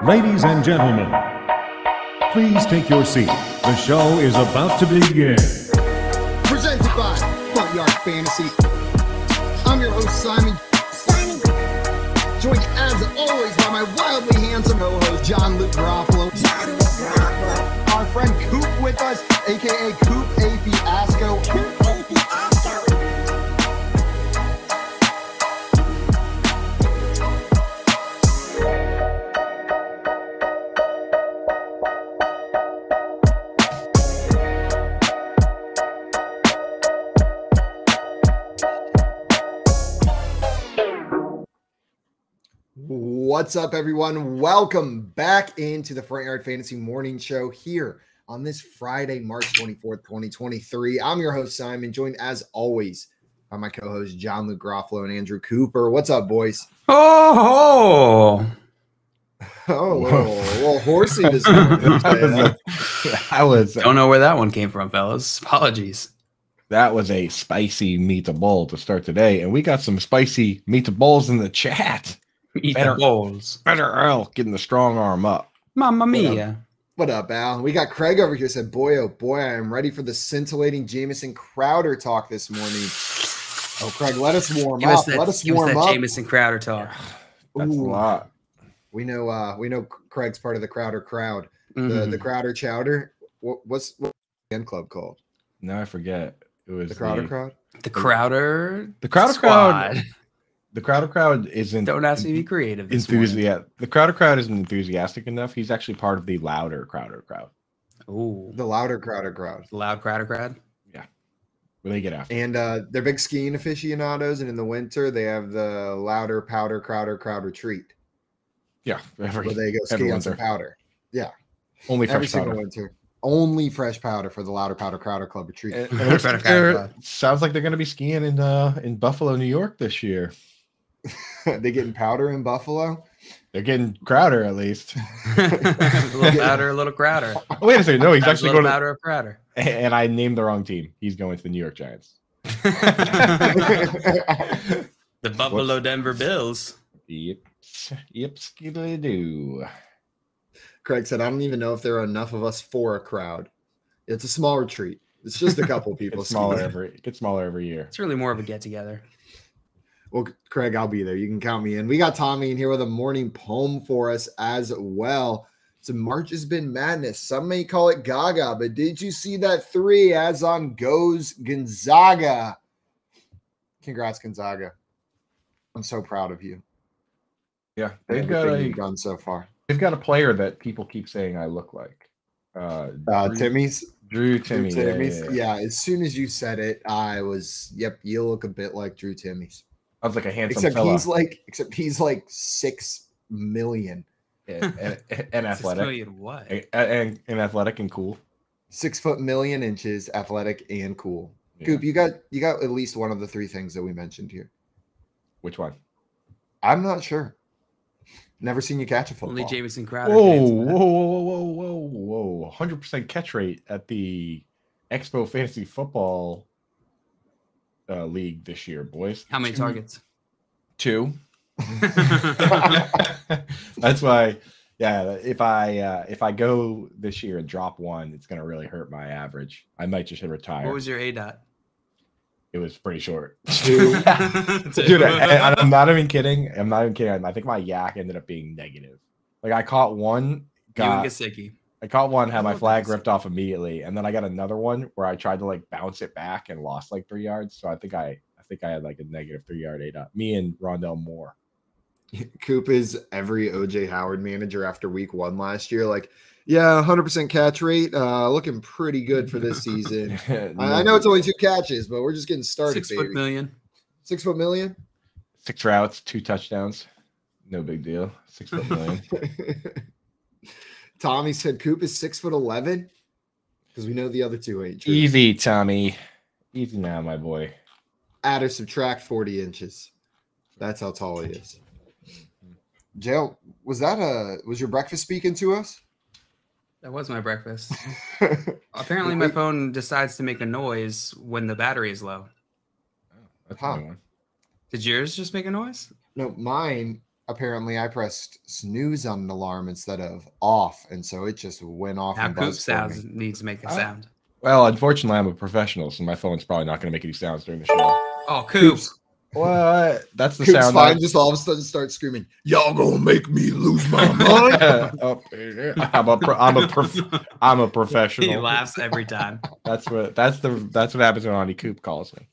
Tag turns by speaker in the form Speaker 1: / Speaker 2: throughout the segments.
Speaker 1: Ladies and gentlemen, please take your seat. The show is about to begin.
Speaker 2: Presented by Front Yard Fantasy. I'm your host, Simon. Joined as always by my wildly handsome co-host, John Luke Garofalo. Our friend Coop with us, aka Coop A. Fiasco. What's up, everyone? Welcome back into the Front Yard Fantasy Morning Show here on this Friday, March 24th, 2023. I'm your host, Simon, joined as always by my co-hosts, John Luke Garofalo and Andrew Cooper. What's up, boys?
Speaker 3: Oh,
Speaker 2: a little horsey this morning.
Speaker 3: Don't know where that one came from, fellas. Apologies.
Speaker 4: That was a spicy meatball to start today, and we got some spicy meatballs in the chat.
Speaker 3: Meatballs.
Speaker 4: Better Al getting the strong arm up.
Speaker 3: Mamma mia.
Speaker 2: What up, Al? We got Craig over here said, boy, oh boy, I am ready for the scintillating Jamison Crowder talk this morning. Oh, Craig, let us warm up. Let us warm up.
Speaker 3: Jamison Crowder talk.
Speaker 4: That's a lot.
Speaker 2: We know Craig's part of the Crowder crowd. The Crowder Chowder. What's the fan club called?
Speaker 4: No, I forget. It was
Speaker 2: the Crowder crowd.
Speaker 3: The Crowder.
Speaker 4: The Crowder
Speaker 3: squad.
Speaker 4: crowd. The Crowder crowd isn't.
Speaker 3: Don't ask me to be creative.
Speaker 4: The Crowder crowd isn't enthusiastic enough. He's actually part of the louder Crowder crowd.
Speaker 3: Ooh,
Speaker 2: the louder Crowder crowd.
Speaker 3: The loud Crowder crowd.
Speaker 4: Yeah, where they get after.
Speaker 2: And they're big skiing aficionados, and in the winter they have the louder powder crowd retreat.
Speaker 4: Yeah,
Speaker 2: where they go ski on some powder. Yeah,
Speaker 4: only fresh
Speaker 2: every
Speaker 4: powder.
Speaker 2: single winter. Only fresh powder for the louder powder crowder club retreat.
Speaker 4: Sounds like they're going to be skiing in Buffalo, New York this year.
Speaker 2: They getting powder in Buffalo?
Speaker 4: They're getting Crowder at least.
Speaker 3: A little powder, a little Crowder.
Speaker 4: Oh, wait a second. No, he's actually going to
Speaker 3: powder of Crowder.
Speaker 4: And I named the wrong team. He's going to the New York Giants.
Speaker 3: The Buffalo Denver Bills.
Speaker 4: Yep, skiddly do.
Speaker 2: Craig said, I don't even know if there are enough of us for a crowd. It's a small retreat. It's just a couple people.
Speaker 4: It gets smaller every year.
Speaker 3: It's really more of a get together.
Speaker 2: Well, Craig, I'll be there. You can count me in. We got Tommy in here with a morning poem for us as well. So March has been madness. Some may call it Gaga, but did you see that 3 as on goes Gonzaga? Congrats, Gonzaga. I'm so proud of you.
Speaker 4: Yeah,
Speaker 2: they've done so far.
Speaker 4: They've got a player that people keep saying I look like.
Speaker 2: Timmy's?
Speaker 4: Drew Timmy's.
Speaker 2: Yeah, as soon as you said it, I was, yep, you look a bit like Drew Timmy's.
Speaker 4: I was like a handsome
Speaker 2: except
Speaker 4: fella.
Speaker 2: He's like 6 million.
Speaker 4: And athletic.
Speaker 3: 6 million what?
Speaker 4: And athletic and cool.
Speaker 2: 6 foot million inches, athletic and cool.
Speaker 4: Yeah.
Speaker 2: Coop, you got at least one of the 3 things that we mentioned here.
Speaker 4: Which one?
Speaker 2: I'm not sure. Never seen you catch a football.
Speaker 3: Only Jamison Crowder.
Speaker 4: Whoa. 100% catch rate at the Expo Fantasy Football League this year, boys.
Speaker 3: How many targets?
Speaker 4: 2. That's why, yeah, if I go this year and drop 1, it's going to really hurt my average. I might just retire.
Speaker 3: What was your A-dot?
Speaker 4: It was pretty short.
Speaker 2: 2.
Speaker 4: Dude, I'm not even kidding. I think my yak ended up being negative. Like I caught one, had my flag ripped off immediately, and then I got another one where I tried to like bounce it back and lost like 3 yards. So I think I had like a negative 3 yard A-dot. Me and Rondell Moore.
Speaker 2: Coop is every OJ Howard manager after week 1 last year. Like, yeah, 100% catch rate. Looking pretty good for this season. I know it's only 2 catches, but we're just getting started.
Speaker 3: 6 foot million.
Speaker 2: 6 foot million?
Speaker 4: 6 routes, 2 touchdowns. No big deal. 6 foot million.
Speaker 2: Tommy said Coop is 6'11", because we know the other 2 ain't true.
Speaker 4: Easy, Tommy. Easy now, my boy.
Speaker 2: Add or subtract 40 inches. That's how tall he is. Jail, was your breakfast speaking to us?
Speaker 3: That was my breakfast. Apparently, my phone decides to make a noise when the battery is low.
Speaker 4: That's a good one.
Speaker 3: Did yours just make a noise?
Speaker 2: No, mine apparently I pressed snooze on an alarm instead of off, and so it just went off.
Speaker 3: Now Coop sounds needs to make a sound.
Speaker 4: Well, unfortunately, I'm a professional, so my phone's probably not going to make any sounds during the show.
Speaker 3: Oh, Coop.
Speaker 4: What? That's the
Speaker 2: Coop's
Speaker 4: sound.
Speaker 2: Fine. Just all of a sudden start screaming, "Y'all gonna make me lose my mind!"
Speaker 4: I'm a professional.
Speaker 3: He laughs every time.
Speaker 4: That's what happens when Auntie Coop calls me.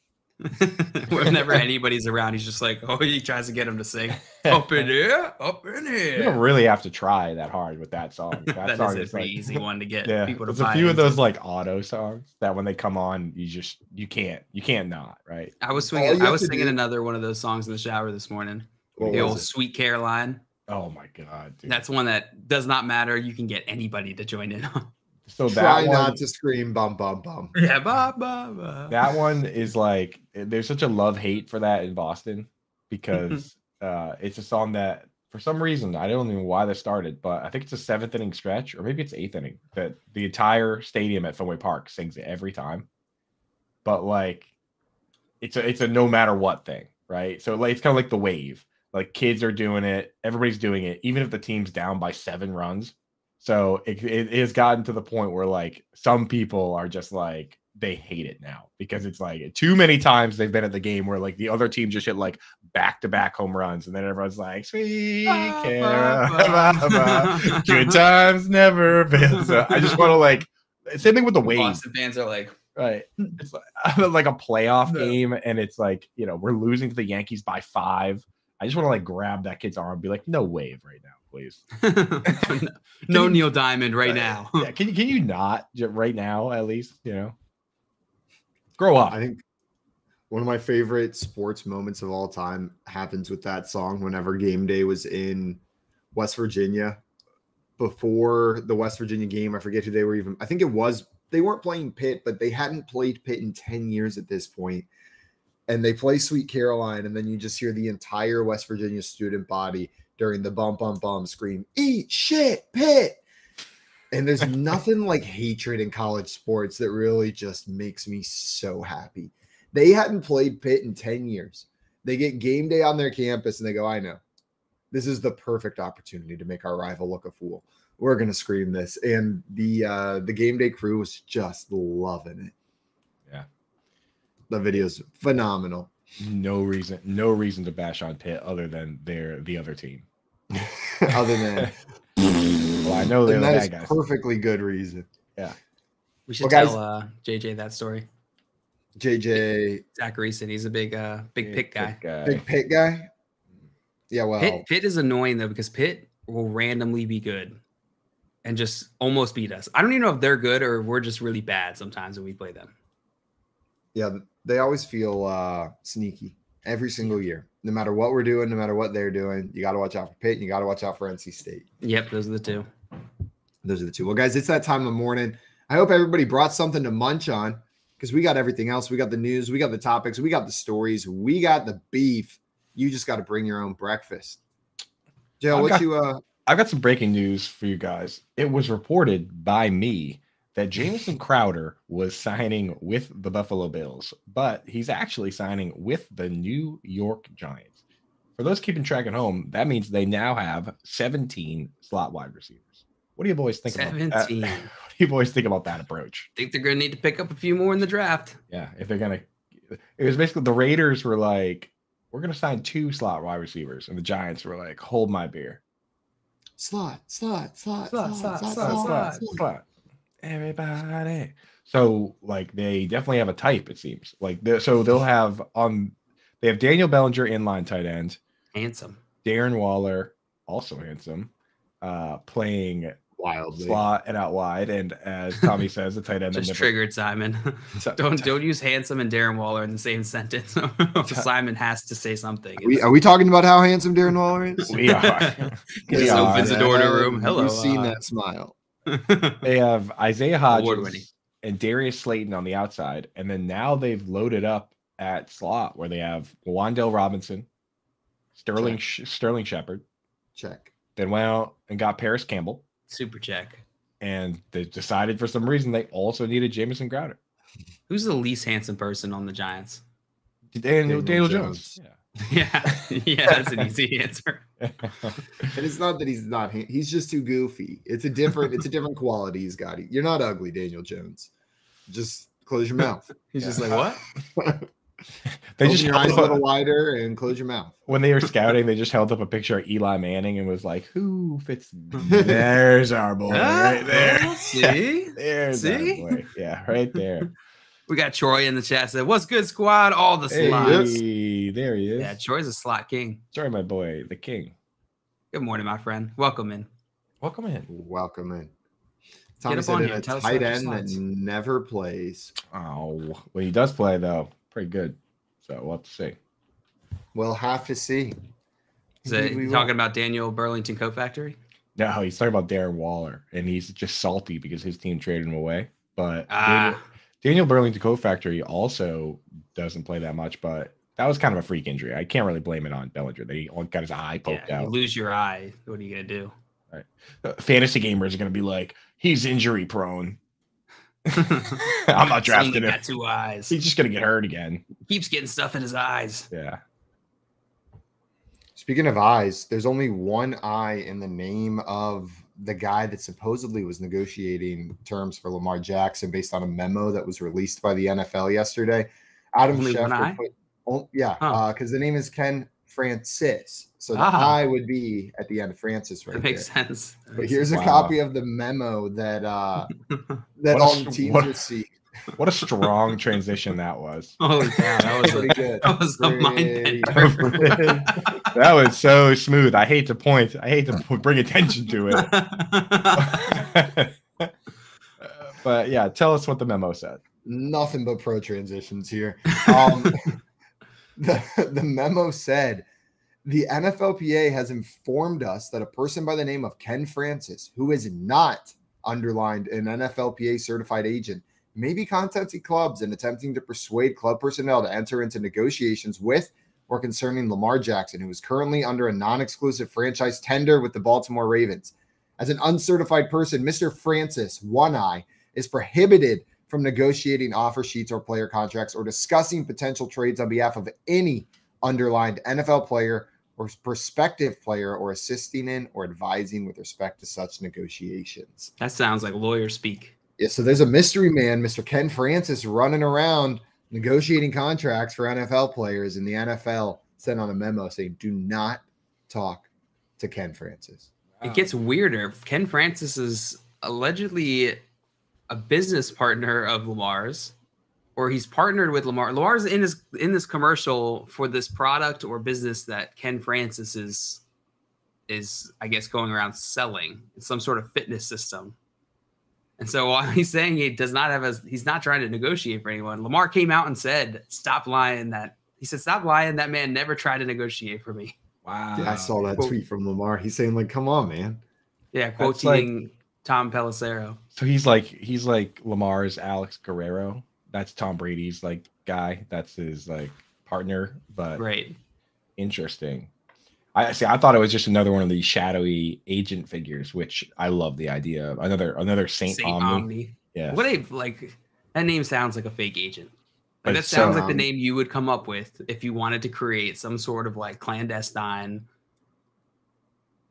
Speaker 3: Whenever anybody's around, he's just like, he tries to get him to sing up in here, up in here.
Speaker 4: You don't really have to try that hard with that song.
Speaker 3: That
Speaker 4: song
Speaker 3: is a pretty easy one to get people to
Speaker 4: buy. There's a few of those like auto songs that when they come on, you can't not, right?
Speaker 3: I was singing another one of those songs in the shower this morning. The old Sweet Caroline.
Speaker 4: Oh my god, dude.
Speaker 3: That's one that does not matter. You can get anybody to join in on.
Speaker 2: So try not to scream bum bum bum.
Speaker 3: Yeah, bum bum bum.
Speaker 4: That one is like there's such a love-hate for that in Boston because it's a song that for some reason I don't even know why they started, but I think it's a 7th inning stretch or maybe it's 8th inning that the entire stadium at Fenway Park sings it every time. But like it's a no matter what thing, right? So like it's kind of like the wave. Like kids are doing it, everybody's doing it, even if the team's down by 7 runs. So it has gotten to the point where like some people are just like they hate it now because it's like too many times they've been at the game where like the other team just hit like back-to-back home runs and then everyone's like sweet Caroline, good times never been. So I just want to like same thing with the Wave.
Speaker 3: Boston fans are like
Speaker 4: right. It's like a playoff game and it's like we're losing to the Yankees by 5. I just want to like grab that kid's arm and be like, no Wave right now, please.
Speaker 3: No Neil Diamond right now.
Speaker 4: Yeah, can you not right now at least, grow up.
Speaker 2: I think one of my favorite sports moments of all time happens with that song whenever game day was in West Virginia. Before the West Virginia game, I forget who they were even. I think they weren't playing Pitt, but they hadn't played Pitt in 10 years at this point. And they play Sweet Caroline, and then you just hear the entire West Virginia student body during the bum, bum, bum scream, "Eat shit, Pitt!" And there's nothing like hatred in college sports that really just makes me so happy. They hadn't played Pitt in 10 years. They get game day on their campus, and they go, "I know. This is the perfect opportunity to make our rival look a fool. We're going to scream this." And the game day crew was just loving it.
Speaker 4: Yeah.
Speaker 2: The video's phenomenal.
Speaker 4: No reason to bash on Pitt other than they're the other team.
Speaker 2: Other than
Speaker 4: well, I know they're the bad guys.
Speaker 2: Perfectly good reason.
Speaker 4: Yeah.
Speaker 3: We should tell JJ that story.
Speaker 2: JJ
Speaker 3: Zach Reason, he's a big Pitt guy.
Speaker 2: Big Pitt guy. Yeah, well,
Speaker 3: Pitt is annoying though because Pitt will randomly be good and just almost beat us. I don't even know if they're good or we're just really bad sometimes when we play them.
Speaker 2: Yeah, they always feel sneaky every single year. No matter what we're doing, no matter what they're doing, you got to watch out for Pitt and you got to watch out for NC State.
Speaker 3: Yep, those are the two.
Speaker 2: Those are the two. Well, guys, it's that time of the morning. I hope everybody brought something to munch on because we got everything else. We got the news, we got the topics, we got the stories, we got the beef. You just got to bring your own breakfast. Joe,
Speaker 4: I've got some breaking news for you guys. It was reported by me that Jamison Crowder was signing with the Buffalo Bills, but he's actually signing with the New York Giants. For those keeping track at home, that means they now have 17 slot wide receivers. What do you boys think about that? 17. What do you boys think about that approach?
Speaker 3: Think they're going to need to pick up a few more in the draft.
Speaker 4: Yeah, if they're going to. It was basically the Raiders were like, we're going to sign 2 slot wide receivers, and the Giants were like, hold my beer.
Speaker 2: Slot.
Speaker 4: Everybody. So like they definitely have a type, it seems. Like they'll have they have Daniel Bellinger inline tight end.
Speaker 3: Handsome.
Speaker 4: Darren Waller, also handsome, playing
Speaker 2: wildly
Speaker 4: slot and out wide. And as Tommy says, the tight end
Speaker 3: just triggered Simon. Don't use handsome and Darren Waller in the same sentence. Simon has to say something.
Speaker 2: Are we talking about how handsome Darren Waller is?
Speaker 4: We are.
Speaker 3: He opens the door to the room. Hello.
Speaker 2: You've seen that smile.
Speaker 4: They have Isaiah Hodgins and Darius Slayton on the outside, and then now they've loaded up at slot where they have Wan'Dale Robinson, Sterling Shepard.
Speaker 2: Check.
Speaker 4: Then went out and got Paris Campbell.
Speaker 3: Super check.
Speaker 4: And they decided for some reason they also needed Jamison Crowder.
Speaker 3: Who's the least handsome person on the Giants?
Speaker 4: Daniel Jones. Yeah.
Speaker 3: Yeah, that's an easy answer.
Speaker 2: And it's not that he's not. He's just too goofy. It's a different quality he's got. You're not ugly, Daniel Jones. Just close your mouth.
Speaker 3: He's just like, what?
Speaker 2: They just your eyes a little wider and close your mouth.
Speaker 4: When they were scouting, they just held up a picture of Eli Manning and was like, "Who fits?" There's our boy right there.
Speaker 3: See,
Speaker 4: there's our boy. Yeah, right there.
Speaker 3: We got Troy in the chat. Said, "What's good, squad? All the slots."
Speaker 4: Hey, there he is.
Speaker 3: Yeah, Troy's a slot king.
Speaker 4: Sorry, my boy, the king.
Speaker 3: Good morning, my friend. Welcome in.
Speaker 4: Welcome in.
Speaker 2: Welcome in. Tommy said in a tight end that never plays.
Speaker 4: Oh, when he does play, though, pretty good. So we'll have to see.
Speaker 2: We'll have to see.
Speaker 3: Is it talking about Daniel Burlington Coat Factory?
Speaker 4: No, he's talking about Darren Waller, and he's just salty because his team traded him away. But Daniel Burlington Coat Factory also doesn't play that much, but that was kind of a freak injury. I can't really blame it on Bellinger. They got his eye poked out.
Speaker 3: You lose your eye. What are you going to do?
Speaker 4: Right. Fantasy gamers are going to be like, he's injury prone. I'm not drafting him.
Speaker 3: Got 2 eyes.
Speaker 4: He's just going to get hurt again.
Speaker 3: Keeps getting stuff in his eyes.
Speaker 4: Yeah.
Speaker 2: Speaking of eyes, there's only one eye in the name of the guy that supposedly was negotiating terms for Lamar Jackson based on a memo that was released by the NFL yesterday. Adam Schefter because the name is Ken Francis. So the I would be at the end of Francis right there.
Speaker 3: That makes sense.
Speaker 2: But here's a copy of the memo that all the teams received.
Speaker 4: What a strong transition that was.
Speaker 3: Holy cow, that was
Speaker 2: pretty good.
Speaker 3: That was a mind
Speaker 4: bender. That was so smooth. I hate to bring attention to it. But yeah, tell us what the memo said.
Speaker 2: Nothing but pro transitions here. The memo said, the NFLPA has informed us that a person by the name of Ken Francis, who is not underlined an NFLPA certified agent, may be contacting clubs and attempting to persuade club personnel to enter into negotiations with or concerning Lamar Jackson, who is currently under a non-exclusive franchise tender with the Baltimore Ravens. As an uncertified person, Mr. Francis, one eye, is prohibited from negotiating offer sheets or player contracts or discussing potential trades on behalf of any underlined NFL player or prospective player or assisting in or advising with respect to such negotiations.
Speaker 3: That sounds like lawyer speak.
Speaker 2: Yeah, so there's a mystery man, Mr. Ken Francis, running around negotiating contracts for NFL players, and the NFL sent on a memo saying, do not talk to Ken Francis.
Speaker 3: It gets weirder. Ken Francis is allegedly a business partner of Lamar's, or he's partnered with Lamar. Lamar's in this commercial for this product or business that Ken Francis is I guess going around selling. It's some sort of fitness system. And so while he's saying he's not trying to negotiate for anyone, Lamar came out and said, stop lying. That man never tried to negotiate for me.
Speaker 2: Wow. Yeah, I saw that tweet from Lamar. He's saying, like, come on, man.
Speaker 3: Yeah, quoting Tom Pelissero.
Speaker 4: So he's like Lamar's Alex Guerrero. That's Tom Brady's like guy. That's his like partner. But
Speaker 3: right.
Speaker 4: Interesting. I thought it was just another one of these shadowy agent figures, which I love the idea of. Another Saint Omni. Yeah.
Speaker 3: That name sounds like a fake agent. Like, that sounds like the name you would come up with if you wanted to create some sort of like clandestine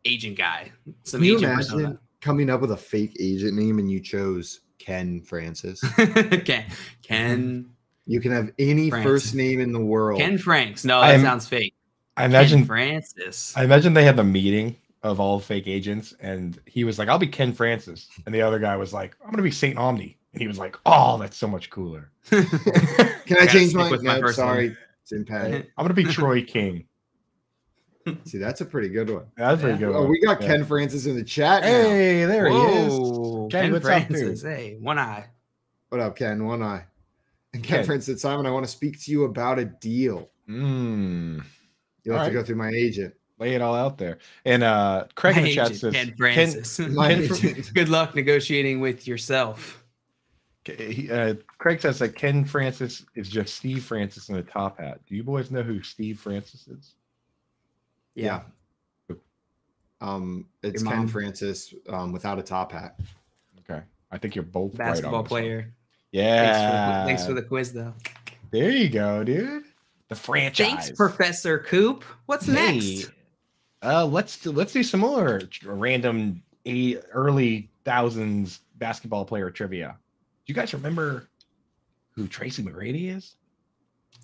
Speaker 3: agent guy.
Speaker 2: Can you imagine coming up with a fake agent name and you chose Ken Francis?
Speaker 3: Ken.
Speaker 2: You can have any Francis. First name in the world.
Speaker 3: Ken Franks. No, that sounds fake.
Speaker 4: I imagine
Speaker 3: Ken Francis.
Speaker 4: I imagine they had the meeting of all fake agents, and he was like, "I'll be Ken Francis," and the other guy was like, "I'm gonna be Saint Omni," and he was like, "Oh, that's so much cooler."
Speaker 2: Can I change my name? Sorry, I'm
Speaker 4: gonna be Troy King.
Speaker 2: See, that's a pretty good one.
Speaker 4: That's a pretty good one.
Speaker 2: Oh, we got Ken Francis in the chat.
Speaker 4: Hey, there he is.
Speaker 3: Ken Francis. Hey, one eye.
Speaker 2: What up, Ken? One eye. And Ken Francis, Simon, I want to speak to you about a deal. You'll have to go through my agent.
Speaker 4: Lay it all out there. And Craig in the chat says,
Speaker 3: Ken Francis. Good luck negotiating with yourself.
Speaker 4: Craig says that Ken Francis is just Steve Francis in a top hat. Do you boys know who Steve Francis is?
Speaker 2: Yeah. It's Ken Francis without a top hat.
Speaker 4: Okay. I think you're both
Speaker 3: basketball
Speaker 4: right on
Speaker 3: player.
Speaker 4: Yeah.
Speaker 3: Thanks for the quiz, though.
Speaker 4: There you go, dude. The franchise.
Speaker 3: Thanks, Professor Coop. What's next?
Speaker 4: Let's do some more random early thousands basketball player trivia. Do you guys remember who Tracy McGrady is?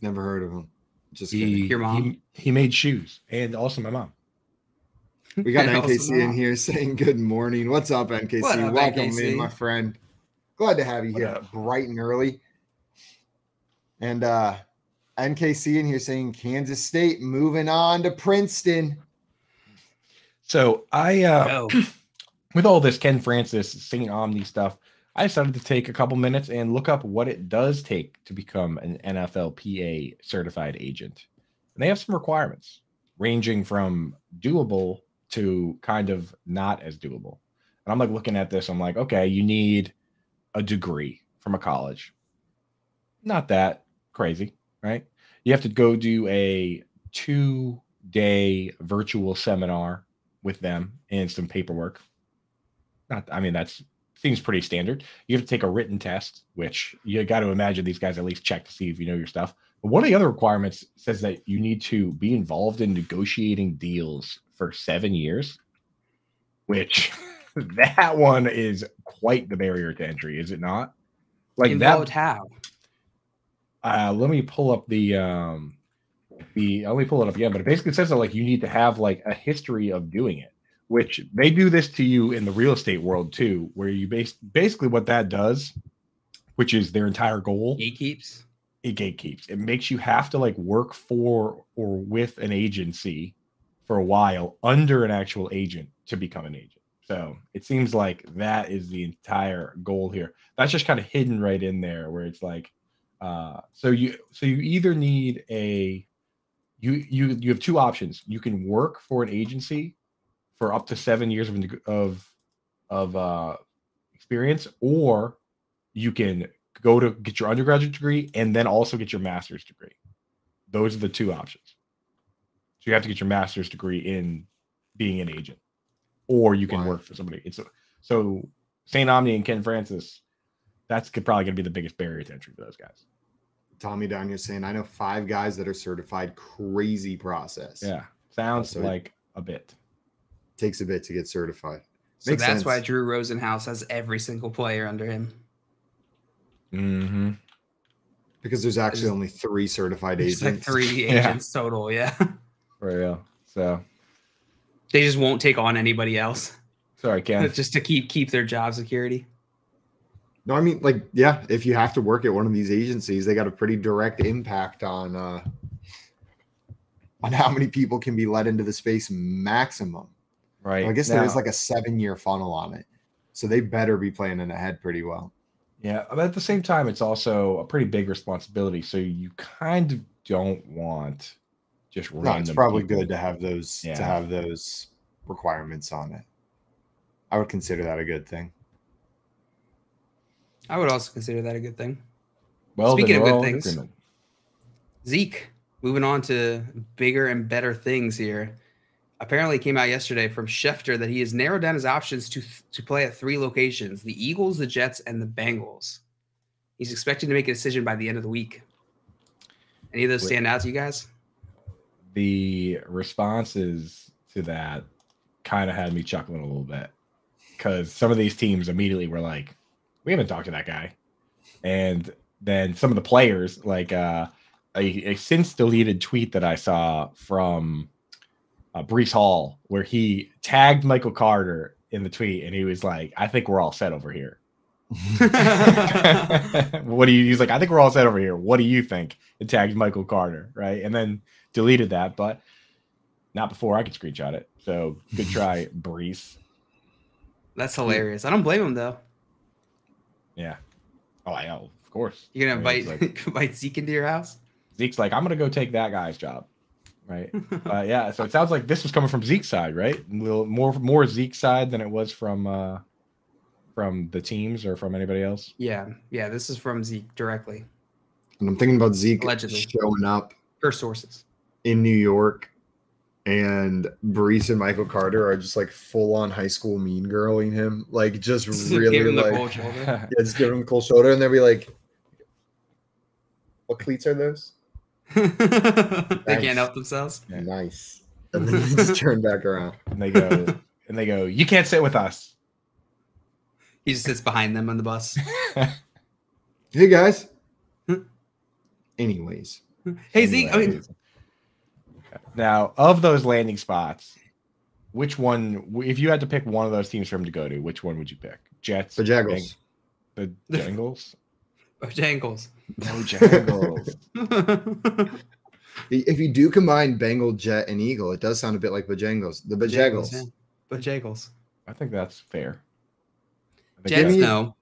Speaker 2: Never heard of him. Just
Speaker 3: your mom.
Speaker 4: He made shoes, and also my mom.
Speaker 2: We got NKC in here saying good morning. What's up, NKC?
Speaker 3: What up,
Speaker 2: Welcome
Speaker 3: NKC?
Speaker 2: in, my friend. Glad to have you here bright and early. And NKC in here saying Kansas State moving on to Princeton.
Speaker 4: So I with all this Ken Francis, St. Omni stuff, I decided to take a couple minutes and look up what it does take to become an NFLPA certified agent. And they have some requirements ranging from doable to kind of not as doable. And I'm like looking at this, I'm like, okay, you need a degree from a college. Not that crazy, right? You have to go do a 2-day virtual seminar with them and some paperwork. That's seems pretty standard. You have to take a written test, which you got to imagine these guys at least check to see if you know your stuff. But one of the other requirements says that you need to be involved in negotiating deals for 7 years, which that one is quite the barrier to entry, is it not? Like
Speaker 3: involved
Speaker 4: that.
Speaker 3: How?
Speaker 4: Let me pull up let me pull it up again, but it basically says that like you need to have like a history of doing it, which they do this to you in the real estate world too, where you basically what that does, which is their entire goal.
Speaker 3: Gatekeeps.
Speaker 4: It gatekeeps. It makes you have to like work for or with an agency for a while under an actual agent to become an agent. So it seems like that is the entire goal here. That's just kind of hidden right in there where it's like, so you either need you have two options. You can work for an agency for up to 7 years of experience, or you can go to get your undergraduate degree and then also get your master's degree. Those are the two options. So you have to get your master's degree in being an agent, or you can work for somebody. So St. Omni and Ken Francis, that's probably going to be the biggest barrier to entry for those guys.
Speaker 2: Tommy down here saying, I know 5 guys that are certified. Crazy process.
Speaker 4: Yeah. Sounds like a bit.
Speaker 2: Takes a bit to get certified.
Speaker 3: So Makes sense. Why Drew Rosenhaus has every single player under him.
Speaker 4: Mm-hmm.
Speaker 2: Because there's actually only 3 certified agents.
Speaker 3: Like 3 agents total, yeah.
Speaker 4: For real. So
Speaker 3: they just won't take on anybody else.
Speaker 4: Sorry, Ken.
Speaker 3: Just to keep their job security.
Speaker 2: No, I mean, like, yeah, if you have to work at one of these agencies, they got a pretty direct impact on how many people can be let into the space maximum.
Speaker 4: Right.
Speaker 2: Well, I guess there is like a 7-year funnel on it. So they better be planning ahead pretty well.
Speaker 4: Yeah. But at the same time, it's also a pretty big responsibility. So you kind of don't want just random.
Speaker 2: It's probably good to have those requirements on it. I would consider that a good thing.
Speaker 3: I would also consider that a good thing.
Speaker 4: Well,
Speaker 3: speaking of good things, Zeke, moving on to bigger and better things here. Apparently, it came out yesterday from Schefter that he has narrowed down his options to play at 3 locations: the Eagles, the Jets, and the Bengals. He's expecting to make a decision by the end of the week. Any of those stand out to you guys?
Speaker 4: The responses to that kind of had me chuckling a little bit, because some of these teams immediately were like, we haven't talked to that guy. And then some of the players, like a since deleted tweet that I saw from Breece Hall, where he tagged Michael Carter in the tweet, and he was like, I think we're all set over here. He's like, I think we're all set over here. What do you think? And tagged Michael Carter, right? And then deleted that, but not before I could screenshot it. So good try, Breece.
Speaker 3: That's hilarious. I don't blame him, though.
Speaker 4: Yeah. Oh, I know. Of course.
Speaker 3: You're going to invite Zeke into your house?
Speaker 4: Zeke's like, I'm going to go take that guy's job. Right. Yeah. So it sounds like this was coming from Zeke's side, right? A little more Zeke's side than it was from the teams or from anybody else.
Speaker 3: Yeah. Yeah. This is from Zeke directly.
Speaker 2: And I'm thinking about Zeke
Speaker 3: allegedly
Speaker 2: showing up
Speaker 3: per sources
Speaker 2: in New York, and Breece and Michael Carter are just like full on high school mean girling him, like just really
Speaker 3: give him
Speaker 2: like
Speaker 3: the cold shoulder.
Speaker 2: Yeah, just give him the cold shoulder, and they'll be like, "What cleats are those?"
Speaker 3: They can't help themselves.
Speaker 2: Yeah. Nice. And then they just turn back around.
Speaker 4: And they go, you can't sit with us.
Speaker 3: He just sits behind them on the bus.
Speaker 2: Hey guys. Anyways.
Speaker 3: Hey Zeke. I mean,
Speaker 4: now, of those landing spots, which one, if you had to pick one of those teams for him to go to, which one would you pick? Jets?
Speaker 2: Bojangles.
Speaker 4: The Bengals?
Speaker 3: Bojangles.
Speaker 4: Bojangles.
Speaker 2: If you do combine Bengal, Jet, and Eagle, it does sound a bit like Bojangles. The Bojangles.
Speaker 3: Yeah. Bojangles.
Speaker 4: I think that's fair.
Speaker 3: Jets, no.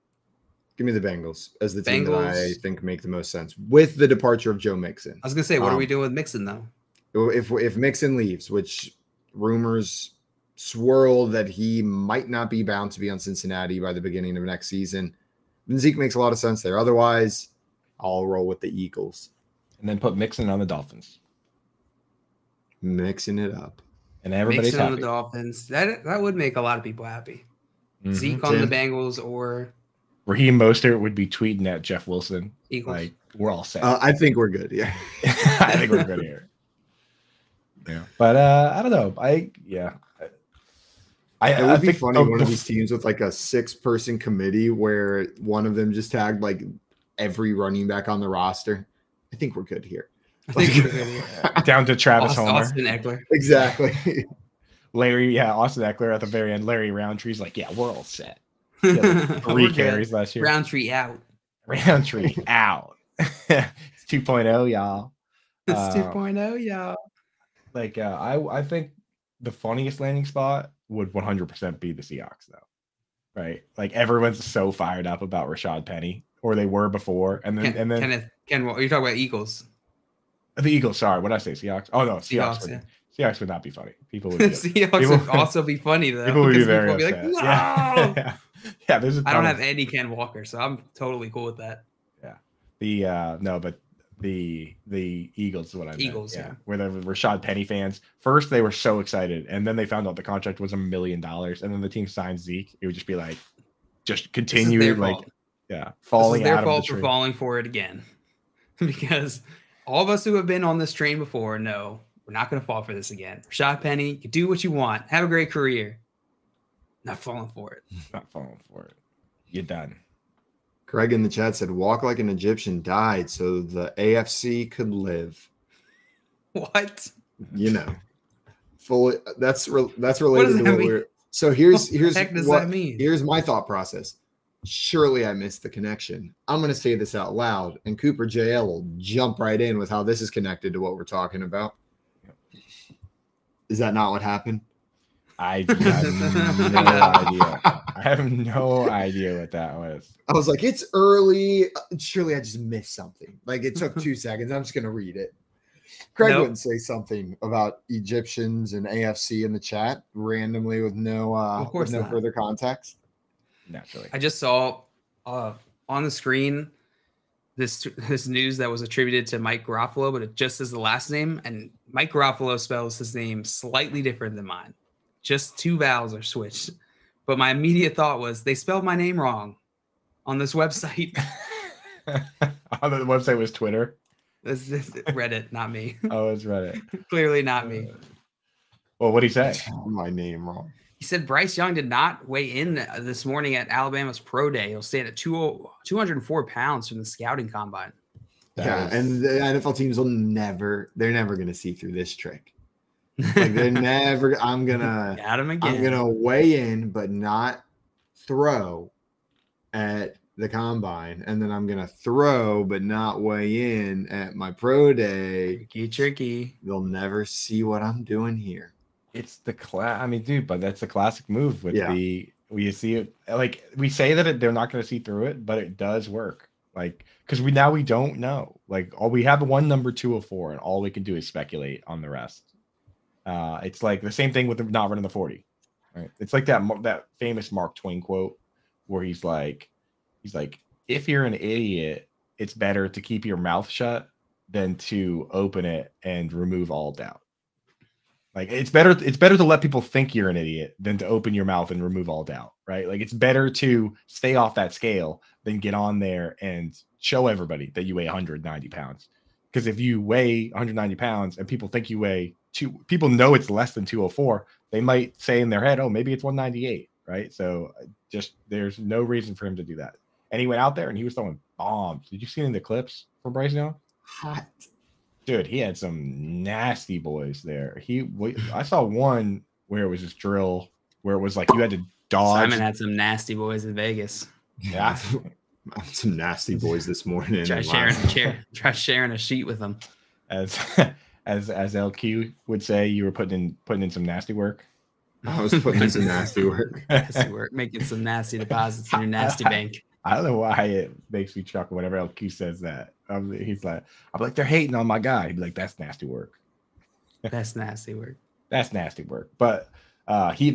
Speaker 2: Give me the Bengals as the team that I think make the most sense with the departure of Joe Mixon.
Speaker 3: I was gonna say, what are we doing with Mixon though?
Speaker 2: If Mixon leaves, which rumors swirl that he might not be bound to be on Cincinnati by the beginning of next season, then Zeke makes a lot of sense there. Otherwise, I'll roll with the Eagles.
Speaker 4: And then put Mixon on the Dolphins.
Speaker 2: Mixing it up.
Speaker 4: And everybody's
Speaker 3: Mixon
Speaker 4: happy.
Speaker 3: on the Dolphins. That would make a lot of people happy. Mm-hmm. Zeke on the Bengals or
Speaker 4: Raheem Mostert would be tweeting at Jeff Wilson.
Speaker 3: Eagles.
Speaker 4: Like, we're all set.
Speaker 2: I think we're good. Yeah.
Speaker 4: I think we're good here. Yeah. But I don't know. It would
Speaker 2: be funny one of these teams with like a 6-person committee where one of them just tagged like every running back on the roster. I think we're good here.
Speaker 3: I think we're good here.
Speaker 4: Down to Travis Homer.
Speaker 3: Austin Eckler.
Speaker 2: Exactly.
Speaker 4: Austin Eckler at the very end. Larry Roundtree's like, yeah, we're all set. 3 carries last year.
Speaker 3: Roundtree out.
Speaker 4: Roundtree out. It's 2.0, y'all.
Speaker 3: It's 2.0, y'all.
Speaker 4: Like, I think the funniest landing spot would 100% be the Seahawks, though. Right? Like, everyone's so fired up about Rashad Penny, or they were before. And then
Speaker 3: you're talking about Eagles.
Speaker 4: The Eagles, sorry. What did I say? Seahawks? Oh, no. Seahawks would not be funny. People would be
Speaker 3: Seahawks would also be funny, though.
Speaker 4: People would be very upset.
Speaker 3: Like, no!
Speaker 4: Yeah, there's
Speaker 3: I don't have any Ken Walker, so I'm totally cool with that.
Speaker 4: Yeah. The Eagles is what I meant.
Speaker 3: Eagles, yeah.
Speaker 4: Where the Rashad Penny fans, first they were so excited, and then they found out the contract was $1 million, and then the team signed Zeke. It would just be like, just continue like, falling out of the tree. Their fault
Speaker 3: for falling for it again, because all of us who have been on this train before know we're not going to fall for this again. Rashad Penny, you do what you want, have a great career. Not falling for it.
Speaker 4: Not falling for it. You're done.
Speaker 2: Craig in the chat said, walk like an Egyptian died so the AFC could live.
Speaker 3: What?
Speaker 2: You know, fully. That's related
Speaker 3: to what
Speaker 2: we're. So here's
Speaker 3: what the heck does that mean?
Speaker 2: Here's my thought process. Surely I missed the connection. I'm going to say this out loud, and Cooper JL will jump right in with how this is connected to what we're talking about. Is that not what happened?
Speaker 4: I have no idea. I have no idea what that was.
Speaker 2: I was like, it's early. Surely I just missed something. Like, it took 2 seconds. I'm just going to read it. Craig wouldn't say something about Egyptians and AFC in the chat randomly with no further context.
Speaker 4: Naturally.
Speaker 3: I just saw on the screen this news that was attributed to Mike Garofalo, but it just says the last name. And Mike Garofalo spells his name slightly different than mine. Just 2 vowels are switched. But my immediate thought was they spelled my name wrong on this website.
Speaker 4: On the website was Twitter?
Speaker 3: This Reddit, not me.
Speaker 4: Oh, it's Reddit.
Speaker 3: Clearly not me.
Speaker 4: Well, what'd he say?
Speaker 2: My name wrong.
Speaker 3: He said Bryce Young did not weigh in this morning at Alabama's Pro Day. He'll stand at 204 pounds from the scouting combine.
Speaker 2: And the NFL teams they're never going to see through this trick. Like, they're never. I'm gonna weigh in, but not throw at the combine, and then I'm gonna throw, but not weigh in at my pro day.
Speaker 3: Tricky.
Speaker 2: You'll never see what I'm doing here.
Speaker 4: It's the I mean, dude, but that's a classic move with we see it. Like, we say that they're not going to see through it, but it does work. Like, because we don't know. Like, we have one number 204, and all we can do is speculate on the rest. It's like the same thing with not running the 40, right? It's like that famous Mark Twain quote where he's like, if you're an idiot, it's better to keep your mouth shut than to open it and remove all doubt. Like, it's better to let people think you're an idiot than to open your mouth and remove all doubt, right? Like, it's better to stay off that scale than get on there and show everybody that you weigh 190 pounds. Because if you weigh 190 pounds and people think you weigh people know it's less than 204, they might say in their head, oh, maybe it's 198, right? So just there's no reason for him to do that. And he went out there and he was throwing bombs. Did you see any of the clips from Bryce Young?
Speaker 2: Hot.
Speaker 4: Dude, he had some nasty boys there. I saw one where it was this drill where it was like you had to dodge.
Speaker 3: Simon had some nasty boys in Vegas.
Speaker 4: Yeah.
Speaker 2: Some nasty boys this morning.
Speaker 3: Try sharing a sheet with them.
Speaker 4: As LQ would say, you were putting in some nasty work.
Speaker 2: I was putting in some nasty work.
Speaker 3: Making some nasty deposits in your nasty bank.
Speaker 4: I don't know why it makes me chuckle whenever LQ says that. He's like, I'm like, they're hating on my guy. He'd be like, that's nasty work.
Speaker 3: That's nasty work.
Speaker 4: That's nasty work. But he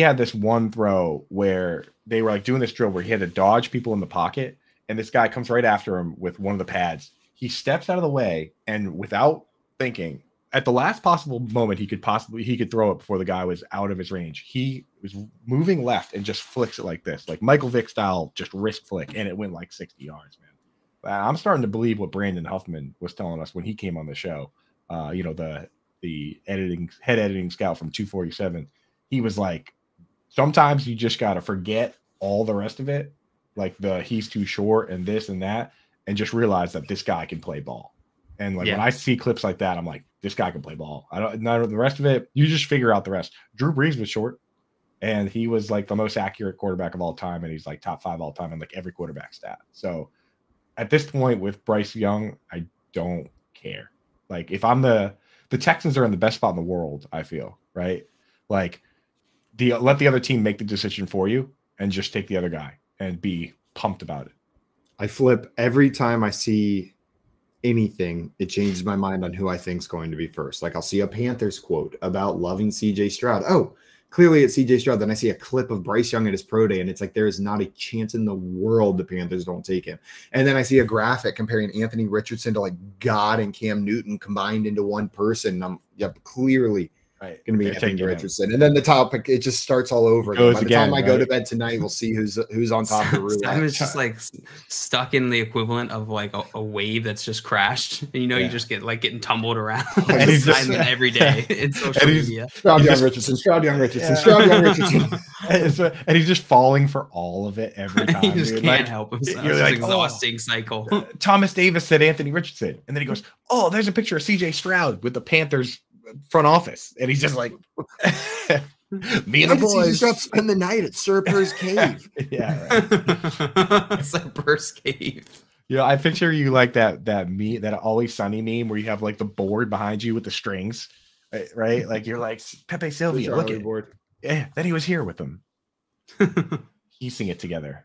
Speaker 4: had this one throw where they were like doing this drill where he had to dodge people in the pocket, and this guy comes right after him with one of the pads. He steps out of the way, and without thinking, at the last possible moment he could throw it before the guy was out of his range, he was moving left and just flicks it like this, like Michael Vick style, just wrist flick, and it went like 60 yards, man. I'm starting to believe what Brandon Huffman was telling us when he came on the show. The head editing scout from 247. He was like, sometimes you just got to forget all the rest of it, like he's too short and this and that, and just realize that this guy can play ball. And when I see clips like that, I'm like, this guy can play ball. I don't know the rest of it. You just figure out the rest. Drew Brees was short, and he was like the most accurate quarterback of all time, and he's like top 5 all time in like every quarterback stat. So at this point with Bryce Young, I don't care. Like if I'm the Texans are in the best spot in the world, I feel, right? Like let the other team make the decision for you and just take the other guy and be pumped about it.
Speaker 2: I flip every time I see anything. It changes my mind on who I think is going to be first. Like I'll see a Panthers quote about loving CJ Stroud. Oh, clearly it's CJ Stroud. Then I see a clip of Bryce Young at his pro day, and it's like there is not a chance in the world the Panthers don't take him. And then I see a graphic comparing Anthony Richardson to like God and Cam Newton combined into one person. I'm clearly going to be Anthony Richardson. And then the topic, it just starts all over again. By the time I go to bed tonight, we'll see who's on top of the roulette.
Speaker 3: Simon's just like stuck in the equivalent of like a wave that's just crashed. And you just get like getting tumbled around
Speaker 4: and he's just,
Speaker 3: every day in social media.
Speaker 2: Stroud Young Richardson.
Speaker 4: And he's just falling for all of it every time.
Speaker 3: He just can't help himself. It's an exhausting cycle.
Speaker 4: Thomas Davis said Anthony Richardson. And then he goes, oh, there's a picture of CJ Stroud with the Panthers front office, and he's just like me and the boys
Speaker 2: spend the night at Surper's Cave.
Speaker 3: Surper's Cave.
Speaker 4: I picture you like that Always Sunny meme where you have like the board behind you with the strings, right? Like you're like Pepe Sylvia, look at board. Yeah, then he was here with them. Piecing it together.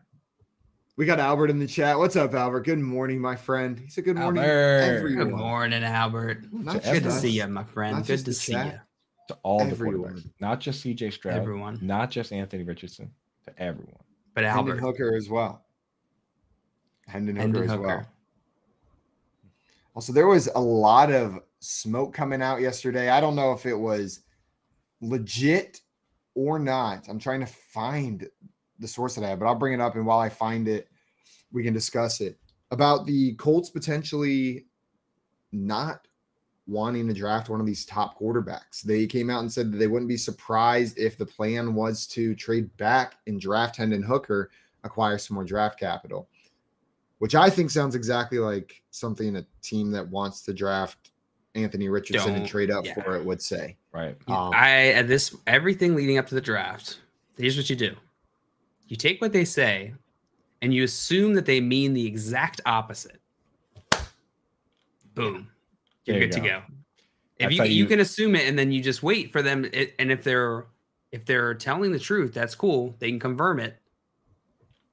Speaker 2: We got Albert in the chat. What's up, Albert? Good morning, my friend. He said good morning, everyone.
Speaker 3: Good morning, Albert. Good to see you, my friend. Good to see you.
Speaker 4: To all the quarterbacks, not just CJ Stroud,
Speaker 3: everyone,
Speaker 4: not just Anthony Richardson, to everyone.
Speaker 3: But Albert
Speaker 2: Hendon Hooker as well. Hendon Hooker as well. Also, there was a lot of smoke coming out yesterday. I don't know if it was legit or not. I'm trying to find the source that I have, but I'll bring it up, and while I find it, we can discuss it. About the Colts potentially not wanting to draft one of these top quarterbacks. They came out and said that they wouldn't be surprised if the plan was to trade back and draft Hendon Hooker, acquire some more draft capital, which I think sounds exactly like something a team that wants to draft Anthony Richardson and trade up for it would say.
Speaker 4: Right.
Speaker 3: Everything leading up to the draft, here's what you do. You take what they say and you assume that they mean the exact opposite. Boom. You're good to go. If you can assume it, and then you just wait for them. And if they're telling the truth, that's cool. They can confirm it.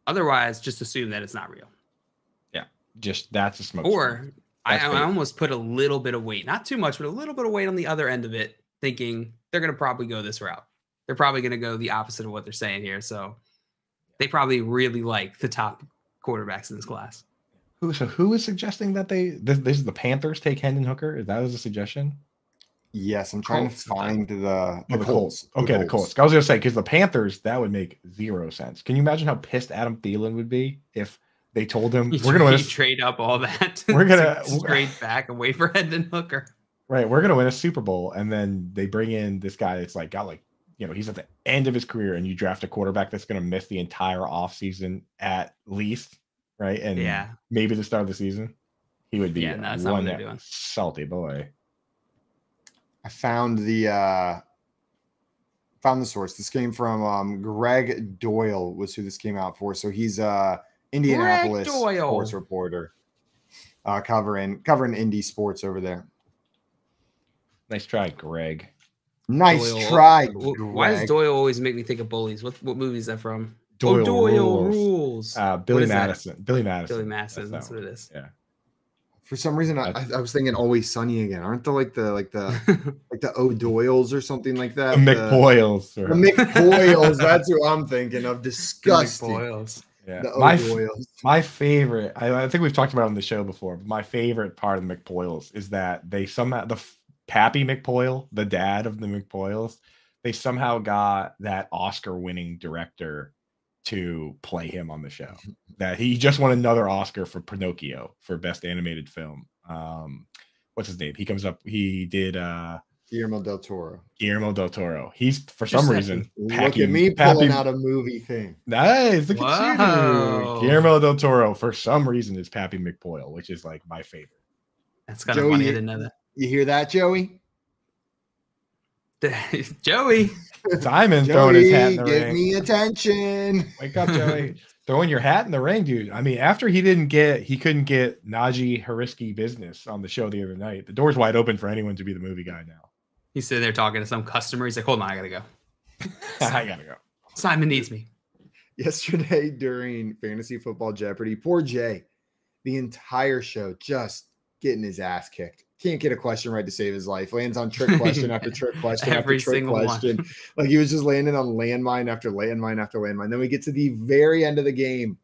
Speaker 3: Otherwise, just assume that it's not real.
Speaker 4: Yeah. That's a smoke.
Speaker 3: Or I almost put a little bit of weight, not too much, but a little bit of weight on the other end of it, thinking they're going to probably go this route. They're probably going to go the opposite of what they're saying here. So they probably really like the top quarterbacks in this class.
Speaker 4: Who is suggesting that this is the Panthers take Hendon Hooker? Is that a suggestion?
Speaker 2: Yes, I'm trying to find the
Speaker 4: Colts. Okay, the Colts. I was going to say, because the Panthers, that would make zero sense. Can you imagine how pissed Adam Thielen would be if They told him we're gonna
Speaker 3: trade up all that.
Speaker 4: We're gonna
Speaker 3: straight back away for Hendon Hooker.
Speaker 4: Right, we're gonna win a Super Bowl, and then they bring in this guy that's like got like he's at the end of his career, and you draft a quarterback that's gonna miss the entire offseason at least, right? And maybe the start of the season, he would be one salty boy.
Speaker 2: I found the source. This came from Greg Doyle was who this came out for. So he's Indianapolis sports reporter, covering Indy sports over there.
Speaker 4: Nice try, Greg.
Speaker 2: Nice try, Greg.
Speaker 3: Why does Doyle always make me think of bullies? What movie is that from?
Speaker 4: Doyle
Speaker 3: rules.
Speaker 4: Billy Madison. Billy Madison.
Speaker 3: That's what it is.
Speaker 4: Yeah.
Speaker 2: For some reason, I was thinking Always Sunny again. Aren't there like the O'Doyles or something like that?
Speaker 4: The McPoyles.
Speaker 2: The McPoyles. That's who I'm thinking of. Disgusting.
Speaker 3: The McPoyles.
Speaker 4: Yeah. My favorite. I think we've talked about it on the show before. But my favorite part of the McPoyles is that they somehow Pappy McPoyle, the dad of the McPoyles, they somehow got that Oscar-winning director to play him on the show. That he just won another Oscar for Pinocchio for best animated film. What's his name? He comes up. He did
Speaker 2: Guillermo del Toro.
Speaker 4: He's for some reason
Speaker 2: look at me pulling out a movie thing.
Speaker 4: Nice. Look at you. Guillermo del Toro for some reason is Pappy McPoyle, which is like my favorite.
Speaker 3: That's kind of funny. I didn't know that.
Speaker 2: You hear that, Joey?
Speaker 3: Joey.
Speaker 4: Simon throwing his hat in the ring.
Speaker 2: Give me attention.
Speaker 4: Wake up, Joey. Throwing your hat in the ring, dude. I mean, after he couldn't get Najee Hariski business on the show the other night, the door's wide open for anyone to be the movie guy now.
Speaker 3: He's sitting there talking to some customer. He's like, hold on, I gotta go.
Speaker 4: I gotta go.
Speaker 3: Simon needs me.
Speaker 2: Yesterday during Fantasy Football Jeopardy, poor Jay, the entire show just getting his ass kicked. Can't get a question right to save his life. Lands on trick question after trick question
Speaker 3: Every
Speaker 2: after trick
Speaker 3: single
Speaker 2: question.
Speaker 3: One.
Speaker 2: Like he was just landing on landmine after landmine after landmine. Then we get to the very end of the game.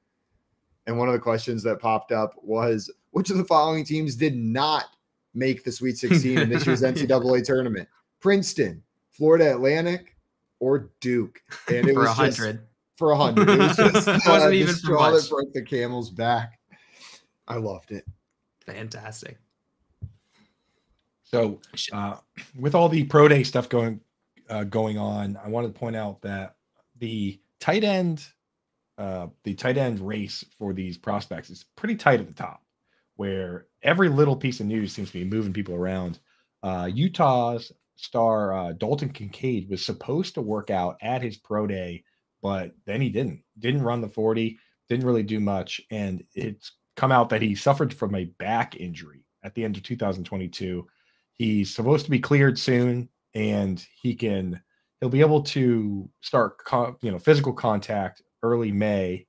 Speaker 2: And one of the questions that popped up was, which of the following teams did not make the Sweet 16 in this year's NCAA tournament? Princeton, Florida Atlantic, or Duke? And it
Speaker 3: for
Speaker 2: was
Speaker 3: 100.
Speaker 2: For 100. It was just
Speaker 3: it wasn't even
Speaker 2: the straw that broke the camel's back. I loved it.
Speaker 3: Fantastic.
Speaker 4: So, with all the pro day stuff going on, I wanted to point out that the tight end race for these prospects is pretty tight at the top, where every little piece of news seems to be moving people around. Utah's star Dalton Kincaid was supposed to work out at his pro day, but then he didn't run the 40, didn't really do much, and it's come out that he suffered from a back injury at the end of 2022. He's supposed to be cleared soon, and he'll be able to start physical contact early May.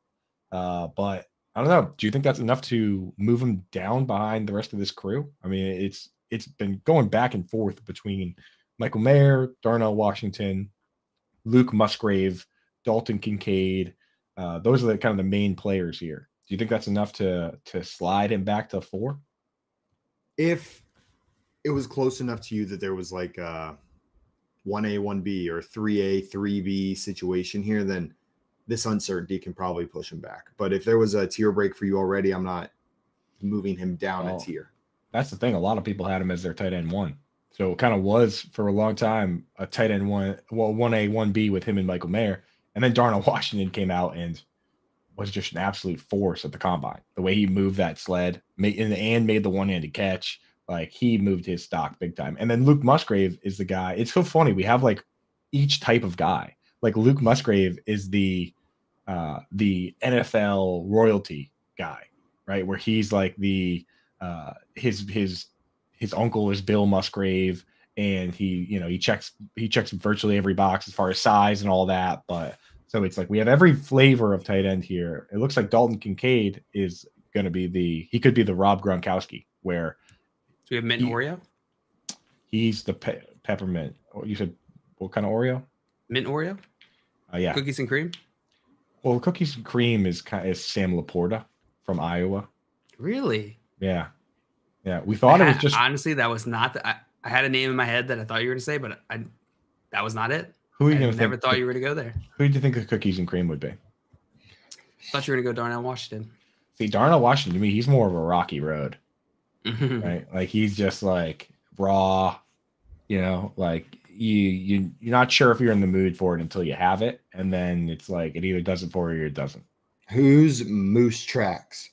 Speaker 4: But I don't know. Do you think that's enough to move him down behind the rest of this crew? I mean, it's been going back and forth between Michael Mayer, Darnell Washington, Luke Musgrave, Dalton Kincaid. Those are the kind of the main players here. Do you think that's enough to slide him back to 4?
Speaker 2: If it was close enough to you that there was like a 1A, 1B or 3A, 3B situation here, then this uncertainty can probably push him back. But if there was a tier break for you already, I'm not moving him down a tier.
Speaker 4: That's the thing. A lot of people had him as their tight end 1. So it kind of was for a long time a tight end 1A, 1B with him and Michael Mayer. And then Darnell Washington came out and was just an absolute force at the combine. The way he moved that sled and made the one-handed catch. Like he moved his stock big time. And then Luke Musgrave is the guy. It's so funny. We have like each type of guy. Like Luke Musgrave is the NFL royalty guy, right? Where he's like his uncle is Bill Musgrave, and he checks virtually every box as far as size and all that. But so it's like we have every flavor of tight end here. It looks like Dalton Kincaid is going to be he could be the Rob Gronkowski, where
Speaker 3: we have mint Oreo.
Speaker 4: He's the peppermint. You said what kind of Oreo?
Speaker 3: Mint Oreo.
Speaker 4: Yeah.
Speaker 3: Cookies and cream.
Speaker 4: Well, cookies and cream is Sam Laporta from Iowa.
Speaker 3: Really?
Speaker 4: Yeah. Yeah. We thought it was just
Speaker 3: honestly that was not. I had a name in my head that I thought you were going to say, but that was not it.
Speaker 4: Who are you going
Speaker 3: to? Never thought you were going to go there.
Speaker 4: Who did you think the cookies and cream would be?
Speaker 3: Thought you were going to go Darnell Washington.
Speaker 4: See, Darnell Washington, to me, he's more of a rocky road, right? Like he's just like raw, like you're not sure if you're in the mood for it until you have it, and then it's like it either does it for you or it doesn't.
Speaker 2: Who's Moose Tracks?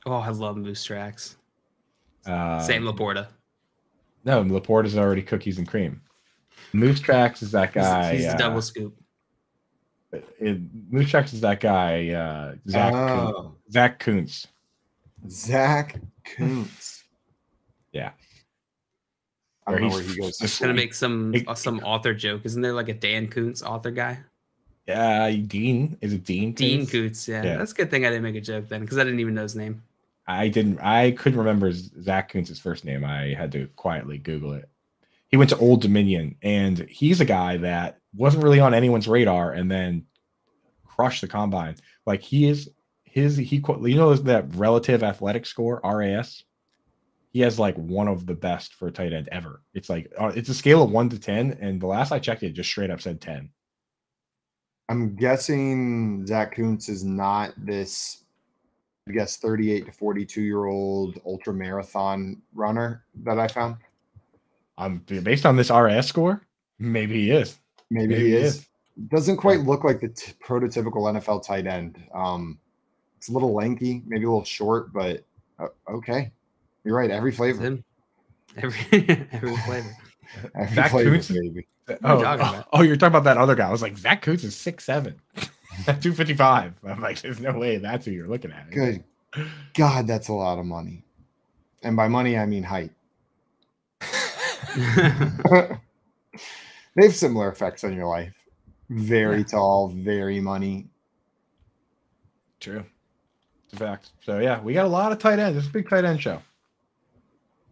Speaker 3: Oh, I love Moose Tracks. Same Laporta.
Speaker 4: No, Laporta's already cookies and cream. Moose Tracks is that guy.
Speaker 3: He's a double scoop.
Speaker 4: Moose Tracks is that guy. Zach Kuntz.
Speaker 2: Zach Kuntz.
Speaker 4: Yeah.
Speaker 2: I don't know where he goes.
Speaker 3: Just gonna make some author joke. Isn't there like a Dan Kuntz author guy?
Speaker 4: Yeah, Dean. Is it Dean?
Speaker 3: Dean Kuntz. Yeah, that's a good thing I didn't make a joke then because I didn't even know his name.
Speaker 4: I couldn't remember Zach Kuntz's first name. I had to quietly Google it. He went to Old Dominion, and he's a guy that wasn't really on anyone's radar, and then crushed the combine. Like that relative athletic score RAS. He has like one of the best for a tight end ever. It's like it's a scale of 1 to 10, and the last I checked, it just straight up said 10.
Speaker 2: I'm guessing Zach Kuntz is not this, 38 to 42-year-old ultra marathon runner that I found.
Speaker 4: Based on this RS score, maybe he is.
Speaker 2: Maybe he is. Doesn't quite look like the prototypical NFL tight end. It's a little lanky, maybe a little short, but okay. You're right. Every flavor.
Speaker 3: Every flavor.
Speaker 2: Every flavor, baby.
Speaker 4: You're talking about that other guy. I was like, Zach Kuntz is 6'7", 255. I'm like, there's no way that's who you're looking at.
Speaker 2: Good God, that's a lot of money. And by money, I mean height. They have similar effects on your life. Very tall, very money.
Speaker 4: True. It's a fact. So, yeah, we got a lot of tight ends. It's a big tight end show.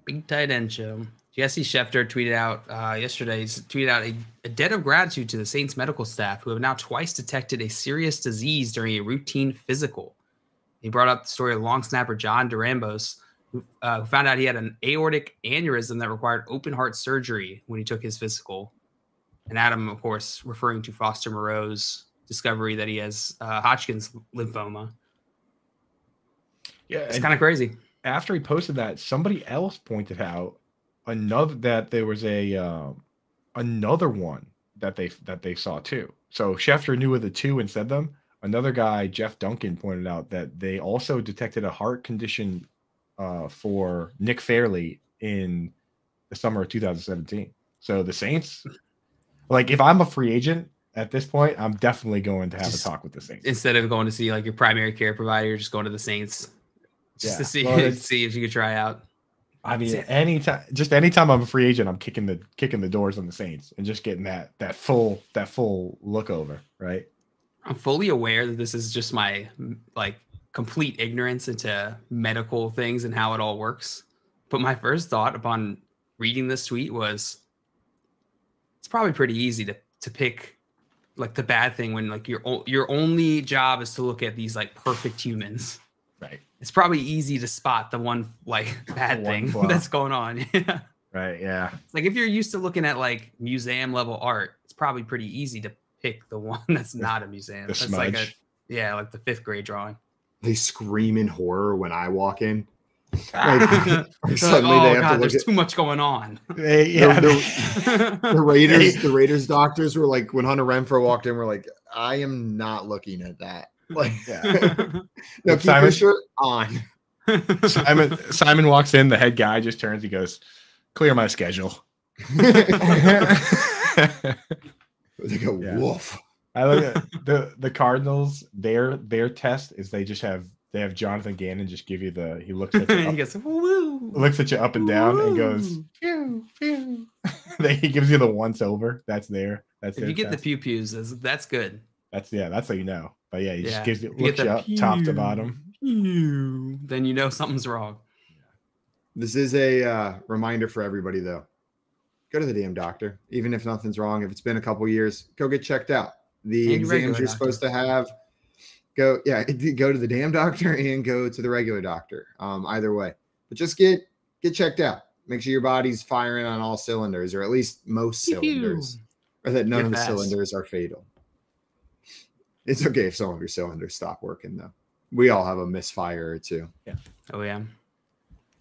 Speaker 3: Big tight end show. Jesse Schefter tweeted out yesterday. He's tweeted out a debt of gratitude to the Saints medical staff who have now twice detected a serious disease during a routine physical. He brought up the story of long snapper John Durambos, who found out he had an aortic aneurysm that required open heart surgery when he took his physical. And Adam, of course, referring to Foster Moreau's discovery that he has Hodgkin's lymphoma.
Speaker 4: Yeah,
Speaker 3: it's kind of crazy.
Speaker 4: After he posted that, somebody else pointed out that there was another one that they saw too. So Schefter knew of the two and said them. Another guy, Jeff Duncan, pointed out that they also detected a heart condition for Nick Fairley in the summer of 2017. So the Saints, like, if I'm a free agent at this point, I'm definitely going to have a talk with the Saints.
Speaker 3: Instead of going to see like your primary care provider, you're just going to the Saints just to see if you could try out.
Speaker 4: I mean, anytime I'm a free agent, I'm kicking the doors on the Saints and just getting that full look over, right?
Speaker 3: I'm fully aware that this is just my like complete ignorance into medical things and how it all works. But my first thought upon reading this tweet was it's probably pretty easy to pick like the bad thing when like your only job is to look at these like perfect humans.
Speaker 4: Right.
Speaker 3: It's probably easy to spot the one like bad thing that's going on. Yeah.
Speaker 4: Right. Yeah.
Speaker 3: It's like if you're used to looking at like museum level art, it's probably pretty easy to pick the one that's not a museum. That's
Speaker 4: smudge.
Speaker 3: like like the 5th grade drawing.
Speaker 2: They scream in horror when I walk in.
Speaker 3: Suddenly they have to look there's too much going on.
Speaker 2: The Raiders doctors were like, when Hunter Renfrow walked in, we're like, I am not looking at that. Like, no, keep your shirt on.
Speaker 4: Simon walks in. The head guy just turns. He goes, "Clear my schedule."
Speaker 2: They go, woof.
Speaker 4: I look at the Cardinals. Their test is they have Jonathan Gannon just give you he looks at you.
Speaker 3: He goes, woo.
Speaker 4: Looks at you up and down and goes, pew, pew. He gives you the once over. That's there. That's
Speaker 3: if you get the pew pews, that's good.
Speaker 4: That's how you know. But yeah, he just looks you up top to bottom.
Speaker 3: Then you know something's wrong.
Speaker 2: This is a reminder for everybody, though. Go to the damn doctor. Even if nothing's wrong, if it's been a couple years, go get checked out. The exams you're supposed to have, go to the damn doctor and go to the regular doctor. Either way, but just get checked out. Make sure your body's firing on all cylinders, or at least most cylinders, or that none of the cylinders are fatal. It's okay if some of your cylinders stop working, though. We all have a misfire or two.
Speaker 4: Yeah.
Speaker 3: Oh yeah.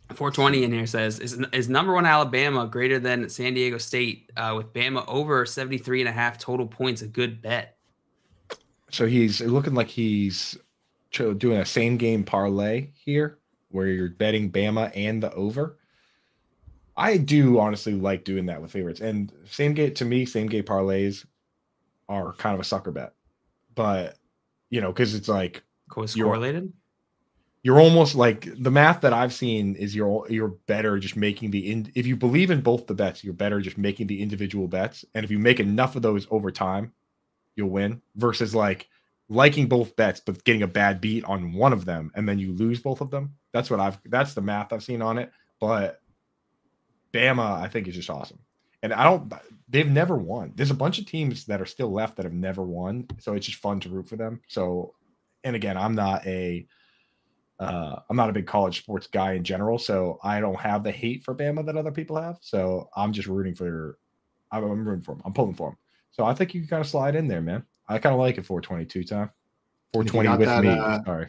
Speaker 3: 420 in here says, is number 1 Alabama greater than San Diego State with Bama over 73.5 total points a good bet?
Speaker 4: So he's looking like he's doing a same game parlay here where you're betting Bama and the over. I do honestly like doing that with favorites. And same game parlays are kind of a sucker bet. But, because it's like
Speaker 3: correlated.
Speaker 4: You're almost like the math that I've seen is you're better just making if you believe in both the bets, you're better just making the individual bets. And if you make enough of those over time, you'll win versus liking both bets, but getting a bad beat on one of them and then you lose both of them. That's the math I've seen on it. But Bama, I think, is just awesome. And they've never won. There's a bunch of teams that are still left that have never won. So it's just fun to root for them. So, and again, I'm not a big college sports guy in general, so I don't have the hate for Bama that other people have. So I'm just rooting for them. I'm pulling for them. So I think you can kind of slide in there, man. I kind of like it 422 time. 420 with me. Sorry.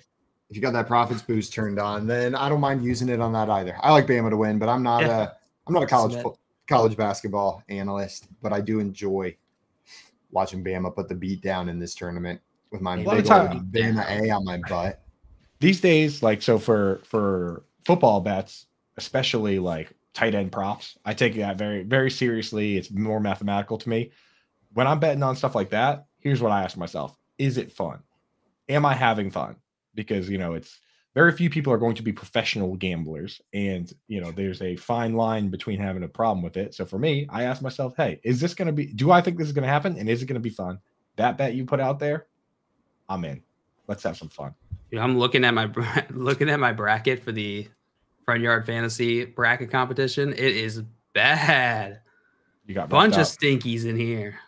Speaker 2: If you got that profits boost turned on, then I don't mind using it on that either. I like Bama to win, but I'm not a college basketball analyst, but I do enjoy watching Bama put the beat down in this tournament with my big old Bama A on my butt.
Speaker 4: These days, for football bets, especially tight end props, I take that very, very seriously. It's more mathematical to me. When I'm betting on stuff like that, here's what I ask myself. Is it fun? Am I having fun? Because, it's very few people are going to be professional gamblers. And, there's a fine line between having a problem with it. So for me, I ask myself, hey, do I think this is going to happen? And is it going to be fun? That bet you put out there, I'm in. Let's have some fun.
Speaker 3: I'm looking at my bracket for the Front Yard Fantasy bracket competition. It is bad.
Speaker 4: You got
Speaker 3: a bunch of stinkies in here.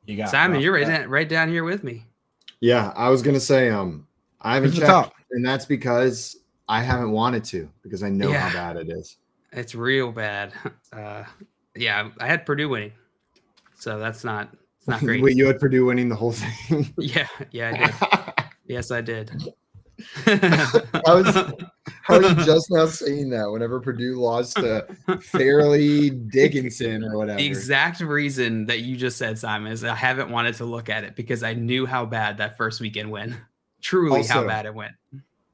Speaker 3: You got Simon. You're right down here with me.
Speaker 2: Yeah, I was gonna say I haven't checked, and that's because I haven't wanted to because I know how bad it is.
Speaker 3: It's real bad. Yeah, I had Purdue winning, so it's not great.
Speaker 2: Wait, you had Purdue winning the whole thing?
Speaker 3: Yeah, I did. Yes, I did.
Speaker 2: How are you just now saying that whenever Purdue lost to Fairleigh Dickinson or whatever?
Speaker 3: The exact reason that you just said, Simon, is I haven't wanted to look at it because I knew how bad that first weekend went. Truly also, how bad it went.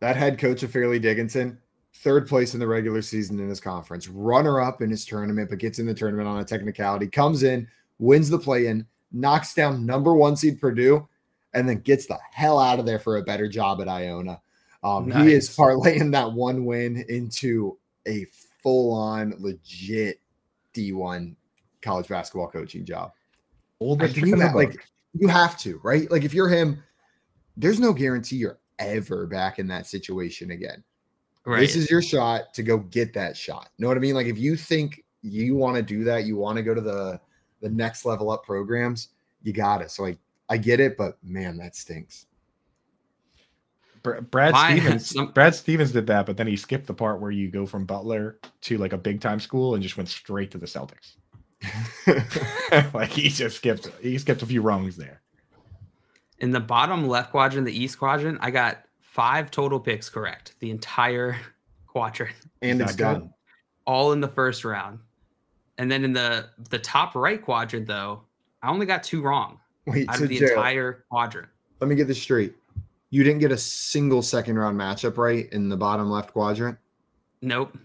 Speaker 2: That head coach of Fairleigh Dickinson, 3rd place in the regular season in his conference, runner-up in his tournament, but gets in the tournament on a technicality, comes in, wins the play-in, knocks down number 1 seed Purdue, and then gets the hell out of there for a better job at Iona. Nice. He is parlaying that 1 win into a full-on, legit D1 college basketball coaching job. You have to, right? If you're him, there's no guarantee you're ever back in that situation again. Right. This is your shot to go get that shot. Know what I mean? If you think you want to do that, you want to go to the next level up programs, you got it. So I get it, but man, that stinks.
Speaker 4: Brad Stevens did that, but then he skipped the part where you go from Butler to a big time school and just went straight to the Celtics. He skipped a few rungs there.
Speaker 3: In the bottom left quadrant, the East quadrant, I got 5 total picks correct. The entire quadrant.
Speaker 2: And it's done.
Speaker 3: All in the first round. And then in the top right quadrant, though, I only got 2 wrong.
Speaker 2: Wait,
Speaker 3: out of the entire quadrant.
Speaker 2: Let me get this straight. You didn't get a single second round matchup right in the bottom left quadrant?
Speaker 3: Nope.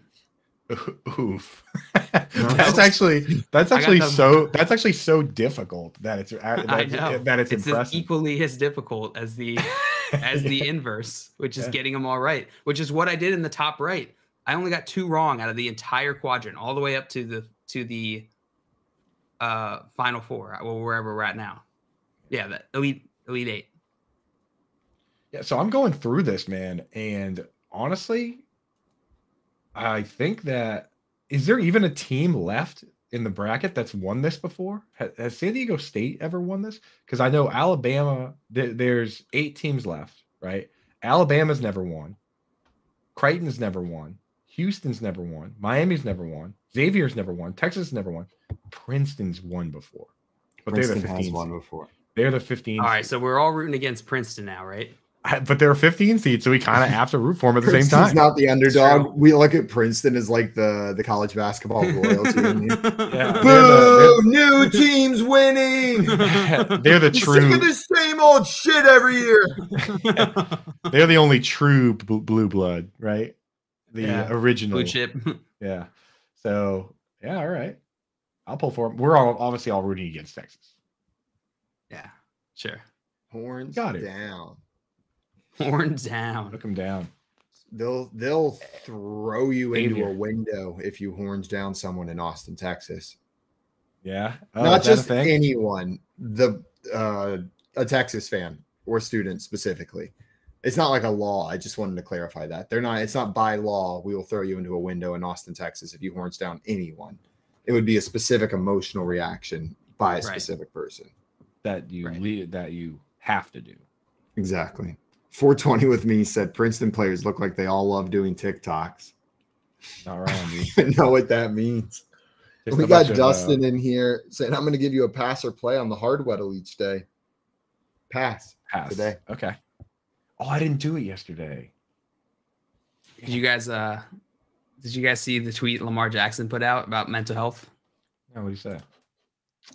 Speaker 4: Oof. That's actually so difficult that it's impressive.
Speaker 3: It's equally as difficult as the inverse, which is getting them all right, which is what I did in the top right. I only got 2 wrong out of the entire quadrant, all the way up to the final 4, wherever we're at now. Yeah, the elite 8.
Speaker 4: Yeah, so I'm going through this, man, and honestly, I think that is there even a team left in the bracket that's won this before? Has San Diego State ever won this? Because I know Alabama, there's 8 teams left, right? Alabama's never won. Creighton's never won. Houston's never won. Miami's never won. Xavier's never won. Texas never won. Princeton's won before. But
Speaker 2: Princeton
Speaker 4: they're the 15th.
Speaker 2: Has won before.
Speaker 4: They're the 15th.
Speaker 3: All right, so we're all rooting against Princeton now, right?
Speaker 4: But there are 15 seats, so we kind of have to root for them at the same time.
Speaker 2: Princeton's not the underdog. We look at Princeton as like the college basketball royalty.
Speaker 4: Yeah,
Speaker 2: boo! New teams winning.
Speaker 4: They're the true.
Speaker 2: Sick of the same old shit every year.
Speaker 4: They're the only true blue blood, right? The original
Speaker 3: blue chip.
Speaker 4: Yeah. So yeah, all right. I'll pull for them. We're obviously all rooting against Texas.
Speaker 3: Yeah, sure.
Speaker 2: Horns down.
Speaker 3: Horns down.
Speaker 4: Look them down.
Speaker 2: They'll throw you into a window if you horns down someone in Austin, Texas.
Speaker 4: Yeah.
Speaker 2: Not just anyone, a Texas fan or student specifically. It's not like a law. I just wanted to clarify that. It's not by law. We will throw you into a window in Austin, Texas if you horns down anyone. It would be a specific emotional reaction by a specific person.
Speaker 4: That you have to do.
Speaker 2: Exactly. 420 with me said Princeton players look like they all love doing TikToks.
Speaker 4: All right.
Speaker 2: I know what that means. We got Dustin in here saying, I'm going to give you a pass or play on the hard weddle each day. Pass today.
Speaker 4: Okay. Oh, I didn't do it yesterday.
Speaker 3: Did you guys see the tweet Lamar Jackson put out about mental health?
Speaker 4: Yeah, what did he say?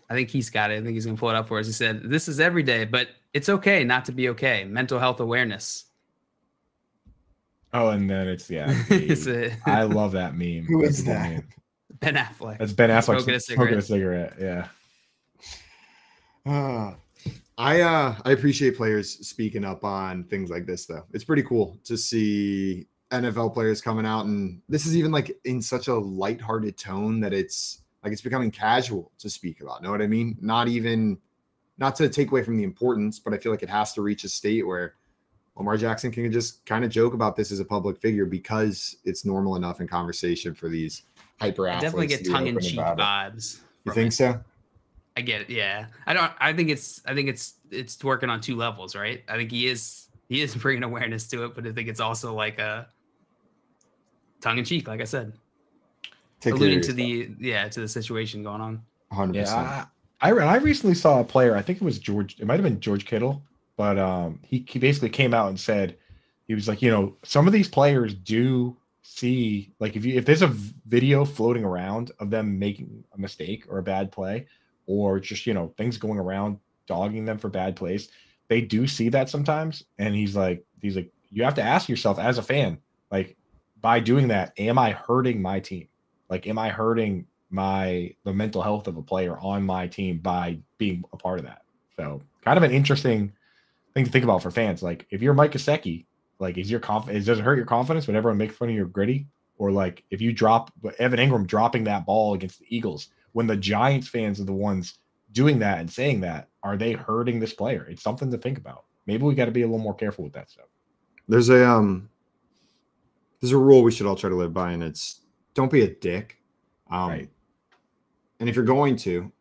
Speaker 3: I think he's got it. I think he's going to pull it up for us. He said, this is every day, but it's okay not to be okay. Mental health awareness.
Speaker 4: Oh, and then it's I love that meme.
Speaker 2: Who is that?
Speaker 3: Ben Affleck.
Speaker 4: That's Ben Affleck smoking a cigarette. Yeah.
Speaker 2: I appreciate players speaking up on things like this, though. It's pretty cool to see NFL players coming out, and this is even like in such a lighthearted tone that it's becoming casual to speak about. Know what I mean? Not to take away from the importance, but I feel like it has to reach a state where Lamar Jackson can just kind of joke about this as a public figure because it's normal enough in conversation for these hyper athletes.
Speaker 3: I definitely get tongue-in-cheek vibes.
Speaker 2: You think so?
Speaker 3: I get it. Yeah. I think it's working on two levels, right? I think he is bringing awareness to it, but I think it's also like a tongue-in-cheek, like I said. Alluding to the situation going on.
Speaker 2: 100%.
Speaker 4: Yeah, I recently saw a player. I think it was George. It might have been George Kittle, but he basically came out and said he was like, some of these players do see, like, if there's a video floating around of them making a mistake or a bad play, or just things going around dogging them for bad plays, they do see that sometimes. And he's like, you have to ask yourself as a fan, like, by doing that, am I hurting my team? Like, am I hurting the mental health of a player on my team by being a part of that? So kind of an interesting thing to think about for fans. Like, if you're Mike Gesicki, like, does it hurt your confidence when everyone makes fun of your gritty? Or like if you drop Evan Ingram dropping that ball against the Eagles, when the Giants fans are the ones doing that and saying that, are they hurting this player? It's something to think about. Maybe we got to be a little more careful with that stuff.
Speaker 2: There's a rule we should all try to live by, and it's don't be a dick.
Speaker 4: Right.
Speaker 2: And if you're going to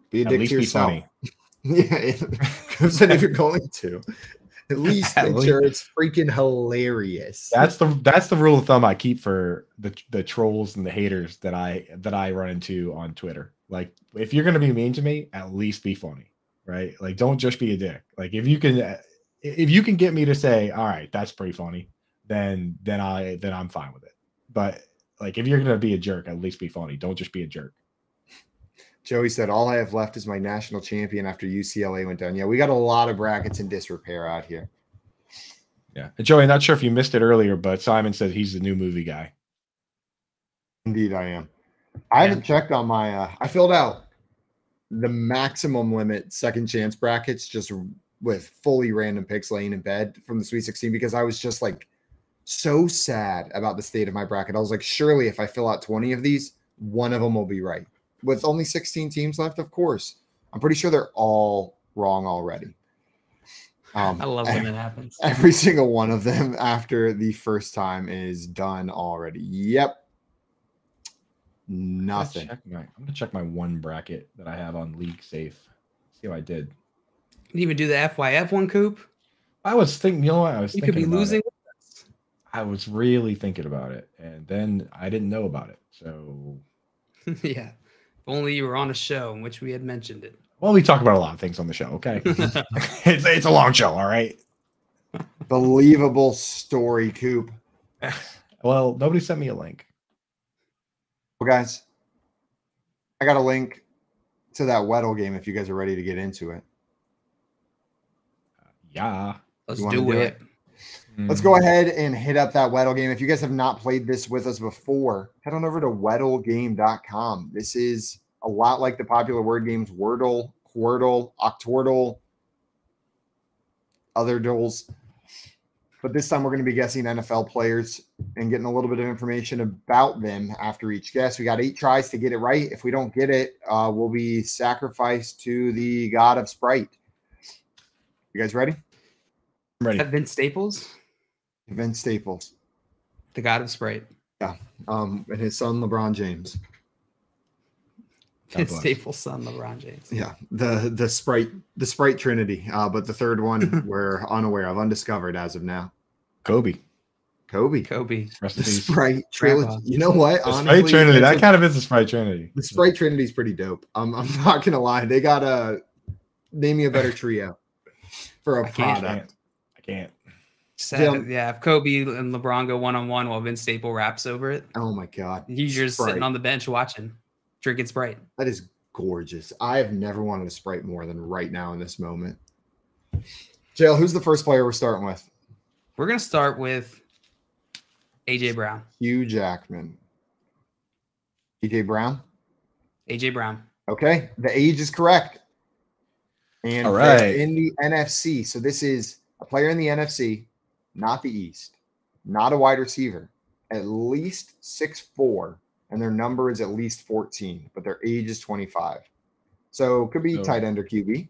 Speaker 2: be a
Speaker 4: at
Speaker 2: dick
Speaker 4: least
Speaker 2: to
Speaker 4: be
Speaker 2: yourself,
Speaker 4: funny.
Speaker 2: Yeah, I'm saying if you're going to, at least make sure it's freaking hilarious.
Speaker 4: That's the rule of thumb I keep for the trolls and the haters that I run into on Twitter. Like, if you're gonna be mean to me, at least be funny, right? Like, don't just be a dick. Like, if you can get me to say, all right, that's pretty funny, then I'm fine with it. But like, if you're gonna be a jerk, at least be funny. Don't just be a jerk.
Speaker 2: Joey said, all I have left is my national champion after UCLA went down. Yeah, we got a lot of brackets in disrepair out here.
Speaker 4: Yeah. And Joey, not sure if you missed it earlier, but Simon said he's the new movie guy.
Speaker 2: Indeed, I am. I haven't checked on my I filled out the maximum limit second chance brackets just with fully random picks laying in bed from the Sweet 16 because I was just like so sad about the state of my bracket. I was like, surely if I fill out 20 of these, one of them will be right. With only 16 teams left, of course. I'm pretty sure they're all wrong already.
Speaker 3: I love when that happens.
Speaker 2: Every single one of them after the first time is done already. Yep. Nothing.
Speaker 4: I'm gonna check my one bracket that I have on League Safe. See how I did.
Speaker 3: You didn't even do the FYF one, Coop?
Speaker 4: I was thinking, you know what?
Speaker 3: You could be losing.
Speaker 4: I was really thinking about it, and then I didn't know about it. So
Speaker 3: yeah. If only you were on a show in which we had mentioned it.
Speaker 4: Well, we talk about a lot of things on the show, okay? It's a long show, all right?
Speaker 2: Believable story, Coop.
Speaker 4: Well, nobody sent me a link.
Speaker 2: Well, guys, I got a link to that Weddle game if you guys are ready to get into it.
Speaker 4: Yeah.
Speaker 3: Let's do it.
Speaker 2: Let's go ahead and hit up that Weddle game. If you guys have not played this with us before, head on over to weddlegame.com. This is a lot like the popular word games Wordle, Quirtle, Octordle, other duels. But this time we're going to be guessing NFL players and getting a little bit of information about them after each guess. We got 8 tries to get it right. If we don't get it, we'll be sacrificed to the god of Sprite. You guys ready?
Speaker 4: I'm ready.
Speaker 3: Vince Staples?
Speaker 2: Vince Staples.
Speaker 3: The god of Sprite.
Speaker 2: Yeah. And his son, LeBron James.
Speaker 3: Vince Staples' son, LeBron James.
Speaker 2: Yeah. The Sprite Trinity. But the third one we're unaware of, undiscovered as of now.
Speaker 4: Kobe.
Speaker 2: The Sprite Trilogy. You know what?
Speaker 4: The Sprite Trinity. That kind of is the Sprite Trinity.
Speaker 2: The Sprite Trinity is pretty dope. I'm not gonna lie. They got a name me a better trio for a product.
Speaker 4: I can't.
Speaker 3: If Kobe and LeBron go one-on-one while Vince Staples raps over it.
Speaker 2: Oh my God.
Speaker 3: You're just sitting on the bench watching, drinking Sprite.
Speaker 2: That is gorgeous. I have never wanted a Sprite more than right now in this moment. Jail, who's the first player we're starting with?
Speaker 3: We're gonna start with AJ Brown.
Speaker 2: Hugh Jackman. AJ Brown?
Speaker 3: AJ Brown.
Speaker 2: Okay. The age is correct. And
Speaker 4: all right.
Speaker 2: In the NFC. So this is a player in the NFC, not the East, not a wide receiver, at least 6'4", and their number is at least 14, but their age is 25. So it could be tight end or QB.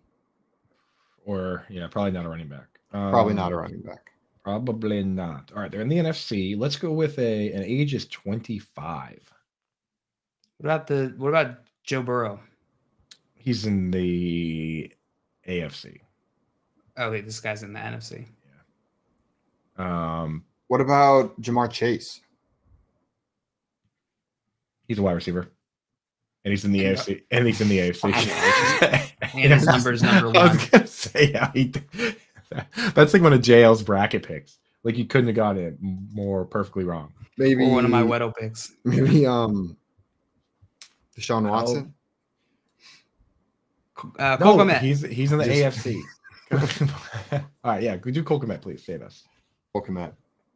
Speaker 4: Or, probably not a running back.
Speaker 2: Probably not a running back.
Speaker 4: Probably not. All right, they're in the NFC. Let's go with an age is 25.
Speaker 3: What about Joe Burrow?
Speaker 4: He's in the AFC.
Speaker 3: Oh, wait, this guy's in the NFC.
Speaker 4: Yeah.
Speaker 2: What about Jamar Chase?
Speaker 4: He's a wide receiver. And he's in the AFC. And he's in the AFC.
Speaker 3: And his number is number 1.
Speaker 4: I was going to say, that's like one of JL's bracket picks. Like you couldn't have got it more perfectly wrong.
Speaker 2: Maybe
Speaker 3: one of my Weddle picks.
Speaker 2: Maybe Deshaun Watson.
Speaker 4: No, he's in the AFC. All right, yeah. Could you Cole Kmet, please? Save us.
Speaker 2: Cole Kmet.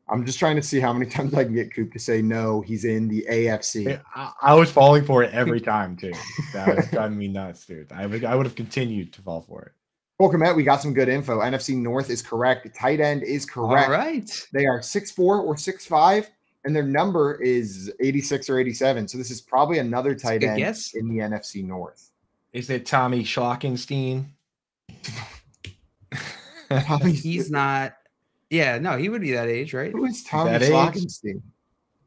Speaker 2: I'm just trying to see how many times I can get Coop to say no. He's in the AFC.
Speaker 4: I was falling for it every time too. That was driving me nuts, dude. I would have continued to fall for it.
Speaker 2: Cole Kmet, we got some good info. NFC North is correct. Tight end is correct.
Speaker 3: All right.
Speaker 2: They are 6'4" or 6'5", and their number is 86 or 87. So this is probably another tight end in the NFC North.
Speaker 4: Is it Tommy Schlockenstein?
Speaker 3: He's not. Yeah, no, he would be that age, right?
Speaker 2: Who is Tommy Schlockenstein?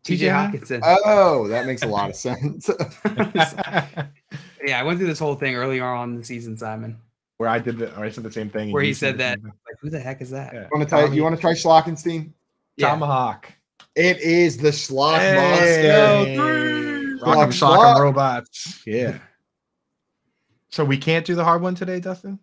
Speaker 3: TJ Hawkinson.
Speaker 2: Oh, that makes a lot of sense.
Speaker 3: Yeah, I went through this whole thing earlier on in the season, Simon.
Speaker 4: Where I said the same thing.
Speaker 3: Where he said that, like, who the heck is that?
Speaker 2: Yeah. You want to try Schlockenstein?
Speaker 3: Yeah.
Speaker 4: Tomahawk.
Speaker 2: It is the Schlock Monster.
Speaker 4: Rock'em Sock'em Robots. Yeah. So we can't do the hard one today, Dustin?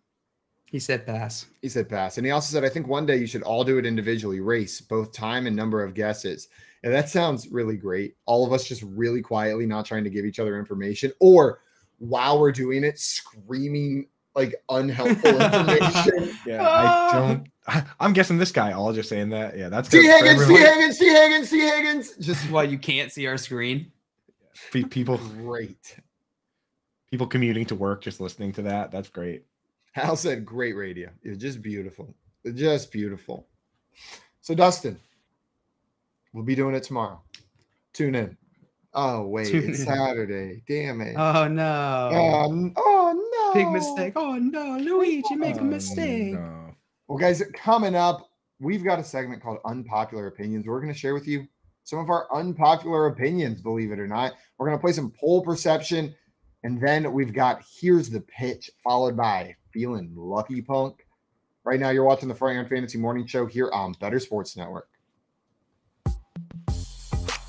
Speaker 3: He said pass.
Speaker 2: He said pass. And he also said, I think one day you should all do it individually, race both time and number of guesses. And that sounds really great. All of us just really quietly not trying to give each other information, or while we're doing it, screaming like unhelpful information.
Speaker 4: Yeah, I'm guessing this guy all just saying that. Yeah, that's
Speaker 2: T. Higgins.
Speaker 3: Just while you can't see our screen.
Speaker 4: People
Speaker 2: great.
Speaker 4: People commuting to work just listening to that. That's great.
Speaker 2: Hal said great radio. It was just beautiful. Just beautiful. So Dustin, we'll be doing it tomorrow. Tune in. Oh, wait. It's Saturday. Damn it.
Speaker 3: Oh, no.
Speaker 2: Oh, no.
Speaker 3: Big mistake. Oh, no. Luigi, make a mistake.
Speaker 4: No.
Speaker 2: Well, guys, coming up, we've got a segment called Unpopular Opinions. We're going to share with you some of our unpopular opinions, believe it or not. We're going to play some poll perception. And then we've got Here's the Pitch, followed by Feeling Lucky Punk. Right now, you're watching the Front Yard Fantasy Morning Show here on Better Sports Network.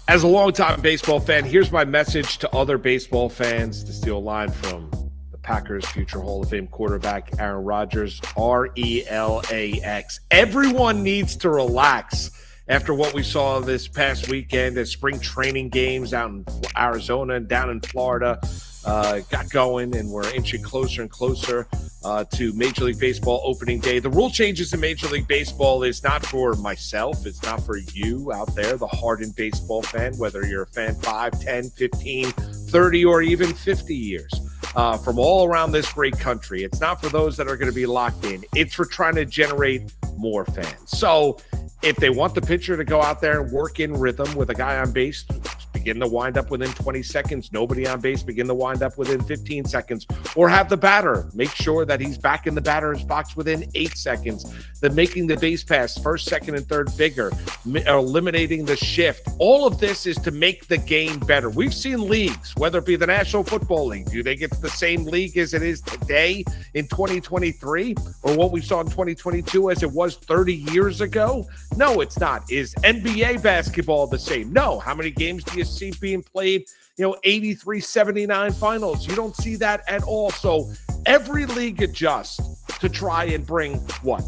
Speaker 5: As a longtime baseball fan, here's my message to other baseball fans, to steal a line from the Packers' future Hall of Fame quarterback, Aaron Rodgers, RELAX. Everyone needs to relax after what we saw this past weekend at spring training games out in Arizona and down in Florida. Got going, and we're inching closer and closer to Major League Baseball opening day. The rule changes in Major League Baseball is not for myself. It's not for you out there, the hardened baseball fan, whether you're a fan 5, 10, 15, 30, or even 50 years from all around this great country. It's not for those that are going to be locked in. It's for trying to generate more fans. So if they want the pitcher to go out there and work in rhythm with a guy on base, begin the windup within 20 seconds, nobody on base, begin the windup within 15 seconds, or have the batter make sure that he's back in the batter's box within 8 seconds, then making the base pass first, second, and third bigger, eliminating the shift. All of this is to make the game better. We've seen leagues, whether it be the National Football League, do they get to the same league as it is today in 2023, or what we saw in 2022 as it was 30 years ago? No, it's not. Is NBA basketball the same? No. How many games do you see being played? 83-79 finals. You don't see that at all. So every league adjusts to try and bring what?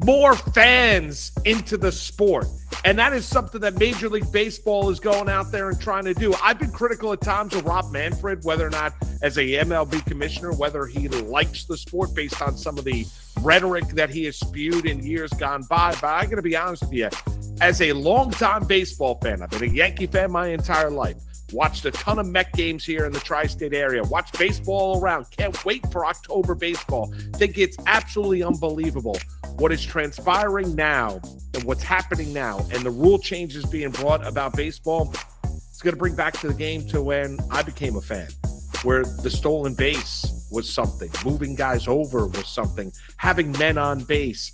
Speaker 5: More fans into the sport. And that is something that Major League Baseball is going out there and trying to do. I've been critical at times of Rob Manfred, whether or not as a MLB commissioner, whether he likes the sport based on some of the rhetoric that he has spewed in years gone by. But I got to be honest with you, as a longtime baseball fan, I've been a Yankee fan my entire life. Watched a ton of Met games here in the tri-state area. Watched baseball all around. Can't wait for October baseball. Think it's absolutely unbelievable what is transpiring now and what's happening now, and the rule changes being brought about baseball. It's going to bring back to the game to when I became a fan, where the stolen base was something, moving guys over was something, having men on base,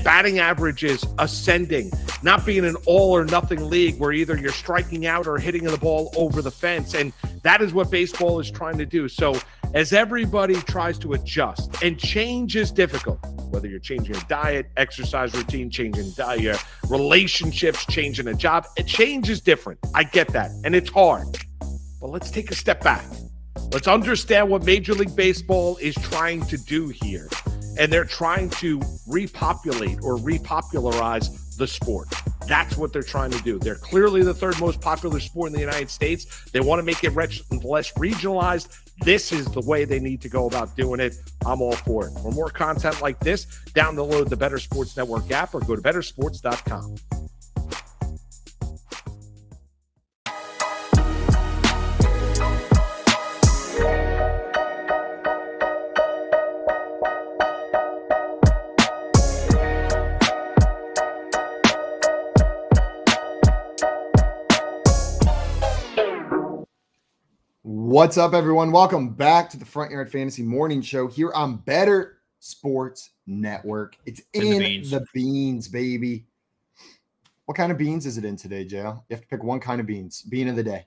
Speaker 5: batting averages ascending, not being an all or nothing league where either you're striking out or hitting the ball over the fence. And that is what baseball is trying to do. So as everybody tries to adjust, and change is difficult, whether you're changing your diet, exercise routine, changing your relationships, changing a job, change is different. I get that. And it's hard. But let's take a step back. Let's understand what Major League Baseball is trying to do here. And they're trying to repopulate or repopularize the sport. That's what they're trying to do. They're clearly the third most popular sport in the United States. They want to make it less regionalized. This is the way they need to go about doing it. I'm all for it. For more content like this, download the Better Sports Network app or go to bettersports.com.
Speaker 2: What's up, everyone? Welcome back to the Front Yard Fantasy Morning Show here on Better Sports Network. It's in the beans, baby. What kind of beans is it in today, Joe? You have to pick one kind of beans. Bean of the day.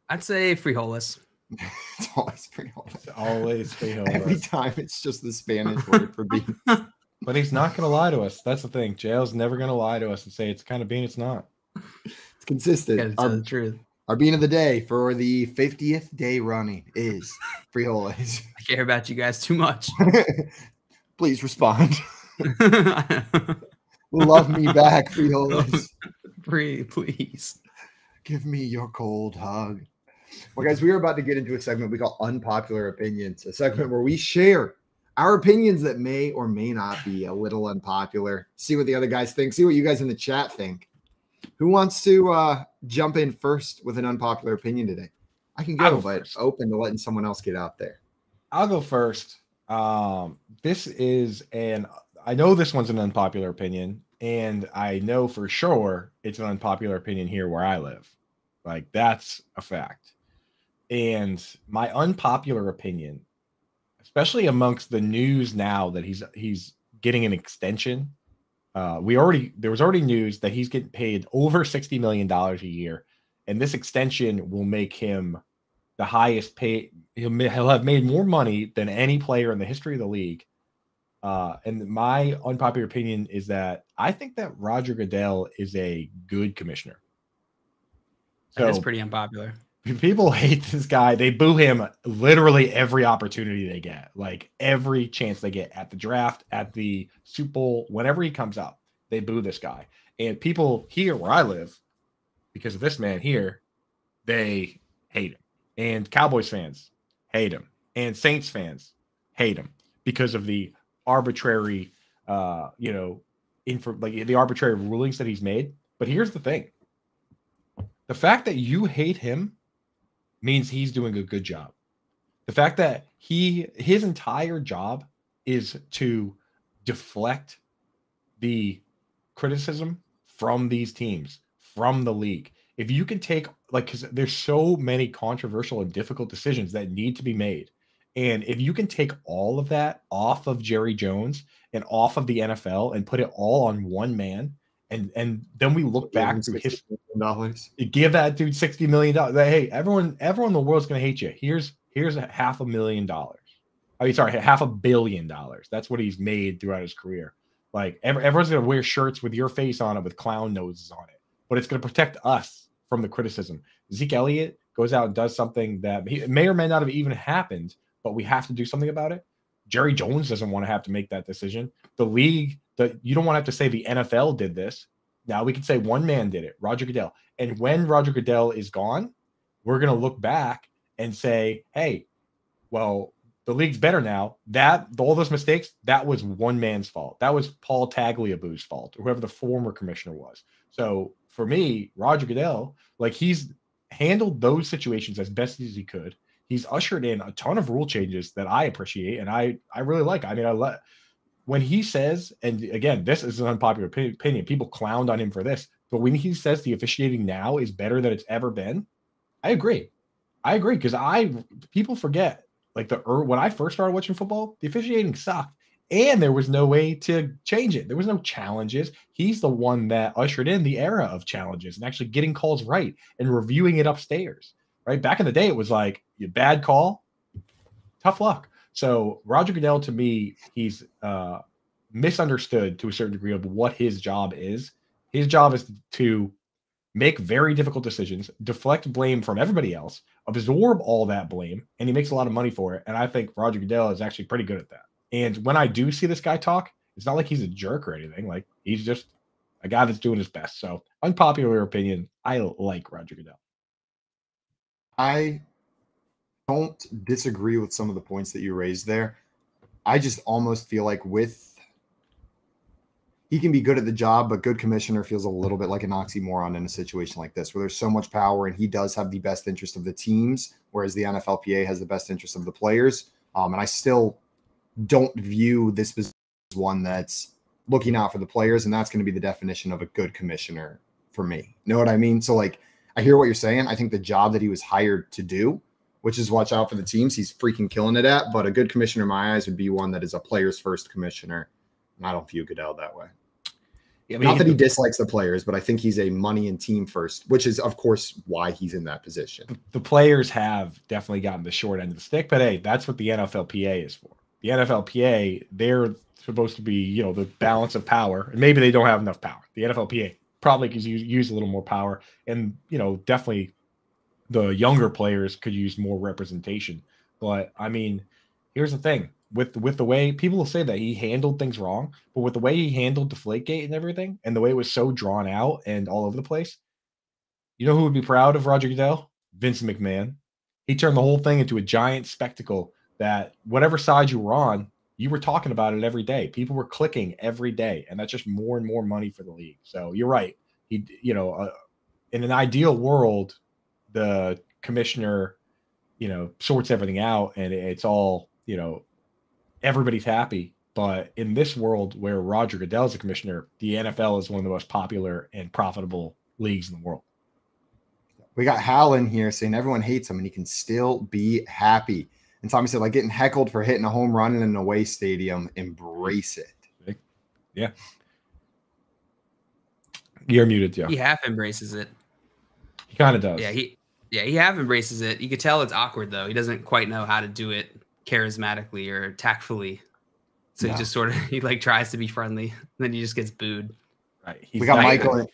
Speaker 3: I'd say frijoles.
Speaker 2: It's always frijoles.
Speaker 4: It's always frijoles.
Speaker 2: Every time it's just the Spanish word for beans.
Speaker 4: But he's not going to lie to us. That's the thing. Jail's never going to lie to us and say it's kind of bean. It's not.
Speaker 2: It's consistent.
Speaker 3: Yeah, it's the truth.
Speaker 2: Our bean of the day for the 50th day running is frijoles.
Speaker 3: I care about you guys too much.
Speaker 2: Please respond. Love me back, frijoles.
Speaker 3: Please.
Speaker 2: Give me your cold hug. Well, guys, we are about to get into a segment we call Unpopular Opinions, a segment where we share our opinions that may or may not be a little unpopular. See what the other guys think. See what you guys in the chat think. Who wants to jump in first with an unpopular opinion today? I can go, but first. Open to letting someone else get out there.
Speaker 4: I'll go first. This is I know this one's an unpopular opinion, and I know for sure it's an unpopular opinion here where I live. Like, that's a fact. And my unpopular opinion, especially amongst the news now that he's getting an extension. There was already news that he's getting paid over $60 million a year, and this extension will make him the highest paid. He'll have made more money than any player in the history of the league. And my unpopular opinion is that I think that Roger Goodell is a good commissioner.
Speaker 3: That is pretty unpopular.
Speaker 4: People hate this guy. They boo him literally every opportunity they get, like every chance they get at the draft, at the Super Bowl, whenever he comes up, they boo this guy. And people here where I live, because of this man here, they hate him. And Cowboys fans hate him. And Saints fans hate him because of the arbitrary, the arbitrary rulings that he's made. But here's the thing. The fact that you hate him means he's doing a good job. The fact that his entire job is to deflect the criticism from these teams, from the league. If you can take, because there's so many controversial and difficult decisions that need to be made. And if you can take all of that off of Jerry Jones and off of the NFL and put it all on one man, and then we look back to his
Speaker 2: $60 million.
Speaker 4: Give that dude $60 million. Hey, everyone in the world's gonna hate you. Here's $500 million. I mean, sorry, $500 million. That's what he's made throughout his career. Like everyone's gonna wear shirts with your face on it with clown noses on it, but it's gonna protect us from the criticism. Zeke Elliott goes out and does something that may or may not have even happened, but we have to do something about it. Jerry Jones doesn't want to have to make that decision. The league, you don't want to have to say the NFL did this. Now we can say one man did it, Roger Goodell. And when Roger Goodell is gone, we're going to look back and say, hey, well, the league's better now. All those mistakes, that was one man's fault. That was Paul Tagliabue's fault, or whoever the former commissioner was. So for me, Roger Goodell, he's handled those situations as best as he could. He's ushered in a ton of rule changes that I appreciate and I really like. I mean, when he says, and again, this is an unpopular opinion, people clowned on him for this, but when he says the officiating now is better than it's ever been, I agree. Because people forget, when I first started watching football, the officiating sucked and there was no way to change it. There was no challenges. He's the one that ushered in the era of challenges and actually getting calls right and reviewing it upstairs. Right? Back in the day, it was like, bad call, tough luck. So Roger Goodell, to me, he's misunderstood to a certain degree of what his job is. His job is to make very difficult decisions, deflect blame from everybody else, absorb all that blame, and he makes a lot of money for it. And I think Roger Goodell is actually pretty good at that. And when I do see this guy talk, it's not like he's a jerk or anything. He's just a guy that's doing his best. So unpopular opinion, I like Roger Goodell.
Speaker 2: I don't disagree with some of the points that you raised there. I just almost feel like he can be good at the job, but good commissioner feels a little bit like an oxymoron in a situation like this, where there's so much power and he does have the best interest of the teams, whereas the NFLPA has the best interest of the players. And I still don't view this as one that's looking out for the players, and that's going to be the definition of a good commissioner for me. You know what I mean? So I hear what you're saying. I think the job that he was hired to do, which is watch out for the teams, he's freaking killing it at. But a good commissioner in my eyes would be one that is a players first commissioner. And I don't view Goodell that way. Yeah, not that he dislikes the players, but I think he's a money and team first, which is, of course, why he's in that position.
Speaker 4: The players have definitely gotten the short end of the stick, but hey, that's what the NFLPA is for. The NFLPA, they're supposed to be, the balance of power, and maybe they don't have enough power. The NFLPA probably could use a little more power, and definitely the younger players could use more representation. But I mean, here's the thing with the way people will say that he handled things wrong, but with the way he handled Deflategate and everything, and the way it was so drawn out and all over the place, who would be proud of Roger Goodell? Vince McMahon. He turned the whole thing into a giant spectacle that whatever side you were on, you were talking about it every day. People were clicking every day, and that's just more and more money for the league. So you're right. In an ideal world, the commissioner, sorts everything out, and it's all, everybody's happy. But in this world where Roger Goodell is a commissioner, the NFL is one of the most popular and profitable leagues in the world.
Speaker 2: We got Hal in here saying everyone hates him and he can still be happy. And Tommy said, getting heckled for hitting a home run in an away stadium, embrace it.
Speaker 4: Yeah. You're muted, Joe.
Speaker 3: He half embraces it.
Speaker 4: He kind of does.
Speaker 3: He half embraces it. You could tell it's awkward, though. He doesn't quite know how to do it charismatically or tactfully. So he just sort of, he tries to be friendly. And then he just gets booed.
Speaker 4: Right.
Speaker 2: We got Michael.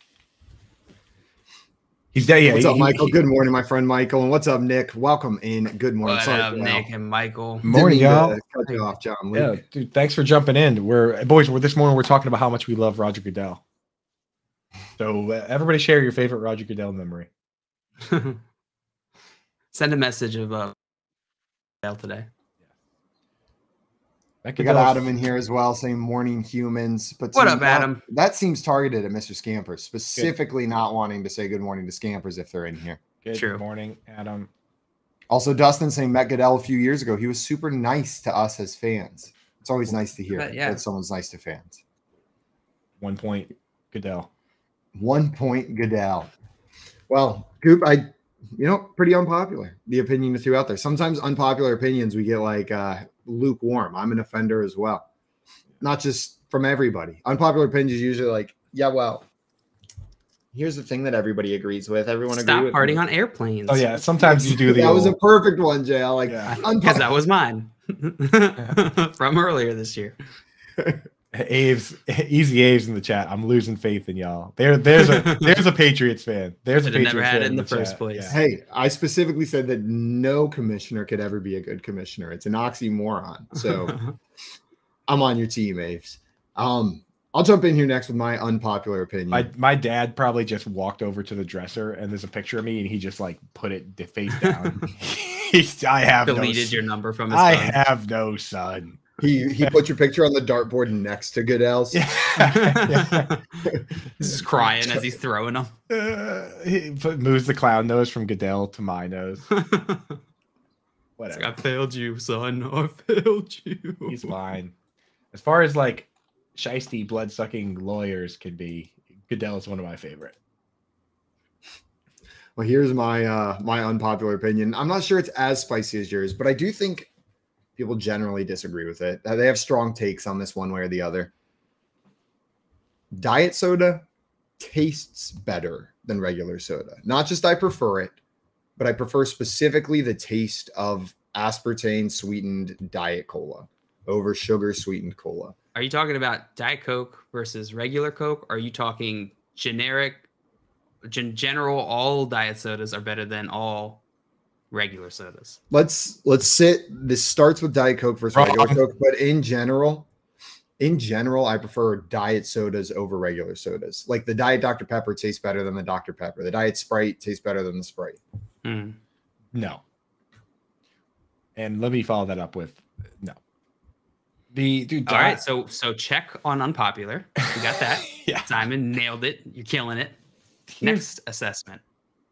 Speaker 4: He's dead. Yeah.
Speaker 2: What's up, Michael? Good morning, my friend Michael. And what's up, Nick? Welcome in. Good morning.
Speaker 3: What up, Nick and Michael?
Speaker 2: Morning, y'all. Cut you off, John.
Speaker 4: Yeah, dude. Thanks for jumping in. This morning we're talking about how much we love Roger Goodell. So everybody share your favorite Roger Goodell memory.
Speaker 3: Send a message of Goodell today.
Speaker 2: We got Adam in here as well, saying morning humans. But
Speaker 3: what up, Adam?
Speaker 2: That seems targeted at Mr. Scampers, specifically not wanting to say good morning to Scampers if they're in here.
Speaker 4: Good morning, Adam.
Speaker 2: Also, Dustin saying met Goodell a few years ago. He was super nice to us as fans. It's always nice to hear that someone's nice to fans.
Speaker 4: 1 point, Goodell. 1
Speaker 2: point, Goodell. Well, Coop, pretty unpopular. The opinion you threw out there. Sometimes unpopular opinions we get like lukewarm. I'm an offender as well. Not just from everybody. Unpopular opinions is usually like, yeah, well, here's the thing that everybody agrees with. Everyone
Speaker 3: Stop
Speaker 2: agrees.
Speaker 3: Stop farting on airplanes.
Speaker 4: Oh yeah, sometimes you do the.
Speaker 2: That was a perfect one, JL. Like,
Speaker 3: because that was mine from earlier this year.
Speaker 4: Easy Aves in the chat. I'm losing faith in y'all. There's a Patriots fan. There's a Patriots
Speaker 3: never had
Speaker 4: fan
Speaker 3: it in the first place.
Speaker 2: Yeah. Hey, I specifically said that no commissioner could ever be a good commissioner. It's an oxymoron. So I'm on your team, Aves. I'll jump in here next with my unpopular opinion.
Speaker 4: My dad probably just walked over to the dresser and there's a picture of me and he just like put it face down. I have
Speaker 3: deleted your number from his
Speaker 4: I
Speaker 3: phone.
Speaker 4: have no son.
Speaker 2: He put your picture on the dartboard next to Goodell's.
Speaker 4: Yeah.
Speaker 3: He's just crying as he's throwing them.
Speaker 4: He moves the clown nose from Goodell to my nose. Whatever.
Speaker 3: Like, I failed you, son. I failed you.
Speaker 4: He's fine. As far as like shiesty, blood-sucking lawyers can be, Goodell is one of my favorite.
Speaker 2: Well, here's my my unpopular opinion. I'm not sure it's as spicy as yours, but I do think people generally disagree with it. They have strong takes on this one way or the other. Diet soda tastes better than regular soda. Not just I prefer it, but I prefer specifically the taste of aspartame sweetened diet cola over sugar sweetened cola.
Speaker 3: Are you talking about Diet Coke versus regular Coke? Or are you talking general, all diet sodas are better than all regular sodas?
Speaker 2: Let's sit. This starts with Diet Coke versus regular Coke, but in general, I prefer diet sodas over regular sodas. Like the Diet Dr. Pepper tastes better than the Dr. Pepper. The Diet Sprite tastes better than the Sprite.
Speaker 4: No. And let me follow that up with no. All
Speaker 3: right, so check on unpopular. We got that.
Speaker 4: Yeah.
Speaker 3: Simon nailed it. You're killing it. Next assessment.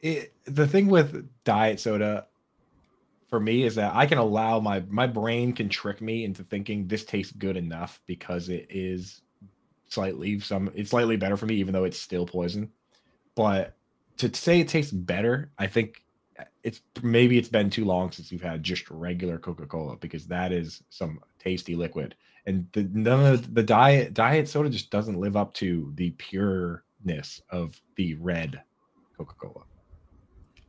Speaker 4: The thing with diet soda for me is that I can allow my brain can trick me into thinking this tastes good enough because it is slightly better for me, even though it's still poison. But to say it tastes better, I think it's been too long since you've had just regular Coca-Cola, because that is some tasty liquid. And the diet soda just doesn't live up to the pureness of the red Coca-Cola.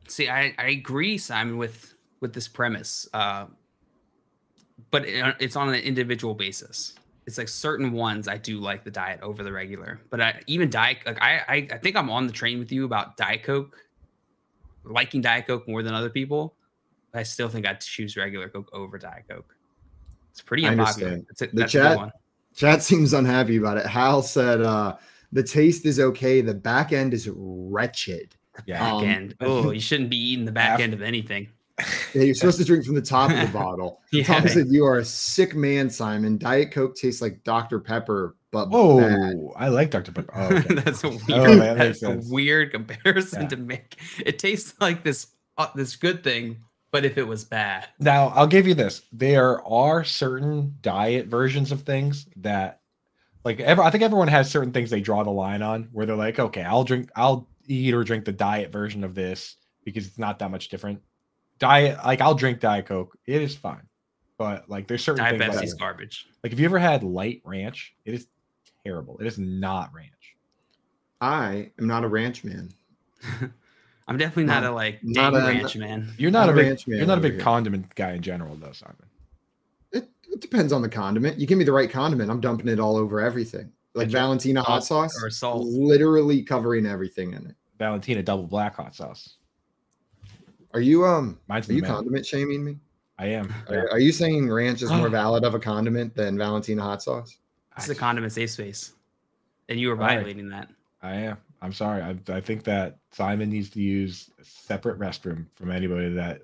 Speaker 3: See, I agree, Simon, with this premise, but it's on an individual basis. It's like certain ones I do like the diet over the regular, but I think I'm on the train with you about Diet Coke, liking Diet Coke more than other people. But I still think I'd choose regular Coke over Diet Coke. It's pretty unpopular. That's a good one.
Speaker 2: Chat seems unhappy about it. Hal said the taste is okay. The back end is wretched.
Speaker 3: Back end. Oh, you shouldn't be eating the back end of anything.
Speaker 2: Yeah, you're supposed to drink from the top of the bottle. Tom said you are a sick man, Simon. Diet Coke tastes like Dr. Pepper, but bad.
Speaker 4: I like Dr. Pepper. Oh, okay.
Speaker 3: That's a weird comparison to make. It tastes like this good thing, but if it was bad.
Speaker 4: Now, I'll give you this. There are certain diet versions of things that, like, I think everyone has certain things they draw the line on where they're like, okay, I'll eat or drink the diet version of this because it's not that much different. I'll drink Diet Coke. It is fine. But like there's certain things
Speaker 3: Pepsi's garbage.
Speaker 4: Like have you ever had light ranch? It is terrible. It is not ranch.
Speaker 2: I am not a ranch man.
Speaker 3: I'm definitely not a ranch man.
Speaker 4: You're not a ranch man. You're not a big condiment guy in general though, Simon.
Speaker 2: It depends on the condiment. You give me the right condiment, I'm dumping it all over everything. Like Valentina hot sauce
Speaker 3: or salt.
Speaker 2: Literally covering everything in it.
Speaker 4: Valentina double black hot sauce.
Speaker 2: Are you
Speaker 4: Mine's
Speaker 2: are you condiment shaming me?
Speaker 4: I am.
Speaker 2: Are you saying ranch is more valid of a condiment than Valentina hot sauce?
Speaker 3: It's a condiment safe space, and you were violating that.
Speaker 4: I am. I'm sorry. I think that Simon needs to use a separate restroom from anybody that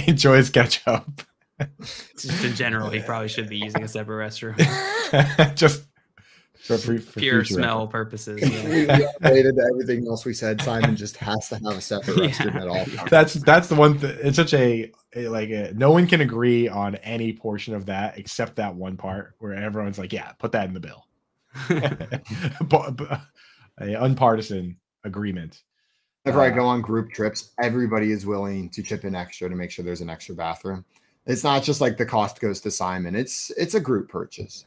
Speaker 4: enjoys ketchup.
Speaker 3: Just in general, he probably should be using a separate restroom.
Speaker 4: Just for
Speaker 3: pure smell purposes.
Speaker 2: We related to everything else we said. Simon just has to have a separate restroom at all times.
Speaker 4: That's the one thing. It's such no one can agree on any portion of that except that one part where everyone's like, yeah, put that in the bill. A unpartisan agreement.
Speaker 2: Whenever I go on group trips, everybody is willing to chip in extra to make sure there's an extra bathroom. It's not just like the cost goes to Simon. It's a group purchase.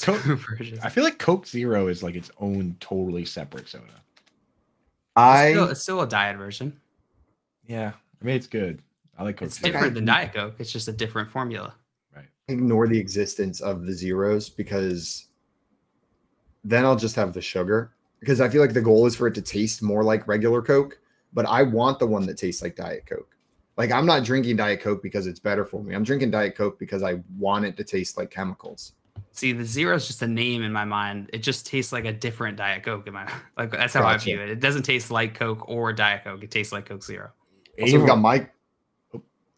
Speaker 4: I feel like Coke Zero is like its own totally separate soda.
Speaker 3: It's still a diet version.
Speaker 4: Yeah, I mean it's good. I like Coke.
Speaker 3: It's different than Diet Coke. It's just a different formula.
Speaker 4: Right.
Speaker 2: Ignore the existence of the zeros because then I'll just have the sugar. Because I feel like the goal is for it to taste more like regular Coke, but I want the one that tastes like Diet Coke. Like I'm not drinking Diet Coke because it's better for me. I'm drinking Diet Coke because I want it to taste like chemicals.
Speaker 3: See, the Zero is just a name in my mind. It just tastes like a different Diet Coke in my like. That's how I view it. It doesn't taste like Coke or Diet Coke. It tastes like Coke Zero.
Speaker 2: Also, we got Mike.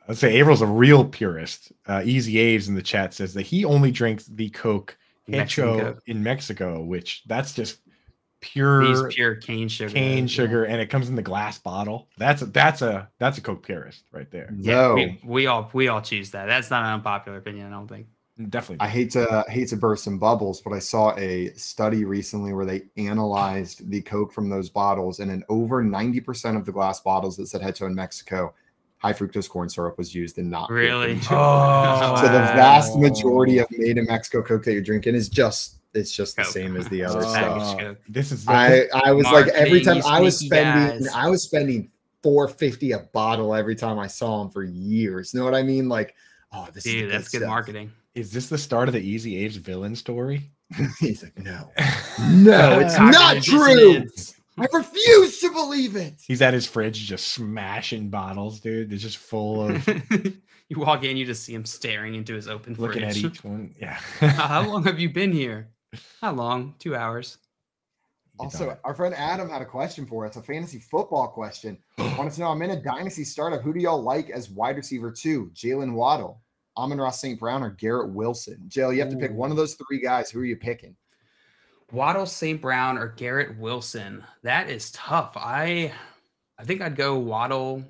Speaker 4: I'd say Avril's a real purist. Easy Aves in the chat says that he only drinks the Coke in Mexico, which that's just pure
Speaker 3: cane sugar,
Speaker 4: and it comes in the glass bottle. That's a Coke purist right there.
Speaker 3: Yeah, we all choose that. That's not an unpopular opinion, I don't think.
Speaker 4: Definitely.
Speaker 2: I hate to burst some bubbles, but I saw a study recently where they analyzed the Coke from those bottles, and in over 90% of the glass bottles that said Hecho in Mexico, high fructose corn syrup was used and not
Speaker 3: really.
Speaker 2: So the vast majority of made in Mexico Coke that you're drinking is just the same as the other stuff.
Speaker 4: This is
Speaker 2: I was like every time I was spending $4.50 a bottle every time I saw them for years. You know what I mean? Like, oh,
Speaker 3: that's good marketing.
Speaker 4: Is this the start of the Easy Aves villain story?
Speaker 2: He's like, no, it's not true. I refuse to believe it.
Speaker 4: He's at his fridge just smashing bottles, dude. It's just full of.
Speaker 3: You walk in, you just see him staring into his open fridge.
Speaker 4: Looking at each one. Yeah.
Speaker 3: How long have you been here? How long? 2 hours.
Speaker 2: Also, our friend Adam had a question for us, a fantasy football question. Wanted to know, I'm in a dynasty startup. Who do y'all like as wide receiver 2? Jalen Waddle, Amon-Ra St. Brown, or Garrett Wilson? Jill, you have to pick one of those 3 guys. Who are you picking?
Speaker 3: Waddle, St. Brown, or Garrett Wilson? That is tough. I think I'd go Waddle,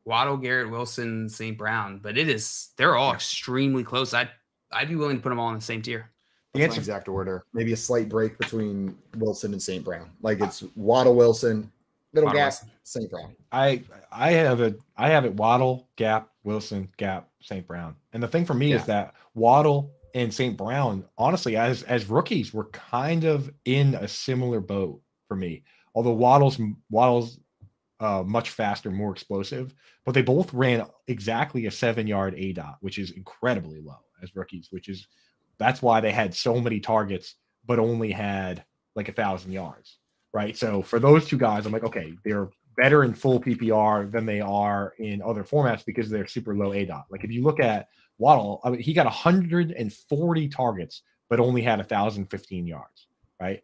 Speaker 3: Garrett Wilson, St. Brown, but they're all extremely close. I'd be willing to put them all in the same tier.
Speaker 2: The exact order, maybe a slight break between Wilson and St. Brown. Like it's Waddle, Wilson, middle gap, St. Brown.
Speaker 4: I have it Waddle, gap, Wilson, gap, St. Brown. And the thing for me is that Waddle and St. Brown, honestly, as rookies, were kind of in a similar boat for me. Although Waddle's much faster, more explosive, but they both ran exactly a 7-yard ADOT, which is incredibly low as rookies, that's why they had so many targets, but only had like 1,000 yards, right? So for those 2 guys, I'm like, okay, they're better in full PPR than they are in other formats because they're super low ADOT. Like if you look at Waddle, I mean, he got 140 targets, but only had 1,015 yards, right?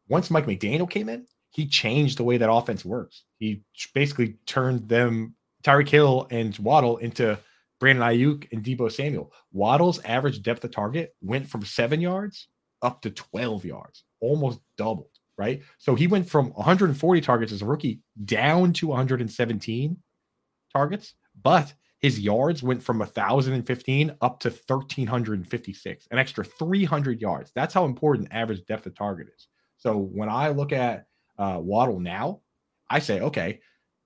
Speaker 4: Once Mike McDaniel came in, he changed the way that offense works. He basically turned them, Tyreek Hill and Waddle, into Brandon Ayuk and Deebo Samuel. Waddle's average depth of target went from 7 yards up to 12 yards, almost doubled, right? So he went from 140 targets as a rookie down to 117 targets, but his yards went from 1,015 up to 1,356, an extra 300 yards. That's how important average depth of target is. So when I look at Waddle now, I say, okay,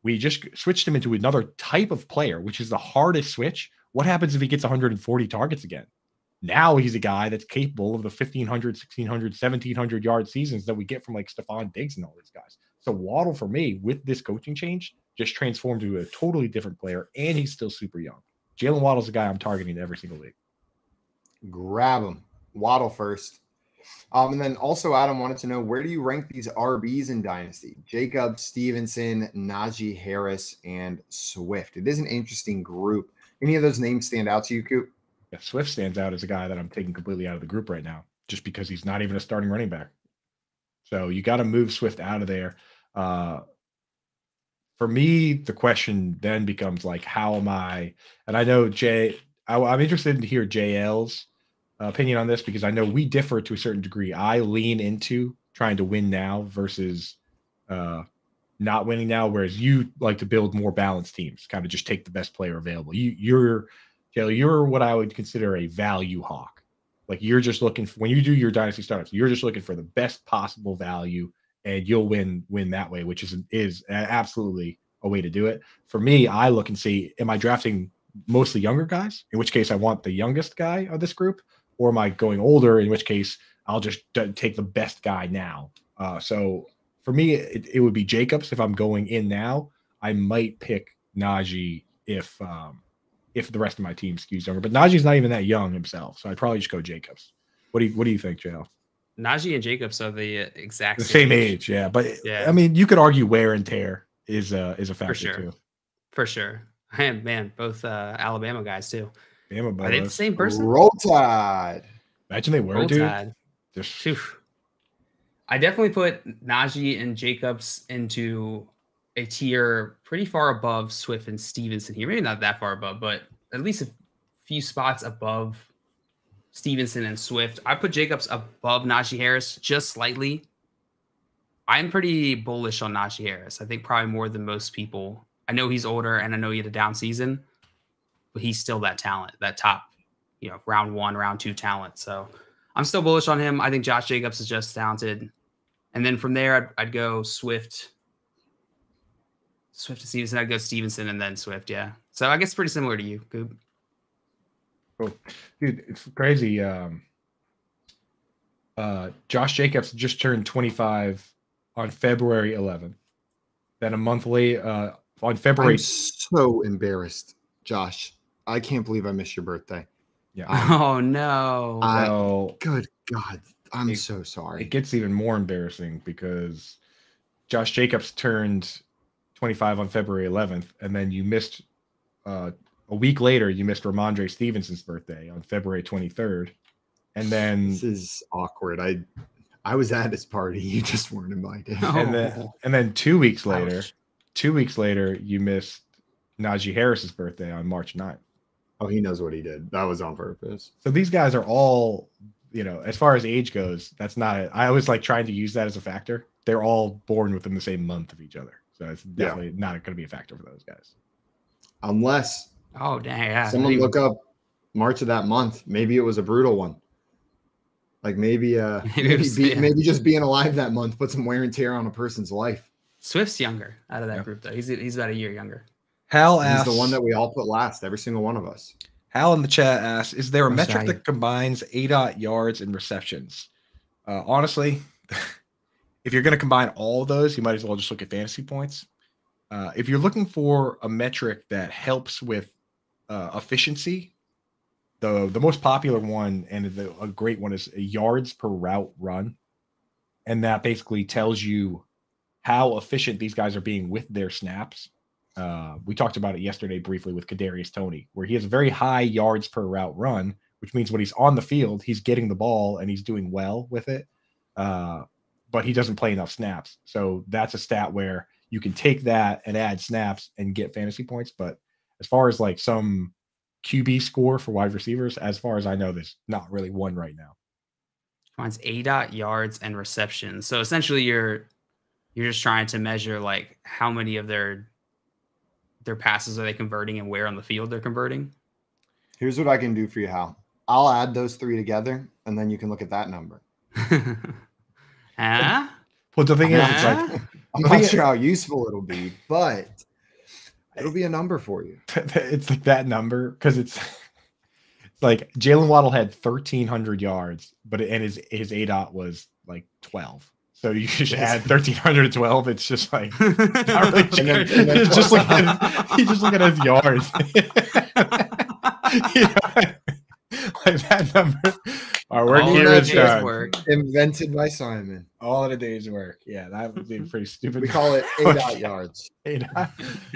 Speaker 4: we just switched him into another type of player, which is the hardest switch. What happens if he gets 140 targets again? Now he's a guy that's capable of the 1,500, 1,600, 1,700 yard seasons that we get from like Stephon Diggs and all these guys. So Waddle, for me, with this coaching change, just transformed to a totally different player, and he's still super young. Jalen Waddle's a guy I'm targeting every single league.
Speaker 2: Grab him. Waddle first. And then also Adam wanted to know, where do you rank these RBs in Dynasty? Jacobs, Stevenson, Najee Harris, and Swift. It is an interesting group. Any of those names stand out to you, Coop?
Speaker 4: Yeah, Swift stands out as a guy that I'm taking completely out of the group right now, just because he's not even a starting running back. So you got to move Swift out of there. For me, the question then becomes like, how am I? And I know I'm interested to hear JL's opinion on this, because I know we differ to a certain degree. I lean into trying to win now versus not winning now, whereas you like to build more balanced teams, kind of just take the best player available. You're what I would consider a value hawk. Like, you're just looking for, when you do your dynasty startups, you're just looking for the best possible value, and you'll win that way, which is absolutely a way to do it. For me, I look and see, am I drafting mostly younger guys, in which case I want the youngest guy of this group, or am I going older, in which case I'll just take the best guy now. So for me, it would be Jacobs. If I'm going in now, I might pick Najee if the rest of my team skews younger. But Najee's not even that young himself, so I'd probably just go Jacobs. What do you think, JL?
Speaker 3: Najee and Jacobs are the
Speaker 4: same age, yeah. But yeah. I mean, you could argue wear and tear is a factor too.
Speaker 3: For sure. And man, both Alabama guys too.
Speaker 4: Are
Speaker 3: they the same person?
Speaker 2: Roll Tide.
Speaker 4: Imagine they were,
Speaker 3: Roll
Speaker 4: dude.
Speaker 3: Tide. I definitely put Najee and Jacobs into a tier pretty far above Swift and Stevenson here. Maybe not that far above, but at least a few spots above Stevenson and Swift. I put Jacobs above Najee Harris just slightly. I'm pretty bullish on Najee Harris. I think probably more than most people. I know he's older and I know he had a down season, but he's still that talent, that top, round 1, round 2 talent. So I'm still bullish on him. I think Josh Jacobs is just talented. And then from there, I'd go Swift to Stevenson. I'd go Stevenson and then Swift. Yeah. So I guess pretty similar to you, Coop.
Speaker 4: Cool. Dude, it's crazy. Josh Jacobs just turned 25 on February 11th. Then a month late, on February.
Speaker 2: I'm so embarrassed, Josh. I can't believe I missed your birthday.
Speaker 4: Yeah.
Speaker 3: Oh no.
Speaker 2: Good God. I'm so sorry.
Speaker 4: It gets even more embarrassing because Josh Jacobs turned 25 on February 11th, and then you missed a week later, you missed Ramondre Stevenson's birthday on February 23rd. And then
Speaker 2: this is awkward. I was at his party. You just weren't invited.
Speaker 4: And then 2 weeks later, you missed Najee Harris's birthday on March 9th.
Speaker 2: Oh, he knows what he did. That was on purpose.
Speaker 4: So these guys are all, as far as age goes, that's not it. I always like trying to use that as a factor. They're all born within the same month of each other. So it's definitely not going to be a factor for those guys.
Speaker 2: Unless
Speaker 3: someone
Speaker 2: look up March of that month. Maybe it was a brutal one. Like maybe just being alive that month put some wear and tear on a person's life.
Speaker 3: Swift's younger out of that group though. He's about a year younger.
Speaker 4: Hal
Speaker 2: asks, he's the one that we all put last, every single one of us.
Speaker 4: Hal in the chat asks, is there a metric that combines ADOT, yards, and receptions? Honestly, if you're going to combine all of those, you might as well just look at fantasy points. If you're looking for a metric that helps with efficiency, the most popular one and a great one is yards per route run. And that basically tells you how efficient these guys are being with their snaps. We talked about it yesterday briefly with Kadarius Toney, where he has very high yards per route run, which means when he's on the field, he's getting the ball and he's doing well with it. But he doesn't play enough snaps. So that's a stat where you can take that and add snaps and get fantasy points. But as far as like some QB score for wide receivers, as far as I know, there's not really one right now.
Speaker 3: Mine's ADOT, yards, and receptions. So essentially you're just trying to measure like how many of their passes are they converting and where on the field they're converting.
Speaker 2: Here's what I can do for you, Hal. I'll add those three together, and then you can look at that number.
Speaker 4: Well, the thing is, it's like
Speaker 2: I'm not sure how useful it'll be, but it'll be a number for you.
Speaker 4: It's like that number because it's like Jalen Waddle had 1,300 yards, but his ADOT was like 12. So you just add 1,312. It's just like not really he's just looking at his yards. that number. Our work here is done.
Speaker 2: Invented by Simon.
Speaker 4: All in a day's work. Yeah, that would be pretty stupid.
Speaker 2: We call it 8 yards.
Speaker 3: 8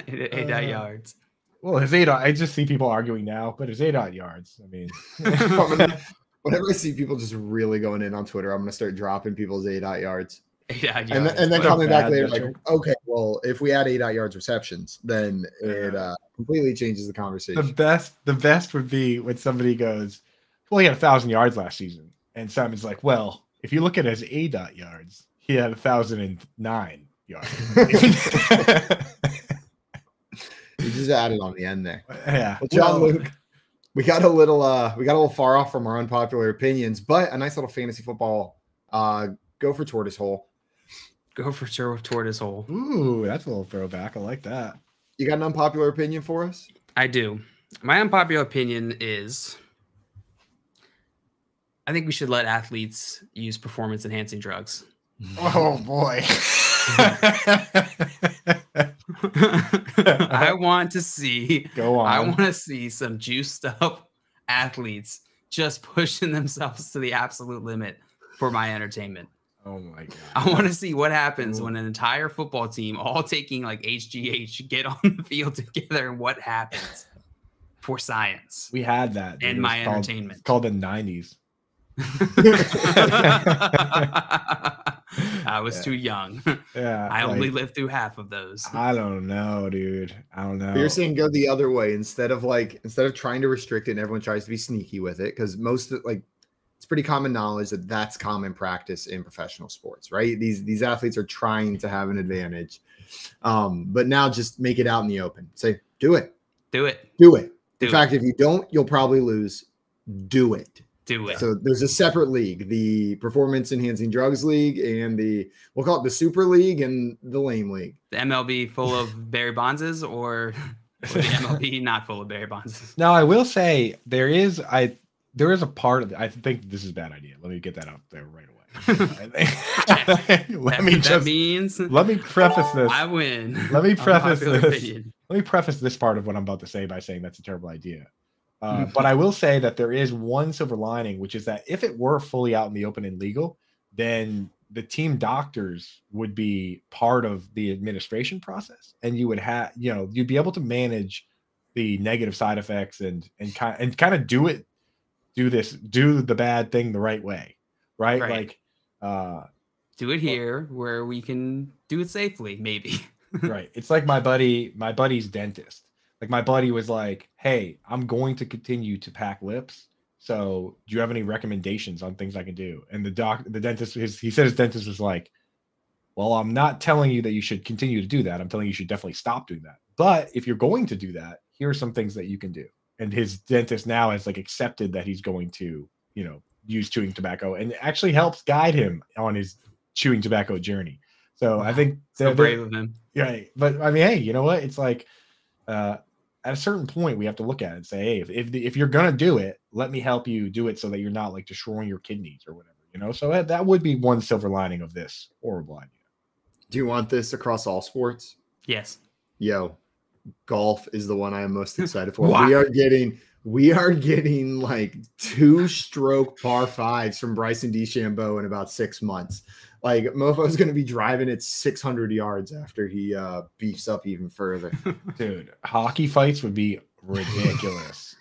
Speaker 3: yards.
Speaker 4: Well, his 8. I just see people arguing now, but it's 8 yards. I mean,
Speaker 2: whenever I see people just really going in on Twitter, I'm going to start dropping people's 8 yards.
Speaker 3: 8 yards.
Speaker 2: And then coming back later, like, okay, well, if we add 8 yards receptions, then it completely changes the conversation.
Speaker 4: The best would be when somebody goes, well, he had 1,000 yards last season. And Simon's like, well, if you look at his 8 yards, he had 1,009 yards.
Speaker 2: You just added on the end there.
Speaker 4: Yeah.
Speaker 2: Well, John Luke, we got a little far off from our unpopular opinions, but a nice little fantasy football. Go for Tortoise Hole.
Speaker 3: Go for Tortoise Hole.
Speaker 4: Ooh, that's a little throwback. I like that.
Speaker 2: You got an unpopular opinion for us?
Speaker 3: I do. My unpopular opinion is I think we should let athletes use performance-enhancing drugs.
Speaker 4: Oh, boy.
Speaker 3: I want to see.
Speaker 4: Go on.
Speaker 3: I want to see some juiced up athletes just pushing themselves to the absolute limit for my entertainment.
Speaker 4: Oh my god!
Speaker 3: I want to see what happens when an entire football team, all taking like HGH, get on the field together, and what happens for science.
Speaker 4: We had that
Speaker 3: and my entertainment.
Speaker 4: It's called the 90s.
Speaker 3: I was too young.
Speaker 4: Yeah,
Speaker 3: I only lived through half of those.
Speaker 4: I don't know, dude. I don't know.
Speaker 2: You're saying go the other way instead of trying to restrict it and everyone tries to be sneaky with it, because it's pretty common knowledge that that's common practice in professional sports, right? These athletes are trying to have an advantage, but now just make it out in the open. Say, do it. In fact, if you don't, you'll probably lose. Do it. So there's a separate league, the Performance Enhancing Drugs League, and we'll call it the Super League and the Lame League.
Speaker 3: The MLB full of Barry Bondses, or the MLB not full of Barry Bondses?
Speaker 4: Now, I will say there is a part of it. I think this is a bad idea. Let me get that out there right away. Let me preface this.
Speaker 3: I win.
Speaker 4: Let me preface this. Let me preface this part of what I'm about to say by saying that's a terrible idea. But I will say that there is one silver lining, which is that if it were fully out in the open and legal, then the team doctors would be part of the administration process, and you would have, you'd be able to manage the negative side effects and kind of do the bad thing the right way, right? Like,
Speaker 3: do it here where we can do it safely, maybe.
Speaker 4: Right. It's like my buddy's dentist. Like, my buddy was like, hey, I'm going to continue to pack lips. So do you have any recommendations on things I can do? And the dentist, he said his dentist was like, well, I'm not telling you that you should continue to do that. I'm telling you should definitely stop doing that. But if you're going to do that, here are some things that you can do. And his dentist now has accepted that he's going to, use chewing tobacco, and actually helps guide him on his chewing tobacco journey. So I think
Speaker 3: so brave of him.
Speaker 4: Right. But I mean, hey, you know what? It's like, at a certain point, we have to look at it and say, hey, if you're going to do it, let me help you do it so that you're not destroying your kidneys or whatever, So that would be one silver lining of this horrible idea.
Speaker 2: Do you want this across all sports?
Speaker 3: Yes.
Speaker 2: Yo, golf is the one I am most excited for. We are getting 2-stroke par 5s from Bryson DeChambeau in about 6 months. Mofo's going to be driving it 600 yards after he beefs up even further.
Speaker 4: Dude, hockey fights would be ridiculous.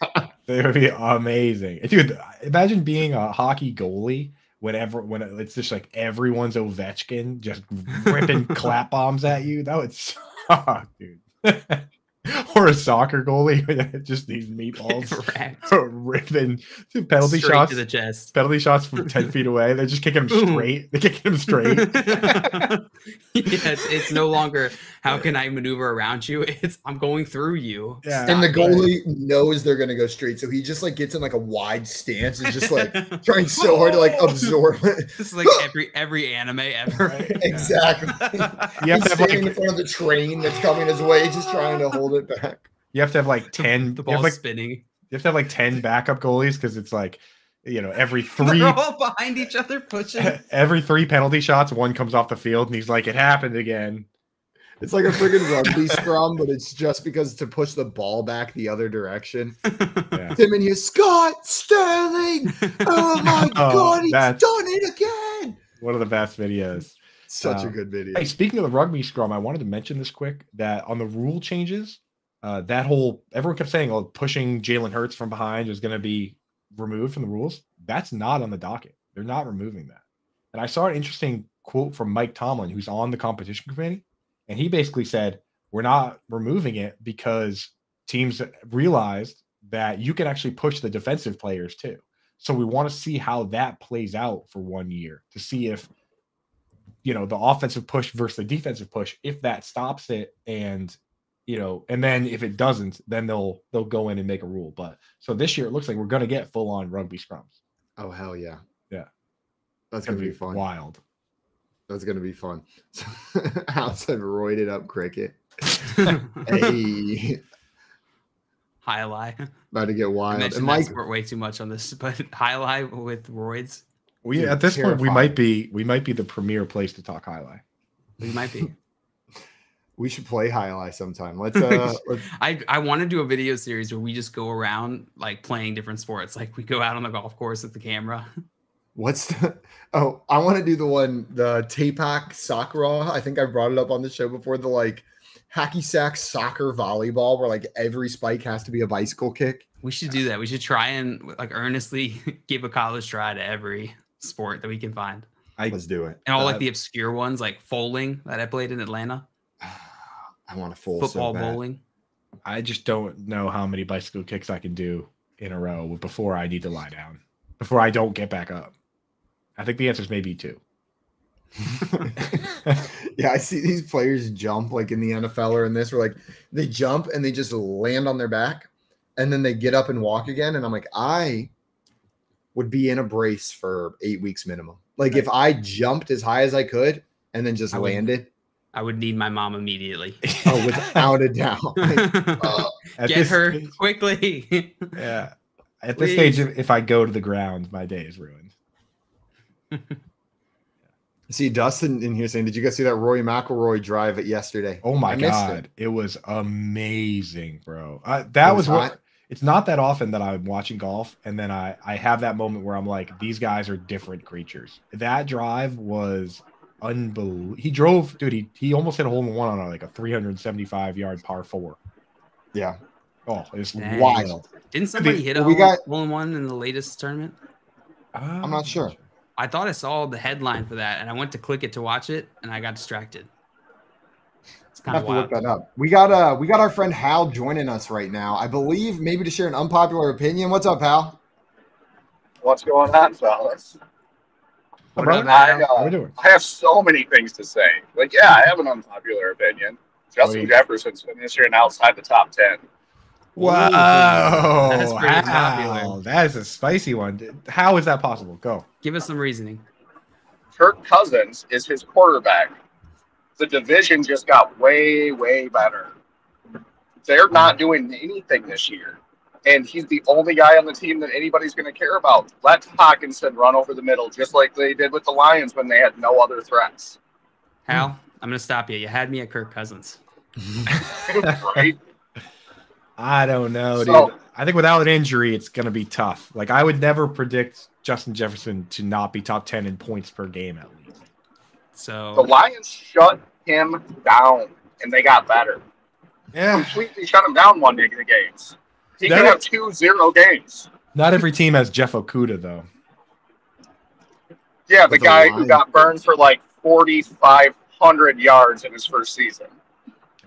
Speaker 4: They would be amazing. Dude, imagine being a hockey goalie when it's just everyone's Ovechkin just ripping clap bombs at you. That would suck, dude. Or a soccer goalie, just these meatballs ripping penalty
Speaker 3: straight
Speaker 4: shots
Speaker 3: to the chest.
Speaker 4: Penalty shots from 10 feet away. They're just kicking him straight. They're kicking him straight.
Speaker 3: It's no longer how can I maneuver around you? It's I'm going through you.
Speaker 2: Yeah. And the goalie knows they're gonna go straight, so he just gets in a wide stance and just trying so hard to absorb it.
Speaker 3: This is every anime ever.
Speaker 2: Right? Exactly.
Speaker 4: You have to have
Speaker 2: standing in front of the train that's coming his way, just trying to hold it back.
Speaker 4: You have to have 10.
Speaker 3: The ball's spinning.
Speaker 4: You have to have 10 backup goalies because it's every 3.
Speaker 3: They're all behind each other pushing.
Speaker 4: Every 3 penalty shots, one comes off the field and he's like, it happened again.
Speaker 2: It's like a friggin' rugby scrum, but it's just because to push the ball back the other direction.
Speaker 4: Yeah.
Speaker 2: Tim in here, Scott Sterling. Oh my God, he's done it again.
Speaker 4: One of the best videos.
Speaker 2: Such a good video.
Speaker 4: Hey, speaking of the rugby scrum, I wanted to mention this quick that on the rule changes, everyone kept saying, oh, pushing Jalen Hurts from behind is going to be removed from the rules. That's not on the docket. They're not removing that. And I saw an interesting quote from Mike Tomlin, who's on the competition committee. And he basically said, we're not removing it because teams realized that you can actually push the defensive players too. So we want to see how that plays out for 1 year to see if, the offensive push versus the defensive push, if that stops it and, and then if it doesn't, then they'll go in and make a rule. But so this year, it looks like we're going to get full on rugby scrums.
Speaker 2: Oh, hell yeah.
Speaker 4: Yeah.
Speaker 2: That's going to be fun.
Speaker 4: Wild.
Speaker 2: That's going to be fun. Al said roided up cricket. Hey.
Speaker 3: Highlight.
Speaker 2: About to get wild.
Speaker 3: I mentioned that sport way too much on this, but highlight with roids.
Speaker 4: At this point, we might be the premier place to talk highlight.
Speaker 3: We might be.
Speaker 2: We should play highlight sometime. Let's
Speaker 3: I want to do a video series where we just go around like playing different sports. Like we go out on the golf course with the camera.
Speaker 2: I want to do the Tapac soccer. I think I brought it up on the show before, the like hacky sack soccer volleyball where like every spike has to be a bicycle kick.
Speaker 3: We should do that. We should try and like earnestly give a college try to every sport that we can find.
Speaker 2: Let's do it.
Speaker 3: And all like the obscure ones like foaling that I played in Atlanta.
Speaker 2: I want to foal
Speaker 3: football,
Speaker 2: so bad.
Speaker 3: bowling.
Speaker 4: I just don't know how many bicycle kicks I can do in a row before I need to lie down, before I don't get back up. I think the answer is maybe 2.
Speaker 2: Yeah, I see these players jump like in the NFL or in this, where like they jump and they just land on their back and then they get up and walk again. And I'm like, I would be in a brace for 8 weeks minimum. Like if I jumped as high as I could and then just landed.
Speaker 3: I would need my mom immediately.
Speaker 2: Oh, without a doubt. Like,
Speaker 3: get her quickly.
Speaker 4: Yeah. At this stage, if I go to the ground, my day is ruined.
Speaker 2: See Dustin in here saying, did you guys see that Rory McIlroy drive it yesterday?
Speaker 4: Oh my God. It was amazing, bro. It's not that often that I'm watching golf and then I have that moment where I'm like, these guys are different creatures. That drive was unbelievable. He drove, dude, he almost hit a hole in one on like a 375-yard par 4.
Speaker 2: Yeah.
Speaker 4: Oh, it's
Speaker 2: wild.
Speaker 3: Didn't somebody hit a hole in one in the latest tournament?
Speaker 2: I'm not sure.
Speaker 3: I thought I saw the headline for that, and I went to click it to watch it, and I got distracted. It's kind of wild.
Speaker 2: Look that up. We got our friend Hal joining us right now. I believe maybe to share an unpopular opinion. What's up, Hal?
Speaker 6: What's going on, fellas?
Speaker 2: How we doing?
Speaker 6: I have so many things to say. Like, yeah, I have an unpopular opinion. Justin Jefferson's finishing outside the top 10.
Speaker 4: Wow,
Speaker 3: that's pretty popular.
Speaker 4: That is a spicy one. How is that possible? Go.
Speaker 3: Give us some reasoning.
Speaker 6: Kirk Cousins is his quarterback. The division just got way, way better. They're not doing anything this year. And he's the only guy on the team that anybody's going to care about. Let Hawkinson run over the middle, just like they did with the Lions when they had no other threats.
Speaker 3: Hal, I'm going to stop you. You had me at Kirk Cousins.
Speaker 6: Right?
Speaker 4: I don't know, dude. I think without an injury, it's going to be tough. Like, I would never predict Justin Jefferson to not be top 10 in points per game, at least.
Speaker 3: So
Speaker 6: the Lions shut him down, and they got better.
Speaker 4: Yeah.
Speaker 6: Completely shut him down one of the games. He could have 2-0 games.
Speaker 4: Not every team has Jeff Okudah, though.
Speaker 6: Yeah, the guy who got burned for like 4,500 yards in his first season.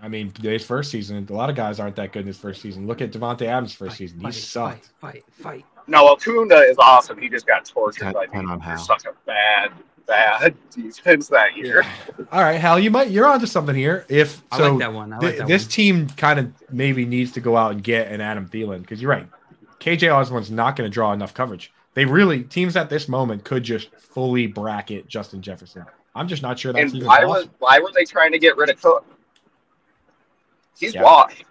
Speaker 4: I mean, his first season, a lot of guys aren't that good in his first season. Look at Devontae Adams' first season. He sucked.
Speaker 6: Fight. No, Okunda is awesome. He just got tortured by me. Such a bad defense that year.
Speaker 4: Yeah. All right, Hal, you're onto something here.
Speaker 3: I like that one.
Speaker 4: This team kind of maybe needs to go out and get an Adam Thielen, because you're right. KJ Osborne's not going to draw enough coverage. Teams at this moment could just fully bracket Justin Jefferson. I'm just not sure that's
Speaker 6: even possible. Why were they trying to get rid of Cook? He's washed.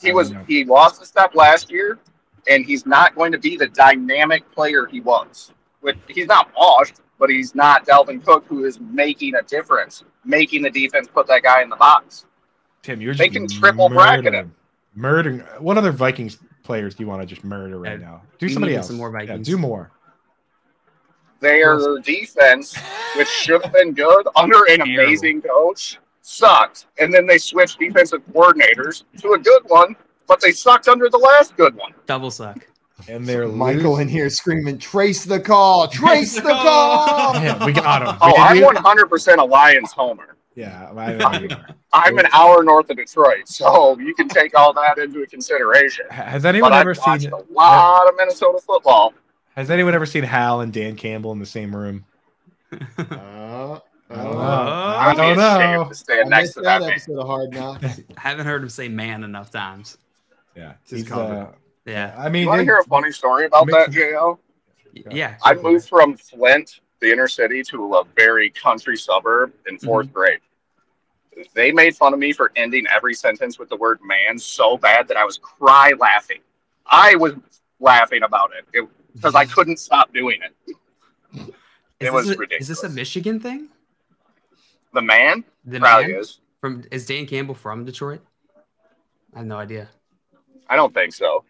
Speaker 6: He lost a step last year, and he's not going to be the dynamic player he was. He's not washed, but he's not Dalvin Cook, who is making a difference. making the defense put that guy in the box.
Speaker 4: Tim, you're
Speaker 6: they
Speaker 4: just
Speaker 6: can triple bracket him.
Speaker 4: Murdering. What other Vikings players do you want to just murder right now? Do somebody else.
Speaker 3: Some more Vikings.
Speaker 4: Yeah, do more.
Speaker 6: Their defense, which should have been good under an amazing coach, sucked. And then they switched defensive coordinators to a good one, but they sucked under the last good one.
Speaker 3: Double suck.
Speaker 4: And they're
Speaker 2: Michael in here screaming, "Trace the call! Trace the call!"
Speaker 4: Yeah, we got him.
Speaker 6: I'm 100% a Lions homer.
Speaker 4: Yeah,
Speaker 6: I'm an hour north of Detroit, so you can take all that into consideration.
Speaker 4: Has anyone ever seen
Speaker 6: a lot of Minnesota football?
Speaker 4: Has anyone ever seen Hal and Dan Campbell in the same room?
Speaker 2: I
Speaker 6: don't know. To stand next to that
Speaker 2: episode of Hard Knocks.
Speaker 3: I haven't heard him say "man" enough times.
Speaker 4: Yeah,
Speaker 3: yeah.
Speaker 4: I mean,
Speaker 6: you want to hear a funny story about that, Jo?
Speaker 3: Yeah.
Speaker 6: I moved from Flint, the inner city, to a very country suburb in fourth grade. They made fun of me for ending every sentence with the word "man" so bad that I was laughing. I was laughing about it because I couldn't stop doing it. It was ridiculous.
Speaker 3: Is this a Michigan thing?
Speaker 6: The man?
Speaker 3: The
Speaker 6: probably
Speaker 3: man?
Speaker 6: is.
Speaker 3: Is Dan Campbell from Detroit? I have no idea.
Speaker 6: I don't think so.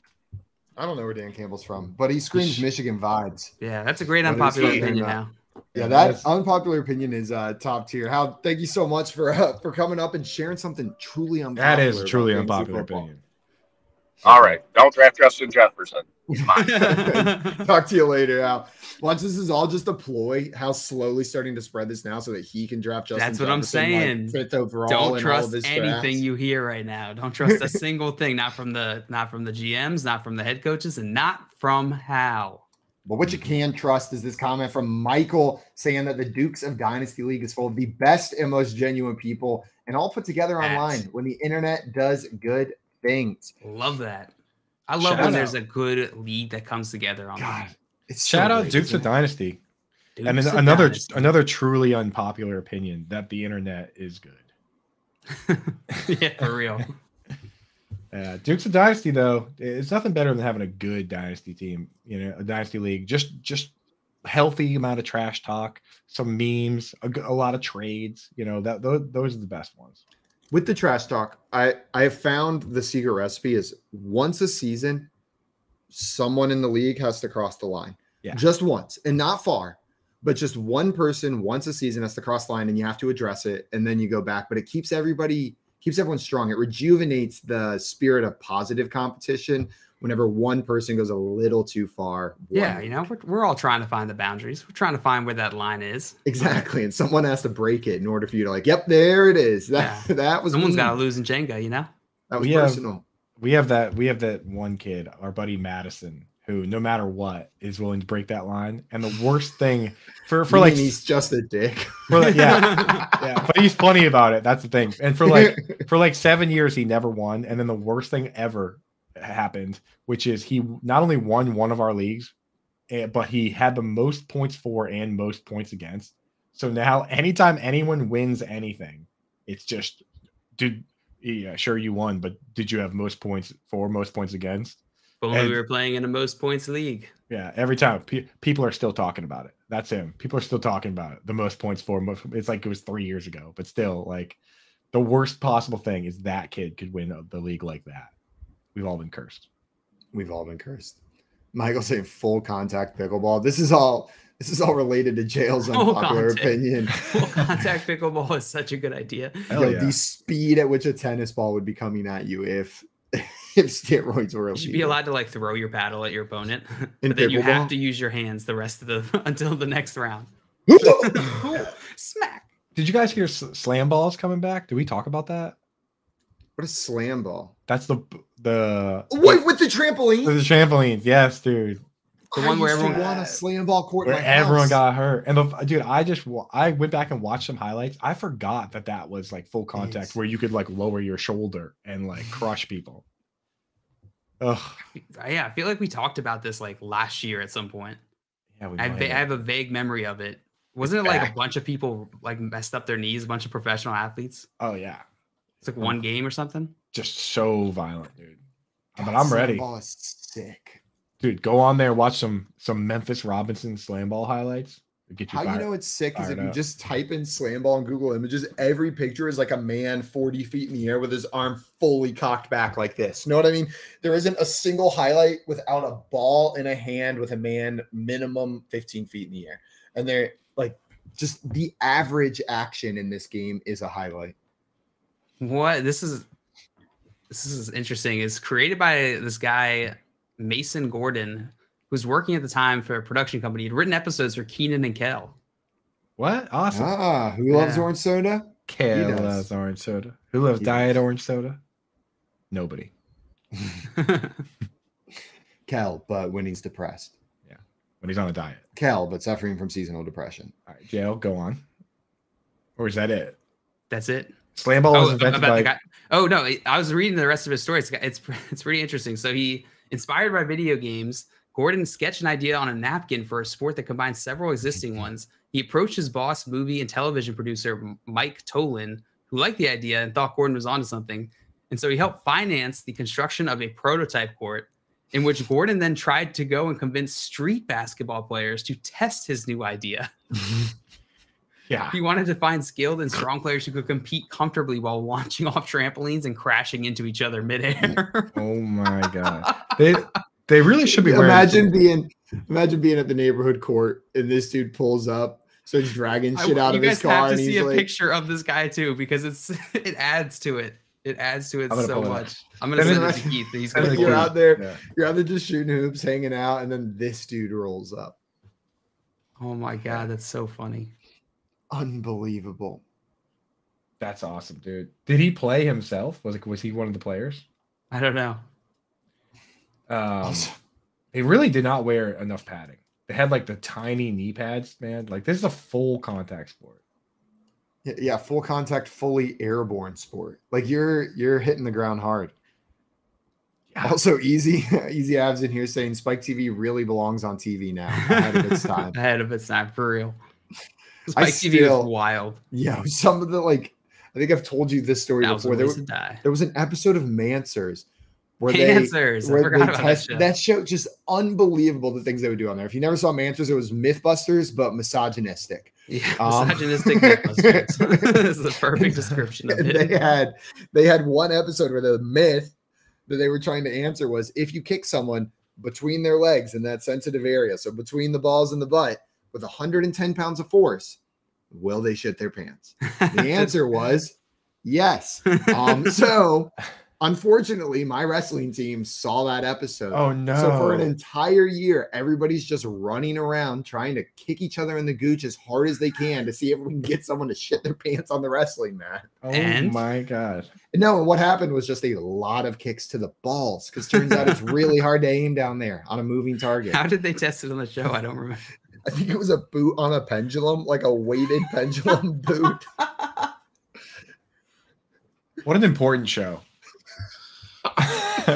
Speaker 2: I don't know where Dan Campbell's from, but he screams Michigan vibes.
Speaker 3: Yeah, that's a great unpopular opinion now.
Speaker 2: Yeah, that unpopular opinion is top tier. Hal, thank you so much for coming up and sharing something truly unpopular.
Speaker 4: That is truly unpopular opinion.
Speaker 6: All right, don't draft Justin Jefferson.
Speaker 2: Talk to you later, Hal. Once this is all just a ploy, Hal's slowly starting to spread this now so that he can draft Justin
Speaker 3: That's what
Speaker 2: Jefferson,
Speaker 3: I'm saying.
Speaker 2: Like, 5th overall.
Speaker 3: Don't trust
Speaker 2: anything
Speaker 3: drafts. You hear right now. Don't trust a single thing. Not from the GMs, not from the head coaches, and not from Hal.
Speaker 2: But what you can trust is this comment from Michael saying that the Dukes of Dynasty League is full of the best and most genuine people and all put together online when the internet does good things.
Speaker 3: Love that. I love when there's a good league that comes together online. God,
Speaker 2: it's
Speaker 4: shout out Dukes of Dynasty. And another truly unpopular opinion that the internet is good.
Speaker 3: Yeah, for real.
Speaker 4: Dukes of Dynasty, though, it's nothing better than having a good dynasty team, a dynasty league. Just healthy amount of trash talk, some memes, a lot of trades. Those are the best ones.
Speaker 2: With the trash talk, I have found the secret recipe is once a season, someone in the league has to cross the line.
Speaker 4: Yeah.
Speaker 2: Just once, and not far, but just one person once a season has to cross the line, and you have to address it, and then you go back. But it keeps everyone strong. It rejuvenates the spirit of positive competition whenever one person goes a little too far.
Speaker 3: Yeah, we're all trying to find the boundaries. We're trying to find where that line is.
Speaker 2: Exactly, and someone has to break it in order for you to yep, there it is. That was
Speaker 3: someone's got to lose in Jenga,
Speaker 2: That was personal.
Speaker 4: We have that one kid, our buddy Madison, who no matter what is willing to break that line. And the worst thing for
Speaker 2: he's just a dick.
Speaker 4: Yeah, but he's funny about it. That's the thing. And for 7 years he never won. And then the worst thing ever happened, which is he not only won one of our leagues, but he had the most points for and most points against. So now anytime anyone wins anything, it's just, sure you won, but did you have most points for, most points against?
Speaker 3: We were playing in a most points league.
Speaker 4: Yeah, every time people are still talking about it. That's him. People are still talking about it. The most points for, it's like it was 3 years ago, but still, the worst possible thing is that kid could win the league like that. We've all been cursed.
Speaker 2: Michael saying full contact pickleball. This is all related to Jail's unpopular opinion.
Speaker 3: Full contact pickleball is such a good idea.
Speaker 2: The speed at which a tennis ball would be coming at you if steroids were illegal.
Speaker 3: You should be allowed to throw your paddle at your opponent, but then you have to use your hands the rest of until the next round. Smack.
Speaker 4: Did you guys hear slam balls coming back? Did we talk about that?
Speaker 2: What is slam ball?
Speaker 4: That's the
Speaker 2: with the trampoline.
Speaker 4: The trampolines, yes, dude.
Speaker 3: The one where everyone
Speaker 2: won a slam ball court.
Speaker 4: Where everyone got hurt. And I went back and watched some highlights. I forgot that was full contact where you could lower your shoulder and crush people. Ugh.
Speaker 3: Yeah, I feel like we talked about this last year at some point.
Speaker 4: Yeah,
Speaker 3: I have a vague memory of it. Wasn't it a bunch of people messed up their knees, a bunch of professional athletes?
Speaker 4: Oh yeah.
Speaker 3: It's one game or something.
Speaker 4: Just so violent, dude. But I'm ready.
Speaker 2: Ball is sick.
Speaker 4: Dude, go on there, watch some Memphis Robinson slam ball highlights.
Speaker 2: How you know it's sick is if you just type in slam ball in Google Images, every picture is like a man 40 feet in the air with his arm fully cocked back like this. You know what I mean? There isn't a single highlight without a ball in a hand with a man minimum 15 feet in the air. And they're like, just the average action in this game is a highlight.
Speaker 3: What this is interesting. It's created by this guy, Mason Gordon, who's working at the time for a production company. He'd written episodes for Keenan and Kel.
Speaker 4: What? Awesome.
Speaker 2: Who loves orange soda?
Speaker 4: Kel loves orange soda. Who loves diet orange soda? Nobody.
Speaker 2: Kel, but when he's depressed.
Speaker 4: Yeah. When he's on a diet.
Speaker 2: Kel, but suffering from seasonal depression.
Speaker 4: All right, Jail, go on. Or is that it?
Speaker 3: That's it.
Speaker 4: Slam ball was invented by...
Speaker 3: the guy. Oh, no. I was reading the rest of his story. It's pretty interesting. So he, inspired by video games, Gordon sketched an idea on a napkin for a sport that combines several existing ones. He approached his boss, movie and television producer Mike Tolan, who liked the idea and thought Gordon was onto something. And so he helped finance the construction of a prototype court in which Gordon then tried to go and convince street basketball players to test his new idea.
Speaker 4: Yeah.
Speaker 3: He wanted to find skilled and strong players who could compete comfortably while launching off trampolines and crashing into each other midair.
Speaker 4: Oh my God. They really should be wearing
Speaker 2: imagine being at the neighborhood court and this dude pulls up, starts dragging shit out of his car.
Speaker 3: You guys have to
Speaker 2: and
Speaker 3: see a
Speaker 2: like,
Speaker 3: picture of this guy too, because it adds to it. It adds to it so much. I'm gonna
Speaker 2: send
Speaker 3: it to Keith. He's
Speaker 2: you're out there, you're out there just shooting hoops, hanging out, and then this dude rolls up.
Speaker 3: Oh my God, that's so funny.
Speaker 2: Unbelievable.
Speaker 4: That's awesome, dude. Did he play himself? Was he one of the players?
Speaker 3: I don't know.
Speaker 4: They really did not wear enough padding. They had like the tiny knee pads, man. Like this is a full contact sport.
Speaker 2: Yeah, full contact, fully airborne sport. Like you're hitting the ground hard. Yeah. Also, Easy Abs in here saying Spike TV really belongs on TV now. Ahead of its time.
Speaker 3: Ahead of its time, for real. Spike TV is wild.
Speaker 2: Yeah, some of the I think I've told you this story before. There was an episode of Mansers where I forgot about that show. Just unbelievable the things they would do on there. If you never saw Mansers, it was Mythbusters but misogynistic.
Speaker 3: Yeah, misogynistic Mythbusters. This is the perfect description of it.
Speaker 2: They had one episode where the myth that they were trying to answer was if you kick someone between their legs in that sensitive area, so between the balls and the butt, with 110 pounds of force, will they shit their pants? The answer was yes. So unfortunately, my wrestling team saw that episode.
Speaker 4: Oh no.
Speaker 2: So for an entire year, everybody's just running around trying to kick each other in the gooch as hard as they can to see if we can get someone to shit their pants on the wrestling mat.
Speaker 4: Oh my God.
Speaker 2: No, and what happened was just a lot of kicks to the balls, because turns out it's really hard to aim down there on a moving target.
Speaker 3: How did they test it on the show? I don't remember.
Speaker 2: I think it was a boot on a pendulum, like a weighted pendulum boot.
Speaker 4: What an important show.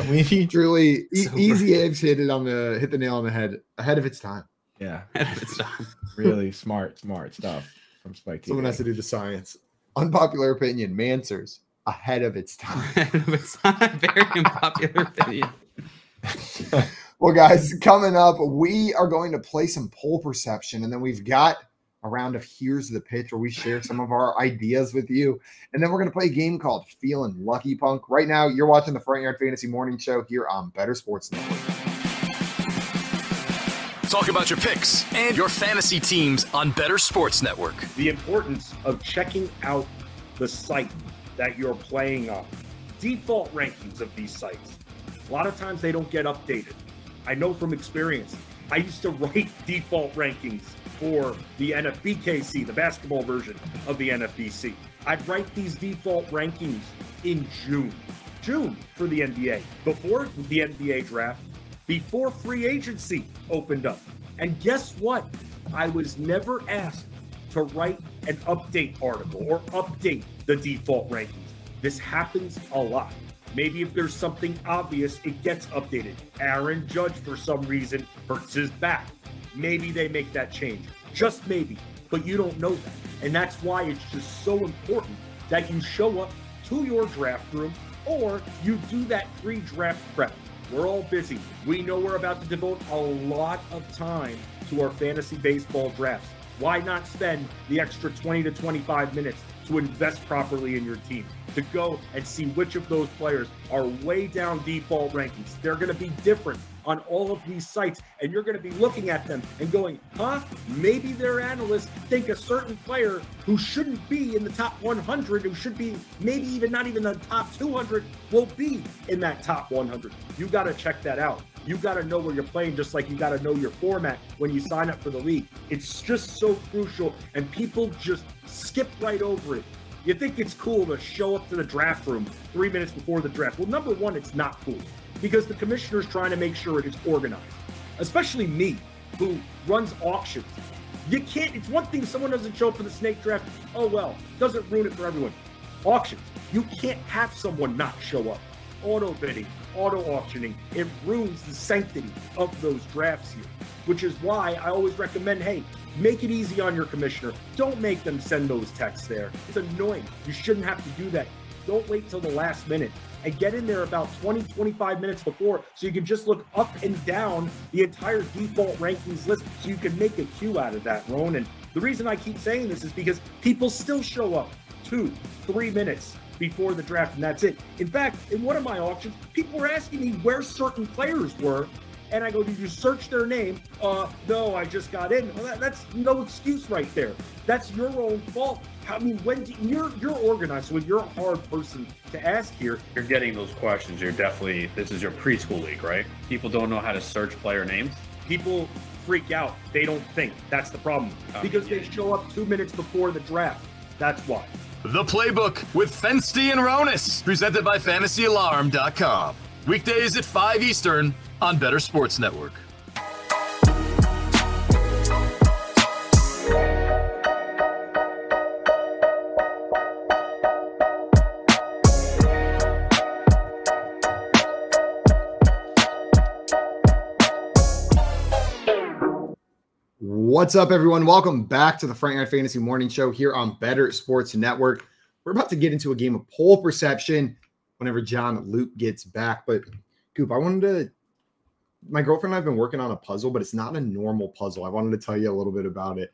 Speaker 4: We need
Speaker 2: truly Easy Abs hit the nail on the head ahead of its time.
Speaker 4: Yeah.
Speaker 3: Ahead of its time.
Speaker 4: Really smart stuff from Spike TV.
Speaker 2: Someone has to do the science. Unpopular opinion, Mansers ahead of its time.
Speaker 3: Ahead of its time. Very unpopular opinion.
Speaker 2: Well, guys, coming up, we are going to play some poll perception, and then we've got a round of Here's the Pitch where we share some of our ideas with you. And then we're going to play a game called Feeling Lucky Punk. Right now, you're watching the Front Yard Fantasy Morning Show here on Better Sports Network.
Speaker 7: Talk about your picks and your fantasy teams on Better Sports Network.
Speaker 5: The importance of checking out the site that you're playing on. Default rankings of these sites. A lot of times they don't get updated. I know from experience. I used to write default rankings for the NFBKC, the basketball version of the NFBC. I'd write these default rankings in June for the NBA, before the NBA draft, before free agency opened up. And guess what? I was never asked to write an update article or update the default rankings. This happens a lot. Maybe if there's something obvious, it gets updated. Aaron Judge, for some reason, hurts his back. Maybe they make that change. Just maybe. But you don't know that. And that's why it's just so important that you show up to your draft room or you do that pre-draft prep. We're all busy. We know we're about to devote a lot of time to our fantasy baseball drafts.
Speaker 8: Why not spend the extra 20 to 25 minutes to invest properly in your team, to go and see which of those players are way down default rankings? They're going to be different on all of these sites, and you're going to be looking at them and going, maybe their analysts think a certain player who shouldn't be in the top 100, who should be maybe even not even the top 200, will be in that top 100. You got to check that out. You got to know where you're playing, just like you got to know your format when you sign up for the league. It's just so crucial, and people just skip right over it. You think it's cool to show up to the draft room 3 minutes before the draft. Well, number one, it's not cool, because the commissioner's trying to make sure it is organized, especially me, who runs auctions. You can't, it's one thing if someone doesn't show up for the snake draft, oh well, doesn't ruin it for everyone. Auctions, you can't have someone not show up. Auto bidding, auto auctioning, it ruins the sanctity of those drafts here, which is why I always recommend, hey, make it easy on your commissioner. Don't make them send those texts there. It's annoying. You shouldn't have to do that. Don't wait till the last minute, and get in there about 20, 25 minutes before, so you can just look up and down the entire default rankings list, so you can make a queue out of that, Ron. And the reason I keep saying this is because people still show up 2, 3 minutes before the draft, and that's it. In fact, in one of my auctions, people were asking me where certain players were, and I go, did you search their name? No, I just got in. Well, that's no excuse right there. That's your own fault. I mean, when you're organized, so when you're a hard person to ask here.
Speaker 9: You're getting those questions. This is your preschool league, right? People don't know how to search player names.
Speaker 8: People freak out. They don't think. That's the problem. Because they show up 2 minutes before the draft. That's why.
Speaker 7: The Playbook with Fensty and Ronis, presented by FantasyAlarm.com. Weekdays at 5 Eastern on Better Sports Network.
Speaker 2: What's up, everyone? Welcome back to the Friday Night Fantasy Morning Show here on Better Sports Network. We're about to get into a game of poll perception whenever John Luke gets back. But, Coop, my girlfriend and I have been working on a puzzle, but it's not a normal puzzle. I wanted to tell you a little bit about it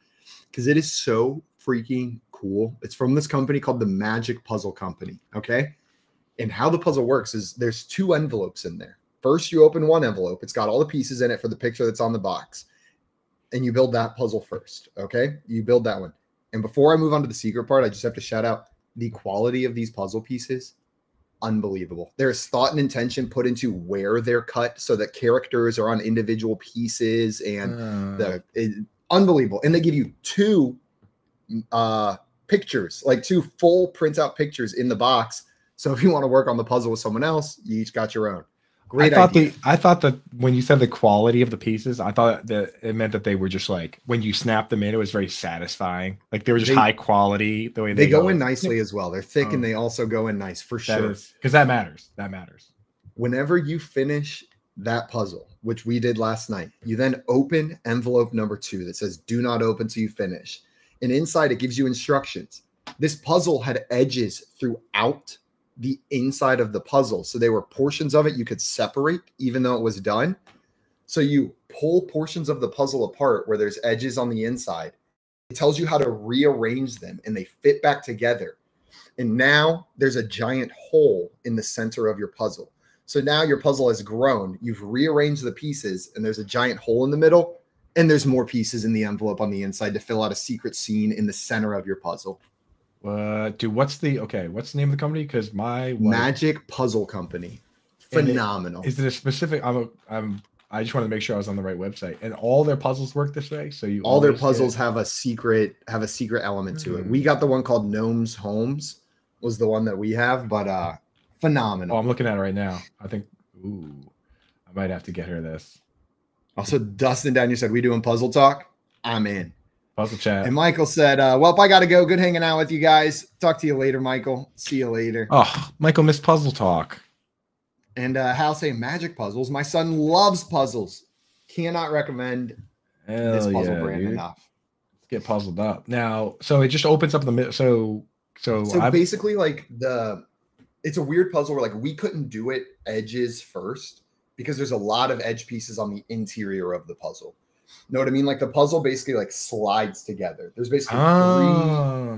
Speaker 2: because it is so freaking cool. It's from this company called the Magic Puzzle Company, okay? And how the puzzle works is there's 2 envelopes in there. First, you open one envelope. It's got all the pieces in it for the picture that's on the box. And you build that puzzle first, okay? You build that one. And before I move on to the secret part, I just have to shout out the quality of these puzzle pieces. Unbelievable. There's thought and intention put into where they're cut so that characters are on individual pieces, and unbelievable. And they give you 2 pictures, like 2 full printout pictures in the box. So if you want to work on the puzzle with someone else, you each got your own. Great idea.
Speaker 4: I thought that when you said the quality of the pieces, I thought that it meant that they were just like, when you snap them in, it was very satisfying. Like they were just high quality the way
Speaker 2: they go in nicely as well. They're thick and they also go in nice for sure.
Speaker 4: Because that matters. That matters.
Speaker 2: Whenever you finish that puzzle, which we did last night, you then open envelope number 2 that says do not open till you finish. And inside it gives you instructions. This puzzle had edges throughout the inside of the puzzle. So there were portions of it you could separate even though it was done. So you pull portions of the puzzle apart where there's edges on the inside. It tells you how to rearrange them and they fit back together. And now there's a giant hole in the center of your puzzle. So now your puzzle has grown. You've rearranged the pieces and there's a giant hole in the middle, and there's more pieces in the envelope on the inside to fill out a secret scene in the center of your puzzle.
Speaker 4: Dude, what's the name of the company? Because
Speaker 2: Magic Puzzle Company, phenomenal.
Speaker 4: Is it a specific? I just wanted to make sure I was on the right website. And all their puzzles work this way. So
Speaker 2: all their puzzles have a secret element to it. We got the one called Gnome's Homes was the one that we have, but phenomenal.
Speaker 4: Oh, I'm looking at it right now. I think I might have to get her this.
Speaker 2: Also, Dustin Daniel said, we doing puzzle talk? I'm in.
Speaker 4: Puzzle chat.
Speaker 2: And Michael said, well, I got to go. Good hanging out with you guys. Talk to you later, Michael. See you later.
Speaker 4: Oh, Michael missed puzzle talk.
Speaker 2: And Hal saying magic puzzles. My son loves puzzles. Cannot recommend this puzzle brand enough.
Speaker 4: Let's get puzzled up. Now, so it just opens up in the middle. So
Speaker 2: basically like it's a weird puzzle where like we couldn't do it edges first because there's a lot of edge pieces on the interior of the puzzle. Know what I mean? Like the puzzle basically like slides together. There's basically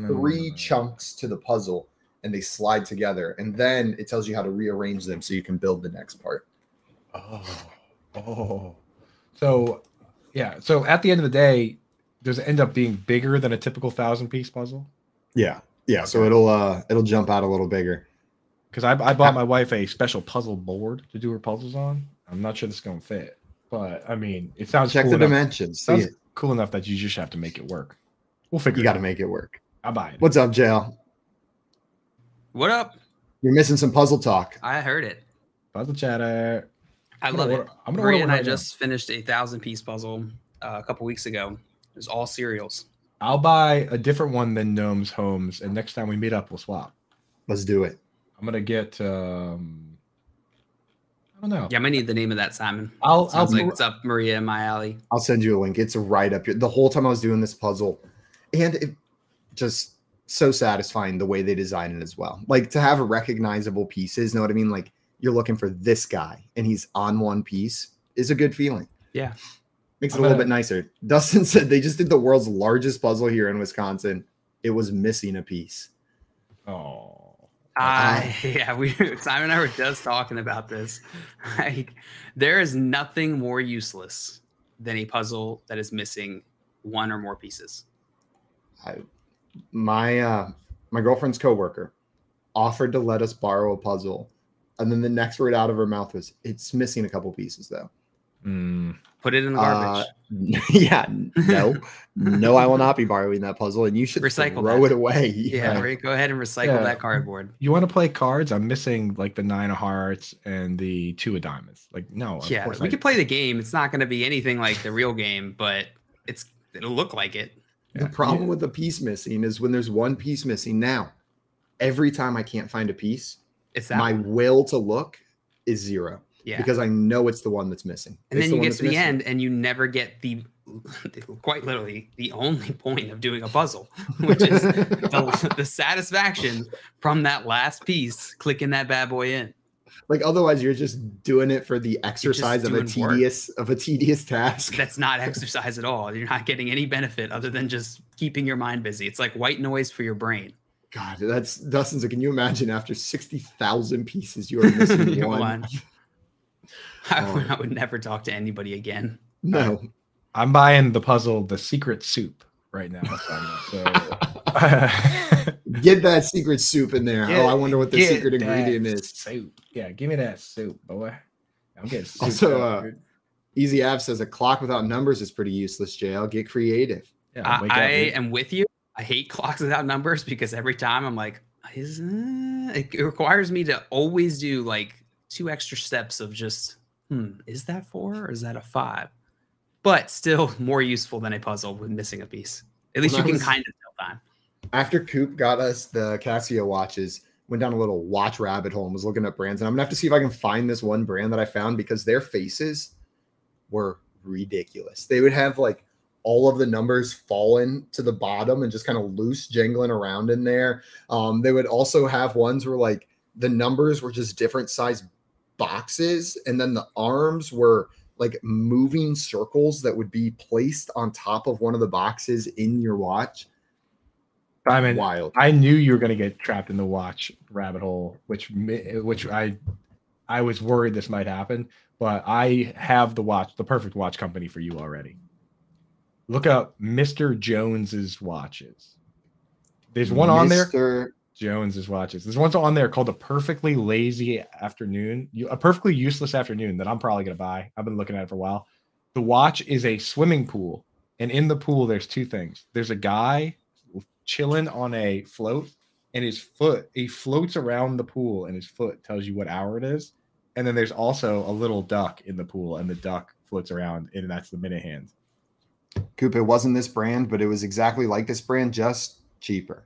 Speaker 2: three chunks to the puzzle, and they slide together. And then it tells you how to rearrange them so you can build the next part.
Speaker 4: So, yeah. So at the end of the day, does it end up being bigger than a typical 1,000-piece puzzle?
Speaker 2: Yeah. Yeah. Okay. So it'll jump out a little bigger.
Speaker 4: Because I bought my wife a special puzzle board to do her puzzles on. I'm not sure this is going to fit, but I mean, it sounds
Speaker 2: check
Speaker 4: cool
Speaker 2: the
Speaker 4: enough.
Speaker 2: Dimensions.
Speaker 4: Sounds cool enough that you just have to make it work. We'll figure.
Speaker 2: You got to make it work.
Speaker 4: I'll buy it.
Speaker 2: What's up, JL?
Speaker 3: What up?
Speaker 2: You're missing some puzzle talk.
Speaker 3: I heard it.
Speaker 4: Puzzle chatter.
Speaker 3: I love it. Maria and I just finished a 1,000-piece puzzle a couple weeks ago. It was all cereals.
Speaker 4: I'll buy a different one than Gnome's Homes, and next time we meet up, we'll swap.
Speaker 2: Let's do it.
Speaker 4: I'm gonna get. I don't know.
Speaker 3: Yeah, I might need the name of that, Simon.
Speaker 2: Sounds
Speaker 3: like it's up Maria in my alley.
Speaker 2: I'll send you a link. It's right up here. The whole time I was doing this puzzle, and it just so satisfying the way they design it as well. Like to have recognizable pieces. Know what I mean? Like you're looking for this guy, and he's on one piece is a good feeling.
Speaker 3: Yeah,
Speaker 2: makes it a little bit nicer. Dustin said they just did the world's largest puzzle here in Wisconsin. It was missing a piece.
Speaker 4: Oh.
Speaker 3: Yeah, Simon and I were just talking about this. Like, there is nothing more useless than a puzzle that is missing one or more pieces.
Speaker 2: My girlfriend's coworker offered to let us borrow a puzzle, and then the next word out of her mouth was, "It's missing a couple pieces, though."
Speaker 3: Put it in the garbage.
Speaker 2: Yeah, no, I will not be borrowing that puzzle, and you should throw it away.
Speaker 3: Yeah, go ahead and recycle that cardboard.
Speaker 4: You want to play cards? I'm missing like the 9 of hearts and the 2 of diamonds. Like, no.
Speaker 3: Yeah, we could play the game. It's not going to be anything like the real game, but it'll look like it.
Speaker 2: The problem with the piece missing is when there's one piece missing. Now, every time I can't find a piece, my will to look is 0. Yeah. Because I know it's the one that's missing.
Speaker 3: And then you get to the end and you never get quite literally the only point of doing a puzzle, which is the satisfaction from that last piece, clicking that bad boy in.
Speaker 2: Like otherwise you're just doing it for the exercise of a tedious task.
Speaker 3: That's not exercise at all. You're not getting any benefit other than just keeping your mind busy. It's like white noise for your brain.
Speaker 2: God, that's Dustin's. Can you imagine after 60,000 pieces you are missing one?
Speaker 3: I would never talk to anybody again.
Speaker 2: No.
Speaker 4: I'm buying the puzzle, The Secret Soup, right now. So
Speaker 2: get that secret soup in there. I wonder what the secret ingredient is.
Speaker 4: Soup. Yeah, give me that soup, boy. I'm getting soup.
Speaker 2: Also, Easy Av says a clock without numbers is pretty useless, JL. Get creative.
Speaker 3: Yeah, I am with you. I hate clocks without numbers because every time I'm like, it requires me to always do like 2 extra steps of just, is that 4 or is that a 5? But still more useful than a puzzle with missing a piece. At least you can kind of tell time.
Speaker 2: After Coop got us the Casio watches, went down a little watch rabbit hole and was looking at brands. And I'm going to have to see if I can find this one brand that I found because their faces were ridiculous. They would have like all of the numbers fallen to the bottom and just kind of loose jangling around in there. They would also have ones where like the numbers were just different size boxes, and then the arms were like moving circles that would be placed on top of one of the boxes in your watch.
Speaker 4: Simon,
Speaker 2: wild.
Speaker 4: I knew you were going to get trapped in the watch rabbit hole, which I was worried this might happen, but I have the perfect watch company for you already. Look up Mr. Jones's watches. There's one on there. Jones's watches. There's one on there called a perfectly lazy afternoon, a perfectly useless afternoon that I'm probably going to buy. I've been looking at it for a while. The watch is a swimming pool, and in the pool, there's 2 things. There's a guy chilling on a float, and he floats around the pool, and his foot tells you what hour it is. And then there's also a little duck in the pool, and the duck floats around, and that's the minute hand.
Speaker 2: Coop, it wasn't this brand, but it was exactly like this brand, just cheaper.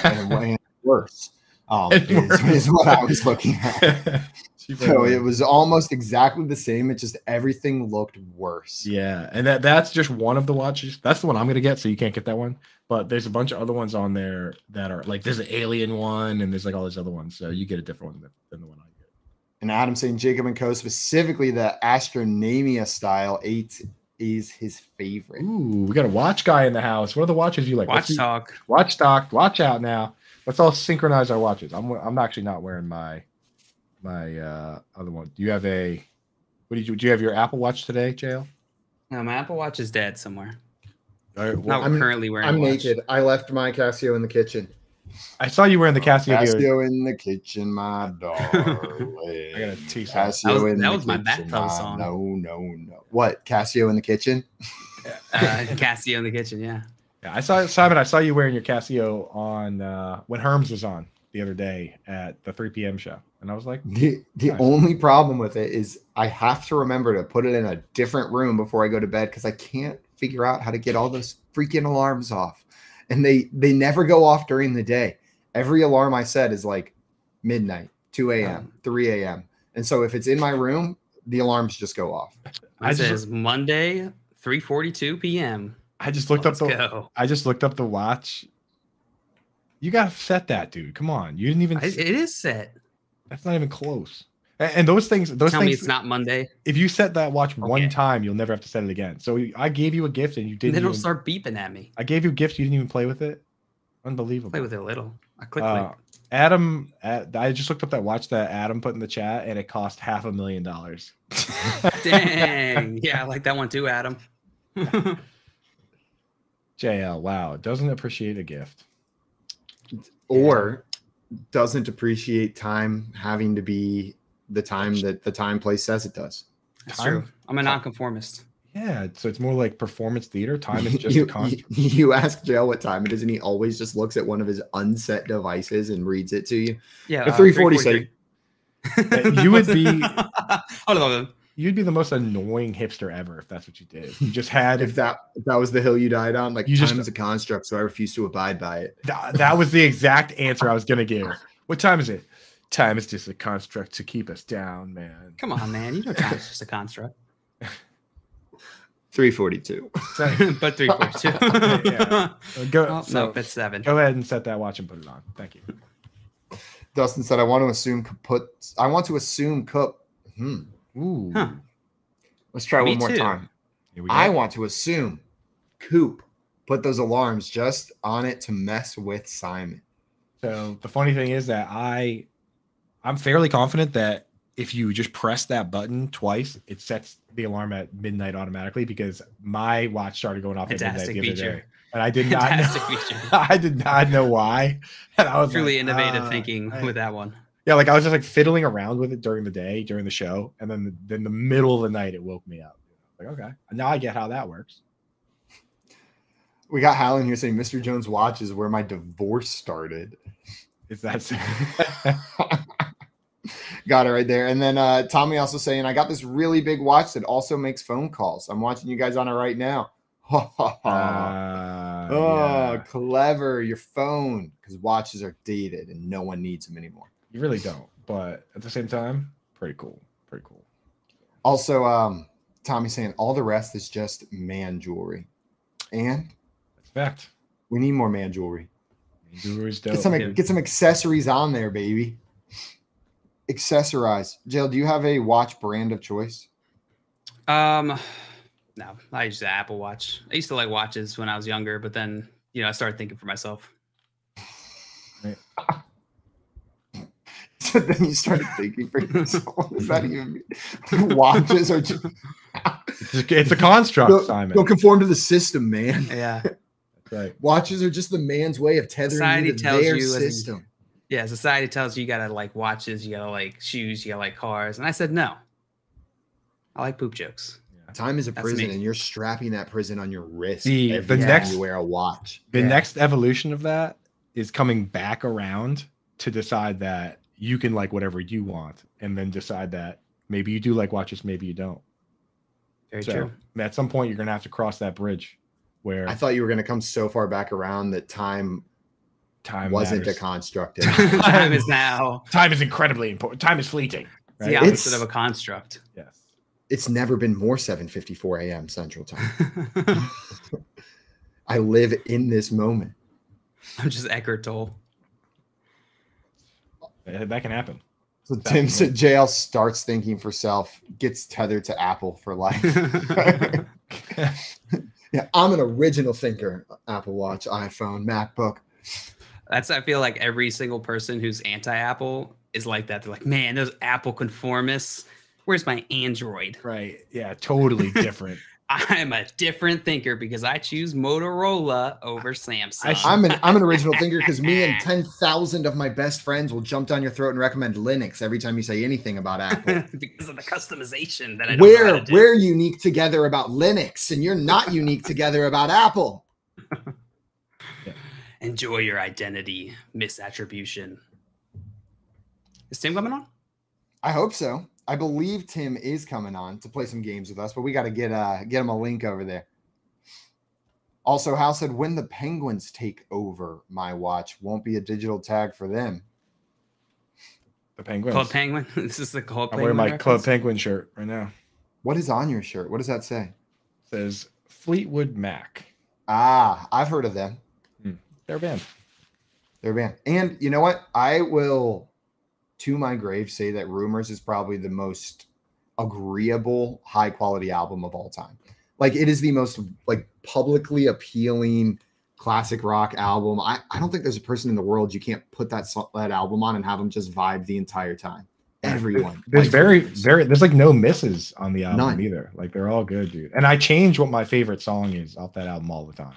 Speaker 2: And worse is what I was looking at. So it was almost exactly the same. It just everything looked worse.
Speaker 4: Yeah, and that's just one of the watches. That's the one I'm gonna get, so you can't get that one. But there's a bunch of other ones on there that are like there's an alien one, and there's like all these other ones. So you get a different one than the one I get.
Speaker 2: And Adam saying Jacob & Co. specifically the Astronomia style 8 is his favorite?
Speaker 4: Ooh, we got a watch guy in the house. What are the watches you like?
Speaker 3: Watch talk.
Speaker 4: Watch talk. Watch out now. Let's all synchronize our watches. I'm actually not wearing my other one. Do you have a? Do you have your Apple Watch today, JL?
Speaker 3: No, my Apple Watch is dead somewhere.
Speaker 4: All right, well,
Speaker 3: I'm currently wearing.
Speaker 2: I'm naked. I left my Casio in the kitchen.
Speaker 4: I saw you wearing the Casio.
Speaker 2: Casio in the kitchen, my darling.
Speaker 4: I got a T-shirt.
Speaker 3: That was my bathtub song.
Speaker 2: No. What? Casio in the kitchen?
Speaker 3: Casio in the kitchen. Yeah.
Speaker 4: Yeah, I saw Simon. I saw you wearing your Casio on when Herms was on the other day at the 3 p.m. show, and I was like,
Speaker 2: the only problem with it is I have to remember to put it in a different room before I go to bed because I can't figure out how to get all those freaking alarms off, and they never go off during the day. Every alarm I set is like midnight, 2 a.m., 3 a.m., and so if it's in my room, the alarms just go off.
Speaker 3: It says Monday, 3:42 p.m.
Speaker 4: I just looked up the watch. You gotta set that, dude. Come on, you didn't even.
Speaker 3: It is set.
Speaker 4: That's not even close. And those things.
Speaker 3: Tell me it's not Monday.
Speaker 4: If you set that watch one time, you'll never have to set it again. So I gave you a gift, and you didn't.
Speaker 3: Then it'll start beeping at me.
Speaker 4: I gave you a gift. You didn't even play with it. Unbelievable.
Speaker 3: Play with it a little. I click.
Speaker 4: Adam, I just looked up that watch that Adam put in the chat, and it cost $500,000.
Speaker 3: Dang. Yeah, I like that one too, Adam.
Speaker 4: JL, wow, doesn't appreciate a gift.
Speaker 2: Or doesn't appreciate time having to be the time that the time place says it does.
Speaker 3: That's true. I'm a nonconformist.
Speaker 4: Yeah, so it's more like performance theater. Time is just
Speaker 2: you,
Speaker 4: a concept.
Speaker 2: You ask JL what time it is, and he always just looks at one of his unset devices and reads it to you.
Speaker 3: Yeah,
Speaker 2: 3:47.
Speaker 4: You would be.
Speaker 3: Hold on.
Speaker 4: You'd be the most annoying hipster ever if that's what you did. You just had
Speaker 2: if that was the hill you died on. Like,
Speaker 4: you
Speaker 2: time is a construct, so I refuse to abide by it.
Speaker 4: That was the exact answer I was gonna give. What time is it? Time is just a construct to keep us down, man.
Speaker 3: Come on, man. You know time is just a construct.
Speaker 2: 3:42.
Speaker 3: But 3:42.
Speaker 4: Yeah.
Speaker 3: No, it's 7.
Speaker 4: Go ahead and set that watch and put it on. Thank you.
Speaker 2: Dustin said, I want to assume Coop.
Speaker 4: Ooh.
Speaker 3: Huh.
Speaker 2: Let's try one more time. I want to assume Coop put those alarms just on it to mess with Simon.
Speaker 4: So the funny thing is that I'm fairly confident that if you just press that button twice, it sets the alarm at midnight automatically, because my watch started going off at midnight the other day. And I did not know, I did not know why. And I was
Speaker 3: truly innovative thinking with that one.
Speaker 4: Yeah, like I was just like fiddling around with it during the day, during the show, and then the middle of the night it woke me up. Like, okay, now I get how that works.
Speaker 2: We got Hal in here saying Mr. Jones' watch is where my divorce started.
Speaker 4: Is that so?
Speaker 2: Got it right there. And then Tommy also saying, I got this really big watch that also makes phone calls. I'm watching you guys on it right now.
Speaker 4: Yeah.
Speaker 2: Clever. Your phone, because watches are dated and no one needs them anymore.
Speaker 4: You really don't. But at the same time, pretty cool. Pretty cool.
Speaker 2: Also, Tommy saying all the rest is just man jewelry. And
Speaker 4: that's fact.
Speaker 2: We need more man jewelry.
Speaker 4: Man jewelry's dope.
Speaker 2: Get some accessories on there, baby. Accessorize. Jill, do you have a watch brand of choice?
Speaker 3: No, I use the Apple Watch. I used to like watches when I was younger, but then I started thinking for myself.
Speaker 4: Right.
Speaker 2: So then you started thinking for yourself. What does that even mean? Watches are just
Speaker 4: it's a construct, Simon.
Speaker 2: Don't conform to the system, man.
Speaker 3: Yeah.
Speaker 4: Right.
Speaker 2: Watches are just the man's way of tethering you to their system.
Speaker 3: Yeah, society tells you gotta like watches, you gotta like shoes, you gotta like cars. And I said no. I like poop jokes.
Speaker 2: Yeah. Time is a prison, and you're strapping that prison on your wrist
Speaker 4: every time
Speaker 2: you wear a watch.
Speaker 4: The next evolution of that is coming back around to decide that you can like whatever you want, and then decide that maybe you do like watches, maybe you don't.
Speaker 3: Very true.
Speaker 4: At some point, you're gonna have to cross that bridge. Where
Speaker 2: I thought you were gonna come so far back around that time wasn't
Speaker 4: matters.
Speaker 2: a construct.
Speaker 3: Time is now.
Speaker 4: Time is incredibly important. Time is fleeting.
Speaker 3: Right? It's the opposite of a construct.
Speaker 4: Yes.
Speaker 2: It's never been more 7:54 a.m. Central Time. I live in this moment.
Speaker 3: I'm just Eckhart Tolle.
Speaker 4: That can happen.
Speaker 2: So Tim said JL starts thinking for self, gets tethered to Apple for life. Yeah, I'm an original thinker. Apple Watch, iPhone, MacBook.
Speaker 3: I feel like every single person who's anti-Apple is like that. They're like, man, those Apple conformists. Where's my Android?
Speaker 4: Right. Yeah, totally different.
Speaker 3: I'm a different thinker because I choose Motorola over Samsung.
Speaker 2: I'm an original thinker because me and 10,000 of my best friends will jump down your throat and recommend Linux every time you say anything about Apple.
Speaker 3: Because of the customization that I don't know how to do.
Speaker 2: We're unique together about Linux, and you're not unique together about Apple.
Speaker 3: Enjoy your identity misattribution. Is Tim coming on?
Speaker 2: I hope so. I believe Tim is coming on to play some games with us, but we got to get him a link over there. Also, Hal said, when the Penguins take over my watch, won't be a digital tag for them.
Speaker 4: The Penguins.
Speaker 3: Club Penguin? This is the Club Penguin.
Speaker 4: I wear my
Speaker 3: reference?
Speaker 4: Club Penguin shirt right now.
Speaker 2: What is on your shirt? What does that say?
Speaker 4: It says Fleetwood Mac.
Speaker 2: Ah, I've heard of them.
Speaker 4: They're a band.
Speaker 2: They're a band. And you know what? I will, to my grave, say that Rumors is probably the most agreeable, high-quality album of all time. Like, it is the most, like, publicly appealing classic rock album. I don't think there's a person in the world you can't put that album on and have them just vibe the entire time. Everyone.
Speaker 4: There's there's like no misses on the album either. Like, they're all good, dude. And I change what my favorite song is off that album all the time.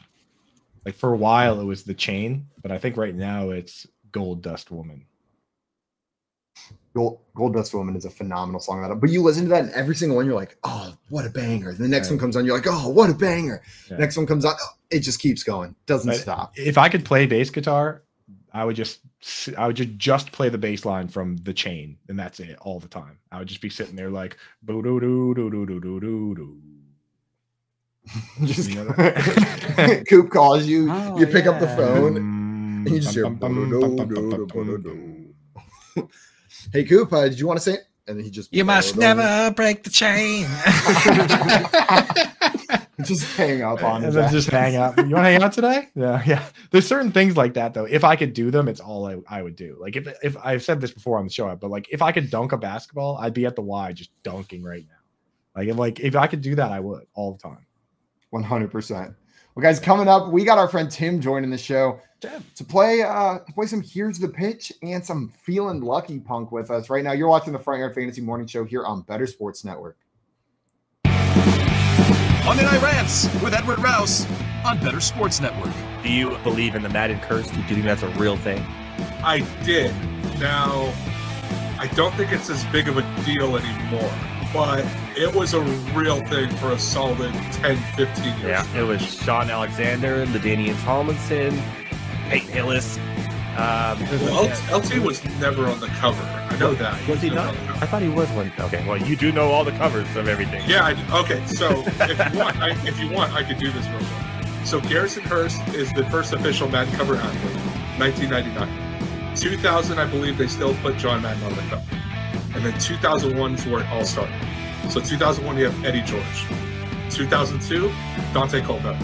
Speaker 4: Like, for a while it was The Chain, but I think right now it's Gold Dust Woman.
Speaker 2: Gold Dust Woman is a phenomenal song. But you listen to that and every single one, you're like, oh, what a banger. The next one comes on, you're like, oh, what a banger. Yeah. Next one comes on, oh, it just keeps going. Doesn't stop.
Speaker 4: If I could play bass guitar, I would just play the bass line from The Chain, and that's it all the time. I would just be sitting there like, boo doo doo doo doo doo doo doo doo.
Speaker 2: Just Coop calls you, you pick up the phone, and you just hear hey Coop, did you want to say it? And then he just
Speaker 10: must never break the chain.
Speaker 2: Just hang up on
Speaker 4: and then just hang up. You want to hang out today? Yeah. There's certain things like that though. If I could do them, it's all I would do. Like if I've said this before on the show, but like if I could dunk a basketball, I'd be at the Y just dunking right now. If I could do that, I would all the time.
Speaker 2: 100%. Well, guys, coming up, we got our friend Tim joining the show to play some Here's the Pitch and some Feeling Lucky Punk with us. Right now, you're watching the Front Yard Fantasy Morning Show here on Better Sports Network.
Speaker 7: Monday Night Rants with Edward Rouse on Better Sports Network.
Speaker 10: Do you believe in the Madden curse? Do you think that's a real thing?
Speaker 11: I did. Now, I don't think it's as big of a deal anymore, but it was a real thing for a solid 10, 15 years.
Speaker 10: Yeah, it was Sean Alexander, LaDainian Tomlinson, Peyton Hillis.
Speaker 11: LT was never on the cover. I know that.
Speaker 10: Was he not? I thought he was one. Okay, well, you do know all the covers of everything.
Speaker 11: Yeah, okay. So if you want, I could do this real quick. So Garrison Hurst is the first official Madden cover athlete, 1999. 2000, I believe they still put John Madden on the cover. And then 2001 is where it all started. So 2001, you have Eddie George. 2002, Dante Culpepper.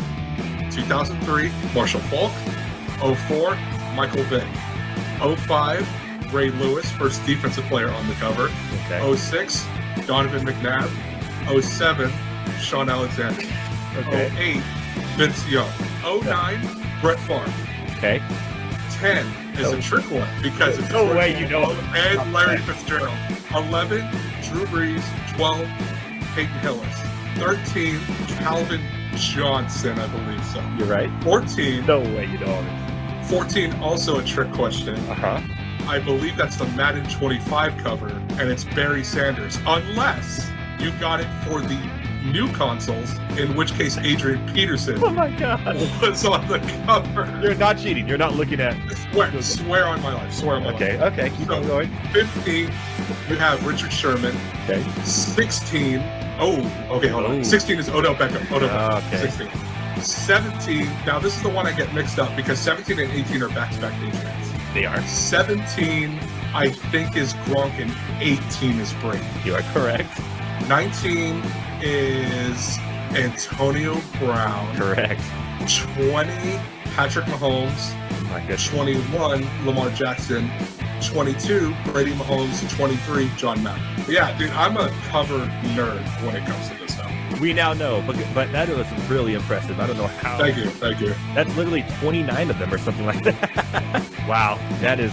Speaker 11: 2003, Marshall Falk. 04, Michael Vick. 05, Ray Lewis, first defensive player on the cover. Okay. 06, Donovan McNabb. 07, Sean Alexander. Okay. 08, Vince Young. 09, Brett Favre.
Speaker 10: Okay.
Speaker 11: 10 is a trick one because it's
Speaker 10: no way you know.
Speaker 11: And Larry Fitzgerald. 11, Drew Brees. 12, Peyton Hillis. 13, Calvin Johnson, I believe so.
Speaker 10: You're right.
Speaker 11: 14.
Speaker 10: No way you know it.
Speaker 11: 14, also a trick question. I believe that's the Madden 25 cover, and it's Barry Sanders. Unless you got it for the new consoles, in which case Adrian Peterson
Speaker 10: was
Speaker 11: on the cover.
Speaker 10: You're not cheating. You're not looking at...
Speaker 11: Swear on my life. Swear on my life.
Speaker 10: Okay. Keep on going.
Speaker 11: 15, we have Richard Sherman.
Speaker 10: Okay.
Speaker 11: 16... hold on. 16 is Odell Beckham.
Speaker 10: Okay.
Speaker 11: 16. 17, now this is the one I get mixed up because 17 and 18 are back-to-back Patriots.
Speaker 10: They are.
Speaker 11: 17, I think, is Gronk, and 18 is Brady.
Speaker 10: You are correct.
Speaker 11: 19 is Antonio Brown.
Speaker 10: Correct.
Speaker 11: 20, Patrick Mahomes.
Speaker 10: Oh my goodness.
Speaker 11: 21, Lamar Jackson. 22, Brady Mahomes. 23, John Madden. Yeah, dude, I'm a cover nerd when it comes to this stuff.
Speaker 10: We now know, but that was really impressive. I don't know how.
Speaker 11: Thank you.
Speaker 10: That's literally 29 of them or something like that. Wow, that is.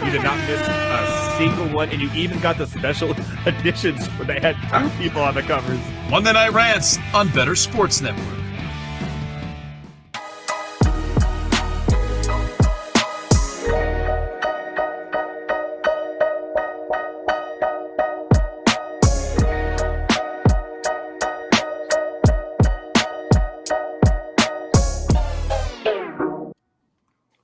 Speaker 10: You did not miss a single one, and you even got the special editions where they had 2 people on the covers.
Speaker 7: Monday Night Rants on Better Sports Network.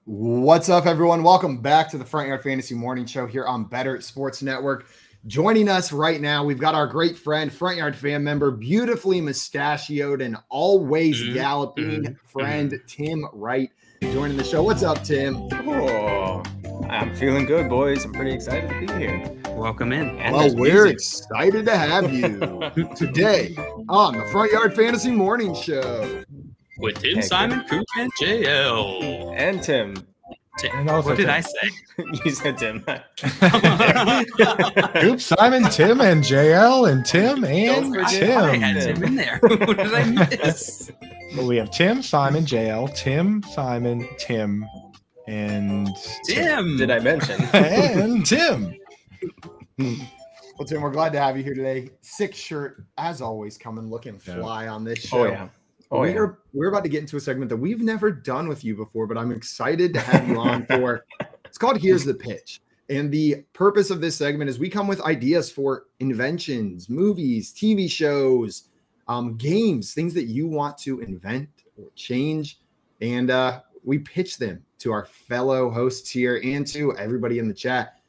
Speaker 2: What's up, everyone? Welcome back to the Front Yard Fantasy Morning Show here on Better Sports Network. Joining us right now, we've got our great friend, Front Yard fan member, beautifully mustachioed and always galloping friend, Tim Wright, joining the show. What's up, Tim?
Speaker 12: Oh, I'm feeling good, boys. I'm pretty excited to be here.
Speaker 3: Welcome in.
Speaker 2: And well, we're excited to have you today on the Front Yard Fantasy Morning Show.
Speaker 3: With Tim, Simon, Coop, and JL.
Speaker 12: And Tim.
Speaker 3: What did I say?
Speaker 12: You said Tim.
Speaker 4: Coop, Simon, Tim, and JL, and Tim, and Tim.
Speaker 3: I had Tim in there. What did I miss?
Speaker 4: Well, we have Tim, Simon, JL, Tim, Simon, Tim, and
Speaker 3: Tim.
Speaker 12: Did I mention?
Speaker 4: And Tim.
Speaker 2: Well, Tim, we're glad to have you here today. Sick shirt, as always, coming looking fly on this show.
Speaker 12: Oh, yeah.
Speaker 2: We're about to get into a segment that we've never done with you before, but I'm excited to have you on for. It's called Here's the Pitch. And the purpose of this segment is we come with ideas for inventions, movies, TV shows, games, things that you want to invent or change. And we pitch them to our fellow hosts here and to everybody in the chat.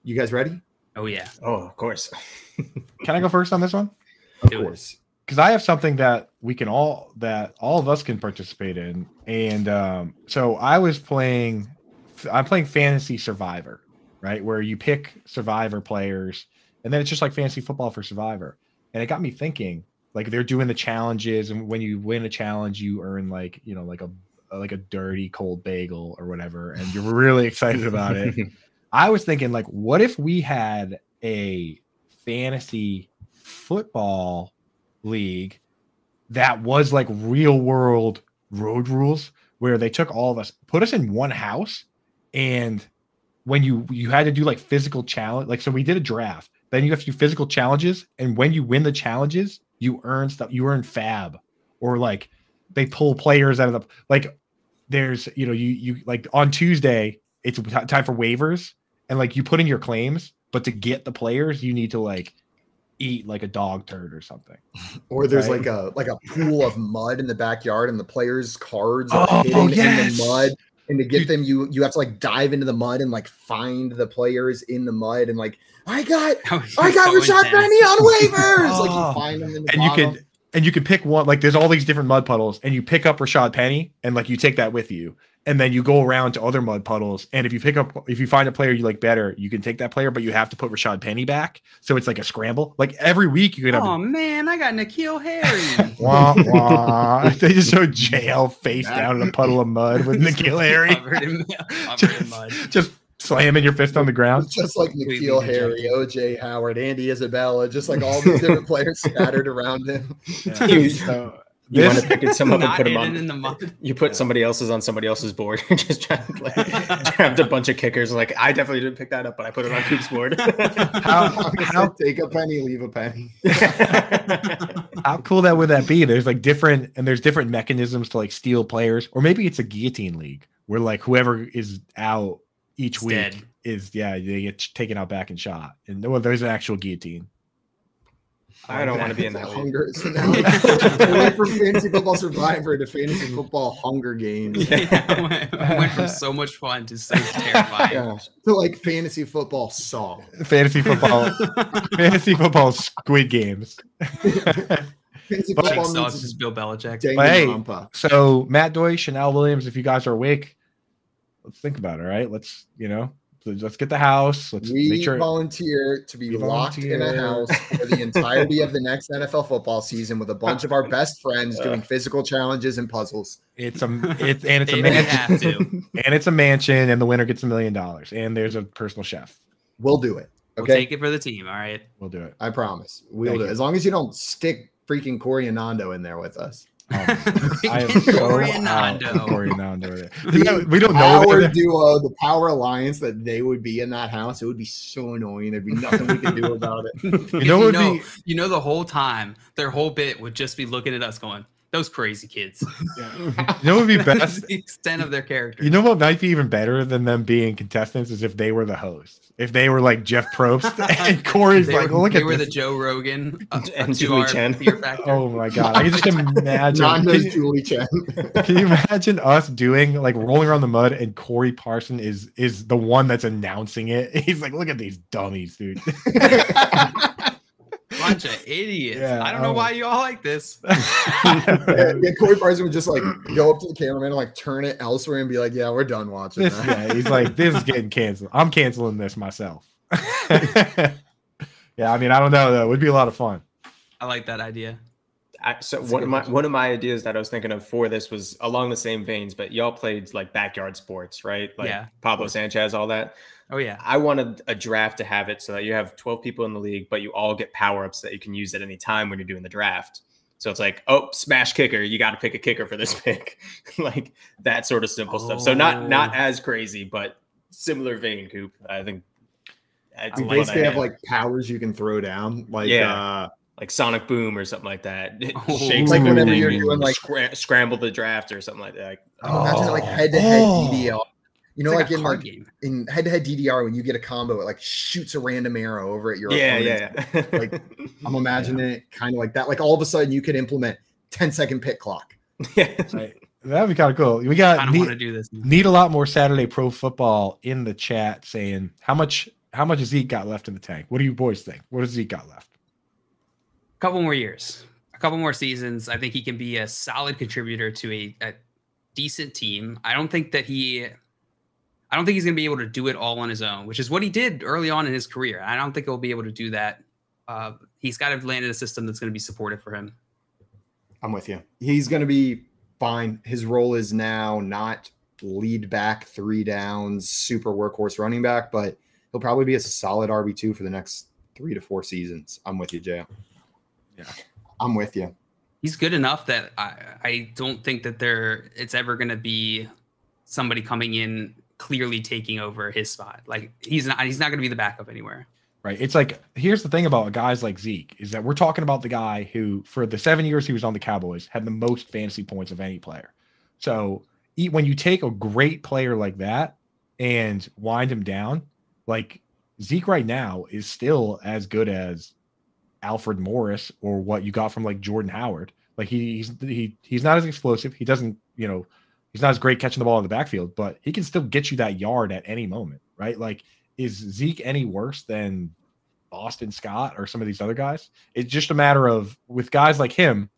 Speaker 2: You guys ready?
Speaker 3: Oh, yeah.
Speaker 12: Oh, of course.
Speaker 4: Can I go first on this one?
Speaker 2: Of course.
Speaker 4: Because I have something that all of us can participate in. And so I'm playing Fantasy Survivor, right? Where you pick Survivor players, and then it's just like fantasy football for Survivor. And it got me thinking, like they're doing the challenges, and when you win a challenge, you earn like a dirty cold bagel or whatever, and you're really excited about it. I was thinking, like, what if we had a fantasy football league that was like real world road rules, where they took all of us, put us in one house, and when you had to do like physical challenge, like, so we did a draft, then you have to do physical challenges, and when you win the challenges, you earn stuff, you earn fab, or like they pull players out of the, like there's, you like on Tuesday it's time for waivers, and like you put in your claims, but to get the players you need to like eat like a dog turd or something,
Speaker 2: or there's like a pool of mud in the backyard, and the players' cards are hidden in the mud, and to get them you have to like dive into the mud and like find the players in the mud, and like I got Rashad Penny on waivers. Like you find them in the bottom.
Speaker 4: And you can pick one, like there's all these different mud puddles, and you pick up Rashad Penny, and like you take that with you, and then you go around to other mud puddles, and if you find a player you like better, you can take that player, but you have to put Rashad Penny back, so it's like a scramble. Like every week you can have.
Speaker 3: Oh man, I got N'Keal Harry.
Speaker 4: Wah, wah. They just show JL face down in a puddle of mud with N'Keal Harry.
Speaker 3: Covered in mud.
Speaker 4: Just slamming your fist on the ground.
Speaker 2: Just like N'Keal Harry, OJ Howard, Andy Isabella, just like all these different players scattered around him.
Speaker 12: Yeah. You want to pick some up and put them on.
Speaker 3: In the mud.
Speaker 12: You put somebody else's on somebody else's board. You're just trying to like grabbed a bunch of kickers. Like, I definitely didn't pick that up, but I put it on Coop's board.
Speaker 2: How take a penny, leave a penny.
Speaker 4: How cool that would that be? There's like different mechanisms to like steal players, or maybe it's a guillotine league where like whoever is out each week
Speaker 3: dead.
Speaker 4: They get taken out back and shot, and there's an actual guillotine.
Speaker 12: I don't want to be in that
Speaker 2: hunger. So now we went from fantasy football Survivor to fantasy football Hunger Games.
Speaker 3: Yeah, I went from so much fun to so terrifying.
Speaker 2: To like fantasy football song.
Speaker 4: Fantasy football Squid Games.
Speaker 2: Fantasy football
Speaker 3: sauce is Bill Belichick.
Speaker 4: Hey, so Matt Doy, Chanel Williams, if you guys are awake, let's think about it, right? Let's get the house. Make sure
Speaker 2: volunteer to be locked in a house for the entirety of the next NFL football season with a bunch of our best friends doing physical challenges and puzzles.
Speaker 4: It's a mansion, and it's a mansion, and the winner gets $1 million, and there's a personal chef.
Speaker 2: We'll do it.
Speaker 3: We'll take it for the team. All right.
Speaker 4: We'll do it.
Speaker 2: I promise. We'll do it. As long as you don't stick freaking Corey and Nando in there with us.
Speaker 4: I am
Speaker 3: Corey and Nando.
Speaker 4: Corey and Nando. We don't know
Speaker 2: our duo, the Power Alliance, that they would be in that house. It would be so annoying. There'd be nothing we could do about it.
Speaker 3: You know, the whole time, their whole bit would just be looking at us going, those crazy kids.
Speaker 4: Yeah. You know what would be best?
Speaker 3: The extent of their character.
Speaker 4: You know what might be even better than them being contestants is if they were the hosts. If they were like Jeff Probst and Corey's look at this.
Speaker 3: They were the Joe Rogan
Speaker 12: and Julie Chen.
Speaker 4: Oh my God. I can just imagine.
Speaker 2: Julie Chen.
Speaker 4: Can you imagine us doing like rolling around the mud and Corey Parson is the one that's announcing it? He's like, look at these dummies, dude.
Speaker 3: Bunch of idiots. Yeah, I don't know why you all like this.
Speaker 2: Corey Parson would just like go up to the cameraman and like turn it elsewhere and be like, yeah, we're done watching that.
Speaker 4: Yeah, he's like, this is getting canceled. I'm canceling this myself. Yeah, I mean, I don't know though. It would be a lot of fun.
Speaker 3: I like that idea.
Speaker 12: So one of my ideas that I was thinking of for this was along the same veins, but y'all played like backyard sports, right? Like Pablo Sanchez, all that.
Speaker 3: Oh yeah.
Speaker 12: I wanted a draft to have it so that you have 12 people in the league, but you all get power-ups that you can use at any time when you're doing the draft. So it's like, oh, smash kicker, you got to pick a kicker for this pick. Like that sort of simple stuff. So not as crazy, but similar vein, Coop. I think
Speaker 2: you basically have like powers you can throw down. Like
Speaker 12: like Sonic Boom or something like that. It
Speaker 2: shakes
Speaker 12: like
Speaker 2: whenever you're doing like
Speaker 12: scramble the draft or something like that.
Speaker 2: Imagine like head-to-head DDR. You know, like in head-to-head DDR, when you get a combo, it like shoots a random arrow over at your opponent. Like I'm imagining it kind of like that. Like all of a sudden, you could implement 10-second pick clock.
Speaker 4: Right. That'd be kind of cool. We got.
Speaker 3: I don't want to do this.
Speaker 4: Need a lot more Saturday Pro Football in the chat saying how much Zeke got left in the tank. What do you boys think? What does Zeke got left?
Speaker 3: A couple more years, a couple more seasons. I think he can be a solid contributor to a decent team. I don't think he's going to be able to do it all on his own, which is what he did early on in his career. I don't think he'll be able to do that. He's got to land in a system that's going to be supportive for him.
Speaker 2: I'm with you. He's going to be fine. His role is now not lead back, 3 downs, super workhorse running back, but he'll probably be a solid RB2 for the next 3 to 4 seasons. I'm with you, Jay.
Speaker 4: Yeah,
Speaker 2: I'm with you.
Speaker 3: He's good enough that I don't think that it's ever going to be somebody coming in clearly taking over his spot. Like he's not going to be the backup anywhere.
Speaker 4: Right. It's like, here's the thing about guys like Zeke is that we're talking about the guy who, for the 7 years he was on the Cowboys, had the most fantasy points of any player. So when you take a great player like that and wind him down, like Zeke right now is still as good as Alfred Morris or what you got from like Jordan Howard. Like he's not as explosive. He doesn't, he's not as great catching the ball in the backfield, but he can still get you that yard at any moment, right? Like, is Zeke any worse than Boston Scott or some of these other guys? It's just a matter of, with guys like him,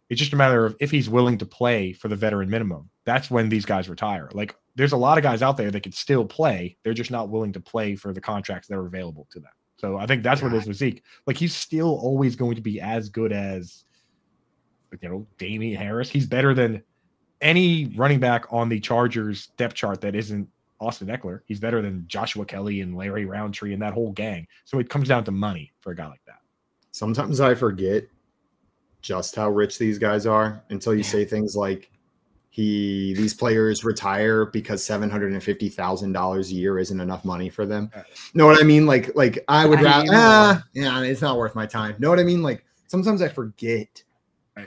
Speaker 4: it's just a matter of if he's willing to play for the veteran minimum. That's when these guys retire. Like, there's a lot of guys out there that can still play. They're just not willing to play for the contracts that are available to them. So I think that's what it is with Zeke. Like, he's still always going to be as good as, Damian Harris. He's better than any running back on the Chargers depth chart that isn't Austin Eckler. He's better than Joshua Kelly and Larry Roundtree and that whole gang. So it comes down to money for a guy like that.
Speaker 2: Sometimes I forget just how rich these guys are until you say things like these players retire because $750,000 a year isn't enough money for them. Know what I mean? Like I would rather, it's not worth my time. Know what I mean? Like sometimes I forget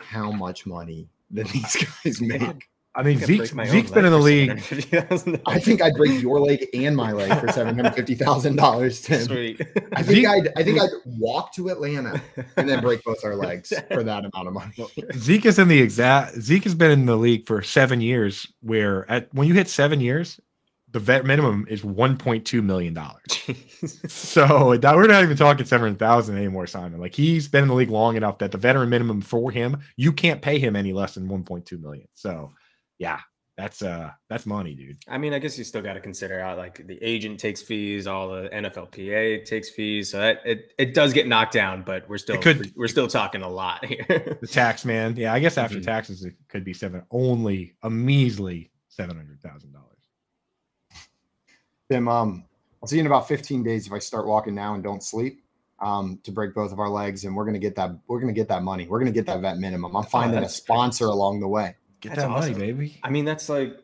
Speaker 2: how much money that these guys make.
Speaker 4: I mean, Zeke's been in the league.
Speaker 2: I think I'd break your leg and my leg for $750,000, Tim.
Speaker 12: Sweet.
Speaker 2: I think I'd walk to Atlanta and then break both our legs for that amount of money.
Speaker 4: Zeke has been in the league for 7 years, where when you hit 7 years, the vet minimum is $1.2 million. So we're not even talking 700,000 anymore, Simon. Like, he's been in the league long enough that the veteran minimum for him, you can't pay him any less than $1.2 million. So yeah, that's money, dude.
Speaker 12: I mean, I guess you still got to consider how like the agent takes fees, all the NFLPA takes fees, so that it does get knocked down, but we're still talking a lot here.
Speaker 4: The tax man, yeah, I guess after taxes it could be only a measly $700,000.
Speaker 2: Tim, I'll see you in about 15 days if I start walking now and don't sleep. To break both of our legs, and we're gonna get that. We're gonna get that money. We're gonna get that vet minimum. I'm finding a sponsor along the way.
Speaker 4: Get that money, baby.
Speaker 12: I mean, that's like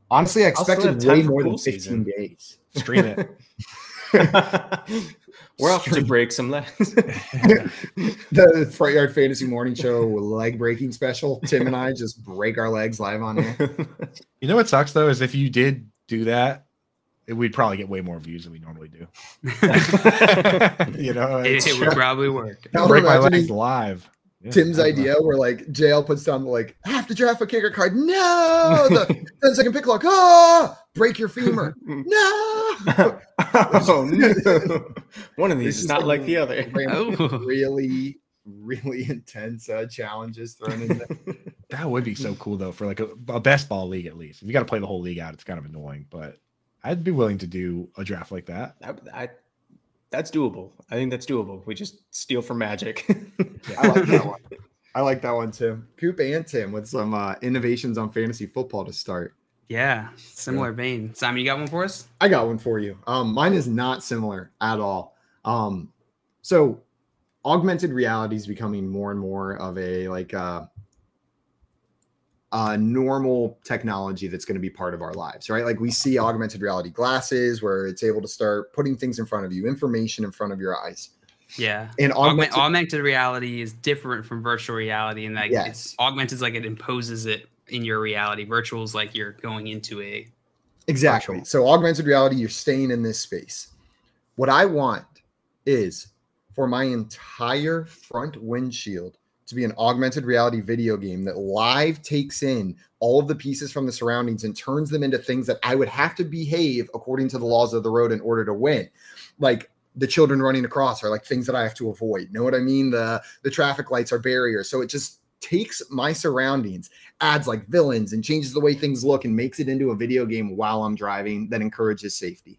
Speaker 2: honestly, I expected way more than 15 days.
Speaker 4: Stream it.
Speaker 12: We're off to break some legs.
Speaker 2: The Front Yard Fantasy Morning Show leg breaking special. Tim and I just break our legs live on air.
Speaker 4: You know what sucks though is if you did do that, we'd probably get way more views than we normally do. You know,
Speaker 3: it would probably work.
Speaker 4: Break my legs live. Yeah,
Speaker 2: Tim's idea where like JL puts down the like, I have to draft a kicker card. No, the 10-second pick clock. Break your femur. No.
Speaker 12: Oh no. One of these is not like the other.
Speaker 2: Really, really intense challenges thrown in there.
Speaker 4: That would be so cool though for like a best ball league at least. If you got to play the whole league out, it's kind of annoying, but I'd be willing to do a draft like that.
Speaker 12: That's doable. I think that's doable. We just steal from Magic.
Speaker 2: I like that one. I like that one too. Coop and Tim with some innovations on fantasy football to start.
Speaker 3: Yeah, similar vein. Simon, you got one for us?
Speaker 2: I got one for you. Mine is not similar at all. So augmented reality is becoming more and more of a normal technology that's going to be part of our lives, right? Like we see augmented reality glasses where it's able to start putting things in front of you, information in front of your eyes.
Speaker 3: Yeah. And augmented reality is different from virtual reality in that it's augmented is like it imposes it in your reality. Virtual is like you're going into a
Speaker 2: exactly. Virtual. So augmented reality, you're staying in this space. What I want is for my entire front windshield to be an augmented reality video game that live takes in all of the pieces from the surroundings and turns them into things that I would have to behave according to the laws of the road in order to win. Like the children running across are like things that I have to avoid. Know what I mean? The traffic lights are barriers. So it just takes my surroundings, adds like villains and changes the way things look and makes it into a video game while I'm driving that encourages safety.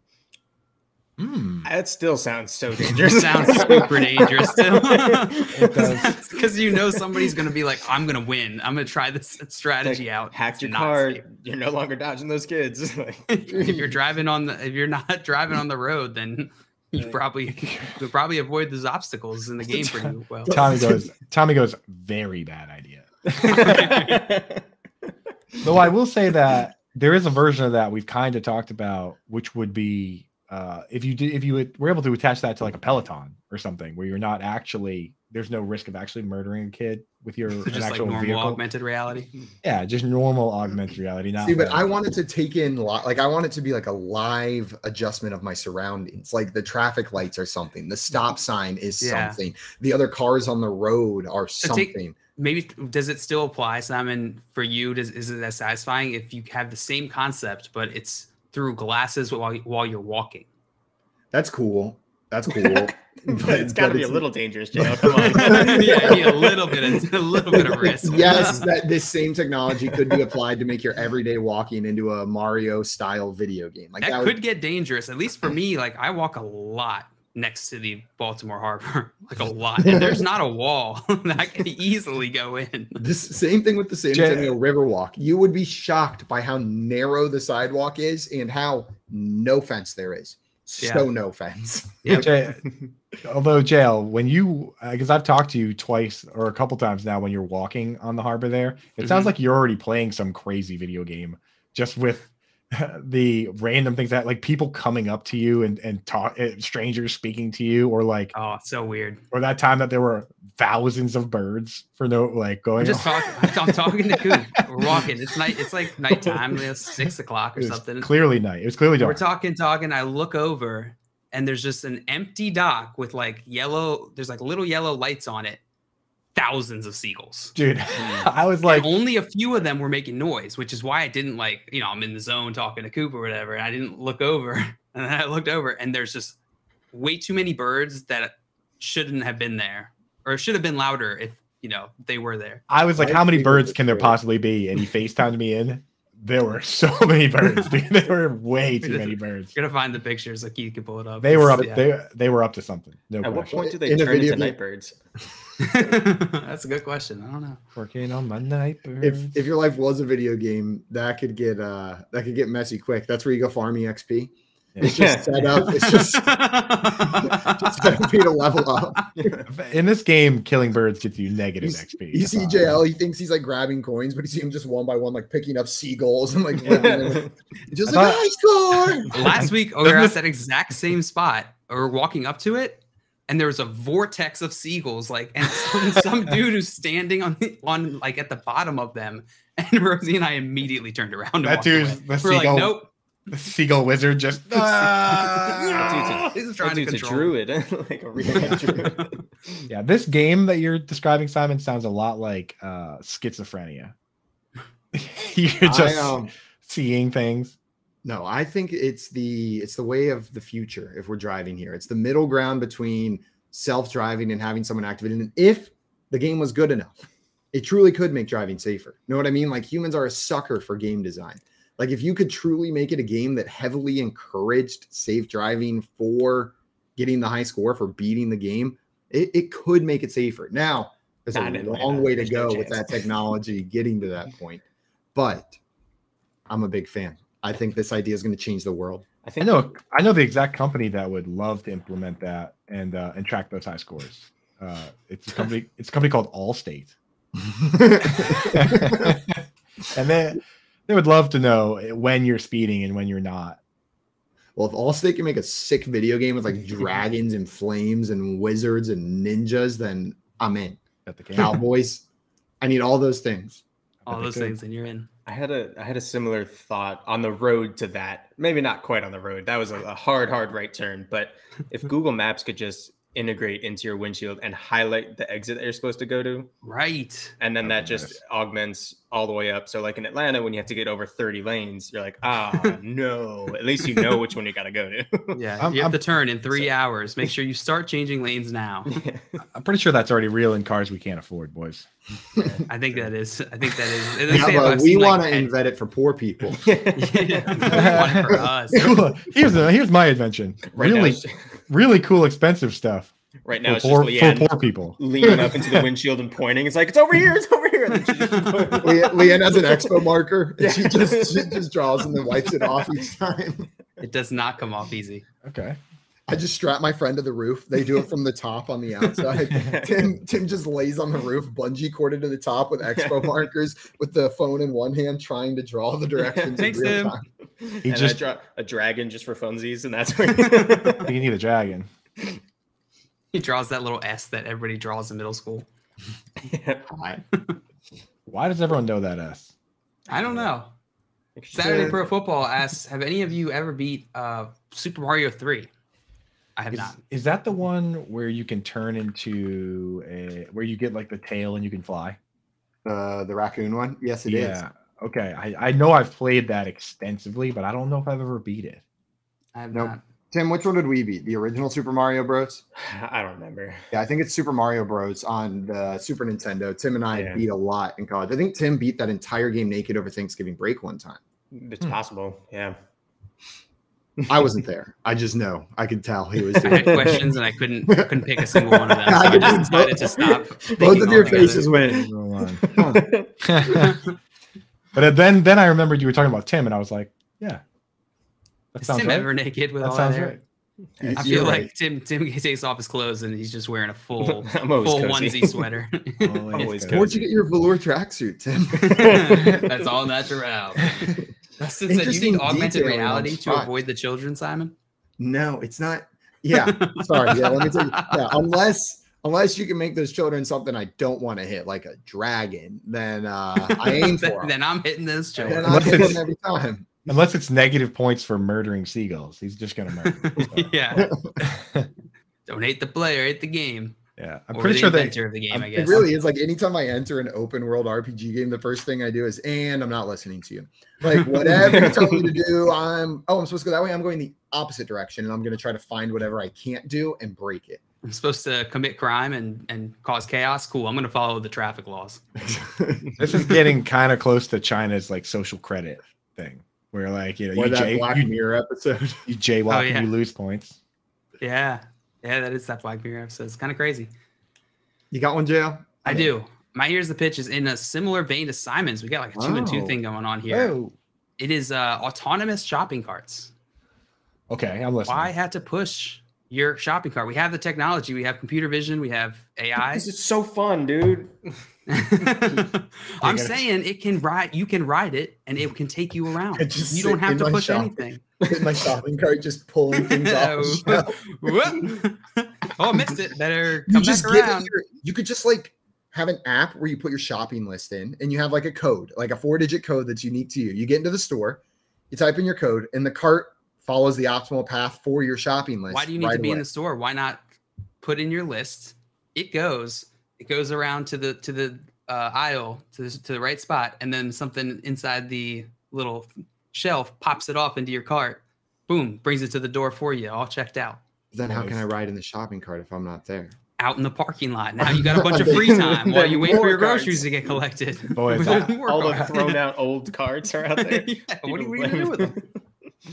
Speaker 12: That still sounds so dangerous.
Speaker 3: Sounds super dangerous still. It does. Because you know somebody's going to be like, I'm going to win. I'm going to try this strategy out.
Speaker 12: Hack your car. You're no longer dodging those kids.
Speaker 3: If you're not driving on the road, then you'll probably avoid those obstacles in the game pretty well.
Speaker 4: Tommy goes, very bad idea. Though I will say that there is a version of that we've kind of talked about, which would be if you were able to attach that to like a Peloton or something where you're not actually, there's no risk of actually murdering a kid with your
Speaker 3: just
Speaker 4: actual
Speaker 3: like normal
Speaker 4: vehicle.
Speaker 3: Augmented reality.
Speaker 4: Yeah, just normal augmented reality. Not
Speaker 2: but I wanted to take in I want it to be like a live adjustment of my surroundings. Like the traffic lights are something, the stop sign is something, the other cars on the road are something.
Speaker 3: Maybe does it still apply, Simon, for you? Is it as satisfying if you have the same concept, but it's through glasses while you're walking?
Speaker 2: That's cool. But
Speaker 12: it's got to be a little dangerous, JL. Come on.
Speaker 3: Yeah, a little bit of risk.
Speaker 2: Yes, that this same technology could be applied to make your everyday walking into a Mario style video game. Like
Speaker 3: that could get dangerous. At least for me, like I walk a lot next to the Baltimore Harbor, like a lot, and there's not a wall that I can easily go in.
Speaker 2: This same thing with the San Antonio Riverwalk. You would be shocked by how narrow the sidewalk is and how no fence there is. No fence.
Speaker 4: Yeah. Although JL, when you, because I've talked to you twice or a couple times now when you're walking on the harbor there, it sounds like you're already playing some crazy video game just with the random things that like people coming up to you and talk, strangers speaking to you, or like,
Speaker 3: oh, so weird.
Speaker 4: Or that time that there were thousands of birds for no like going.
Speaker 3: I'm talking to Coop. We're walking. It's night. It's like nighttime. It's 6 o'clock or something.
Speaker 4: Clearly night. It was clearly dark.
Speaker 3: We're talking. I look over and there's just an empty dock with like yellow. There's like little yellow lights on it. Thousands of seagulls,
Speaker 4: dude. I was like,
Speaker 3: and only a few of them were making noise, which is why I didn't I'm in the zone talking to Coop or whatever. And I didn't look over, and then I looked over, and there's just way too many birds that shouldn't have been there, or it should have been louder if they were there.
Speaker 4: I was like, how many birds can there possibly be? And he FaceTimed me in. There were so many birds, dude. There were way too many birds.
Speaker 3: You're gonna find the pictures, like you can pull it up.
Speaker 4: They were up. They were up to something. No
Speaker 12: At
Speaker 4: question.
Speaker 12: what point do they turn into night birds?
Speaker 3: That's a good question. I don't know.
Speaker 4: Working on my night birds.
Speaker 2: If your life was a video game, that could get messy quick. That's where you go farm EXP. It's just set up. It's just set up for you to level up.
Speaker 4: In this game, killing birds gets you negative XP.
Speaker 2: You see JL, he thinks he's like grabbing coins, but you see him just one by one, like picking up seagulls and like just like high score.
Speaker 3: Last week, we were at that exact same spot. We were walking up to it, and there was a vortex of seagulls, like, and some dude who's standing on like at the bottom of them. And Rosie and I immediately turned around. And
Speaker 4: that dude's the seagull.
Speaker 3: Like, nope.
Speaker 4: The seagull wizard just
Speaker 3: he's trying to control.
Speaker 12: A druid, like a real druid.
Speaker 4: Yeah, this game that you're describing, Simon, sounds a lot like schizophrenia. You're just seeing things.
Speaker 2: No, I think it's the way of the future. If we're driving here, it's the middle ground between self-driving and having someone activated. And if the game was good enough, it truly could make driving safer. You know what I mean? Like, humans are a sucker for game design. Like, if you could truly make it a game that heavily encouraged safe driving for getting the high score, for beating the game, it could make it safer. Now, there's a long way to go with that technology getting to that point. But I'm a big fan. I think this idea is going to change the world.
Speaker 4: I know the exact company that would love to implement that and track those high scores. It's a company called Allstate. And they would love to know when you're speeding and when you're not.
Speaker 2: Well, if Allstate can make a sick video game with like dragons and flames and wizards and ninjas, then I'm in.
Speaker 4: At the
Speaker 2: Cowboys, I need all those things.
Speaker 3: All those things, and you're in.
Speaker 12: I had a similar thought on the road to that. Maybe not quite on the road. That was a hard right turn. But if Google Maps could just integrate into your windshield and highlight the exit that you're supposed to go to.
Speaker 3: Right.
Speaker 12: And then that just augments all the way up. So like in Atlanta, when you have to get over 30 lanes, you're like, no, at least you know which one you got to go to.
Speaker 3: Yeah. You have to turn in 3 hours. Make sure you start changing lanes now.
Speaker 4: I'm pretty sure that's already real in cars we can't afford, boys.
Speaker 3: I think that is.
Speaker 2: Yeah, but we want to invent it for poor people.
Speaker 3: We want it for us.
Speaker 4: Cool. Here's my invention. Really cool, expensive stuff.
Speaker 12: Right now, it's
Speaker 4: for
Speaker 12: Leanne
Speaker 4: poor people
Speaker 12: leaning up into the windshield and pointing. It's like, it's over here. It's over here.
Speaker 2: Leanne has an expo marker. And she just draws and then wipes it off each time.
Speaker 3: It does not come off easy.
Speaker 4: Okay.
Speaker 2: I just strap my friend to the roof. They do it from the top on the outside. Tim just lays on the roof, bungee corded to the top with expo markers, with the phone in one hand, trying to draw the directions in real time.
Speaker 12: He just draw a dragon just for funsies, and that's where
Speaker 4: you need a dragon.
Speaker 3: He draws that little S that everybody draws in middle school.
Speaker 4: Why does everyone know that S?
Speaker 3: I don't know. Saturday Pro Football asks, have any of you ever beat Super Mario 3? I have not.
Speaker 4: Is that the one where you can turn into where you get like the tail and you can fly?
Speaker 2: The raccoon one? Yes, it is.
Speaker 4: Okay. I know I've played that extensively, but I don't know if I've ever beat it.
Speaker 3: I have not.
Speaker 2: Tim, which one did we beat? The original Super Mario Bros?
Speaker 12: I don't remember.
Speaker 2: Yeah, I think it's Super Mario Bros on the Super Nintendo. Tim and I beat a lot in college. I think Tim beat that entire game naked over Thanksgiving break one time.
Speaker 12: It's possible. Yeah.
Speaker 2: I wasn't there. I just know. I could tell he was doing
Speaker 3: I had questions and I couldn't pick a single one of them. So I just decided to stop.
Speaker 2: Both of your faces went.
Speaker 4: But then I remembered you were talking about Tim, and I was like, yeah.
Speaker 3: Is Tim ever naked with all that hair?
Speaker 4: Right.
Speaker 3: I feel like Tim takes off his clothes and he's just wearing a full onesie sweater.
Speaker 2: Where'd you get your velour tracksuit, Tim?
Speaker 3: That's all natural. Dustin said you need augmented reality to avoid the children, Simon?
Speaker 2: No, it's not. Yeah, sorry. Yeah, let me tell you. Yeah, unless you can make those children something I don't want to hit, like a dragon, then I aim for them.
Speaker 3: Then I'm hitting those children.
Speaker 2: Then I'm hitting them every time.
Speaker 4: Unless it's negative points for murdering seagulls. He's just going to murder.
Speaker 3: Yeah. Don't hate the player, hate the game.
Speaker 4: Yeah. I'm pretty sure
Speaker 3: of the game, I guess.
Speaker 2: It really is. Like, anytime I enter an open world RPG game, the first thing I do is, and I'm not listening to you. Like, whatever you tell me to do, I'm supposed to go that way. I'm going the opposite direction, and I'm going to try to find whatever I can't do and break it.
Speaker 3: I'm supposed to commit crime and cause chaos. Cool. I'm going to follow the traffic laws.
Speaker 4: This is getting kind of close to China's like social credit thing. Where like you
Speaker 2: Black Mirror episode,
Speaker 4: you jaywalk and you lose points.
Speaker 3: Yeah, that is that Black Mirror episode. It's kind of crazy.
Speaker 2: You got one, JL?
Speaker 3: I do. My Here's the Pitch is in a similar vein to Simon's. We got like a 2-and-2 thing going on here.
Speaker 4: Whoa.
Speaker 3: It is autonomous shopping carts.
Speaker 4: Okay, I'm listening.
Speaker 3: Why have to push your shopping cart? We have the technology. We have computer vision. We have AI.
Speaker 12: This is so fun, dude.
Speaker 3: I'm saying it can ride. You can ride it, and it can take you around. You don't have to push anything.
Speaker 2: In my shopping cart, just pulling things off the shelf.
Speaker 3: Oh, I missed it. Better come back around.
Speaker 2: You could just like have an app where you put your shopping list in, and you have like a code, like a 4-digit code that's unique to you. You get into the store, you type in your code, and the cart follows the optimal path for your shopping list.
Speaker 3: Why do you need to be in the store? Why not put in your list? It goes around to the aisle to the right spot, and then something inside the little shelf pops it off into your cart. Boom, brings it to the door for you, all checked out.
Speaker 2: Then how can I ride in the shopping cart if I'm not there?
Speaker 3: Out in the parking lot. Now you got a bunch of free time while you wait for your groceries to get collected.
Speaker 12: Boy, all the thrown out old carts are out there.
Speaker 3: Yeah, what are you going to do with them?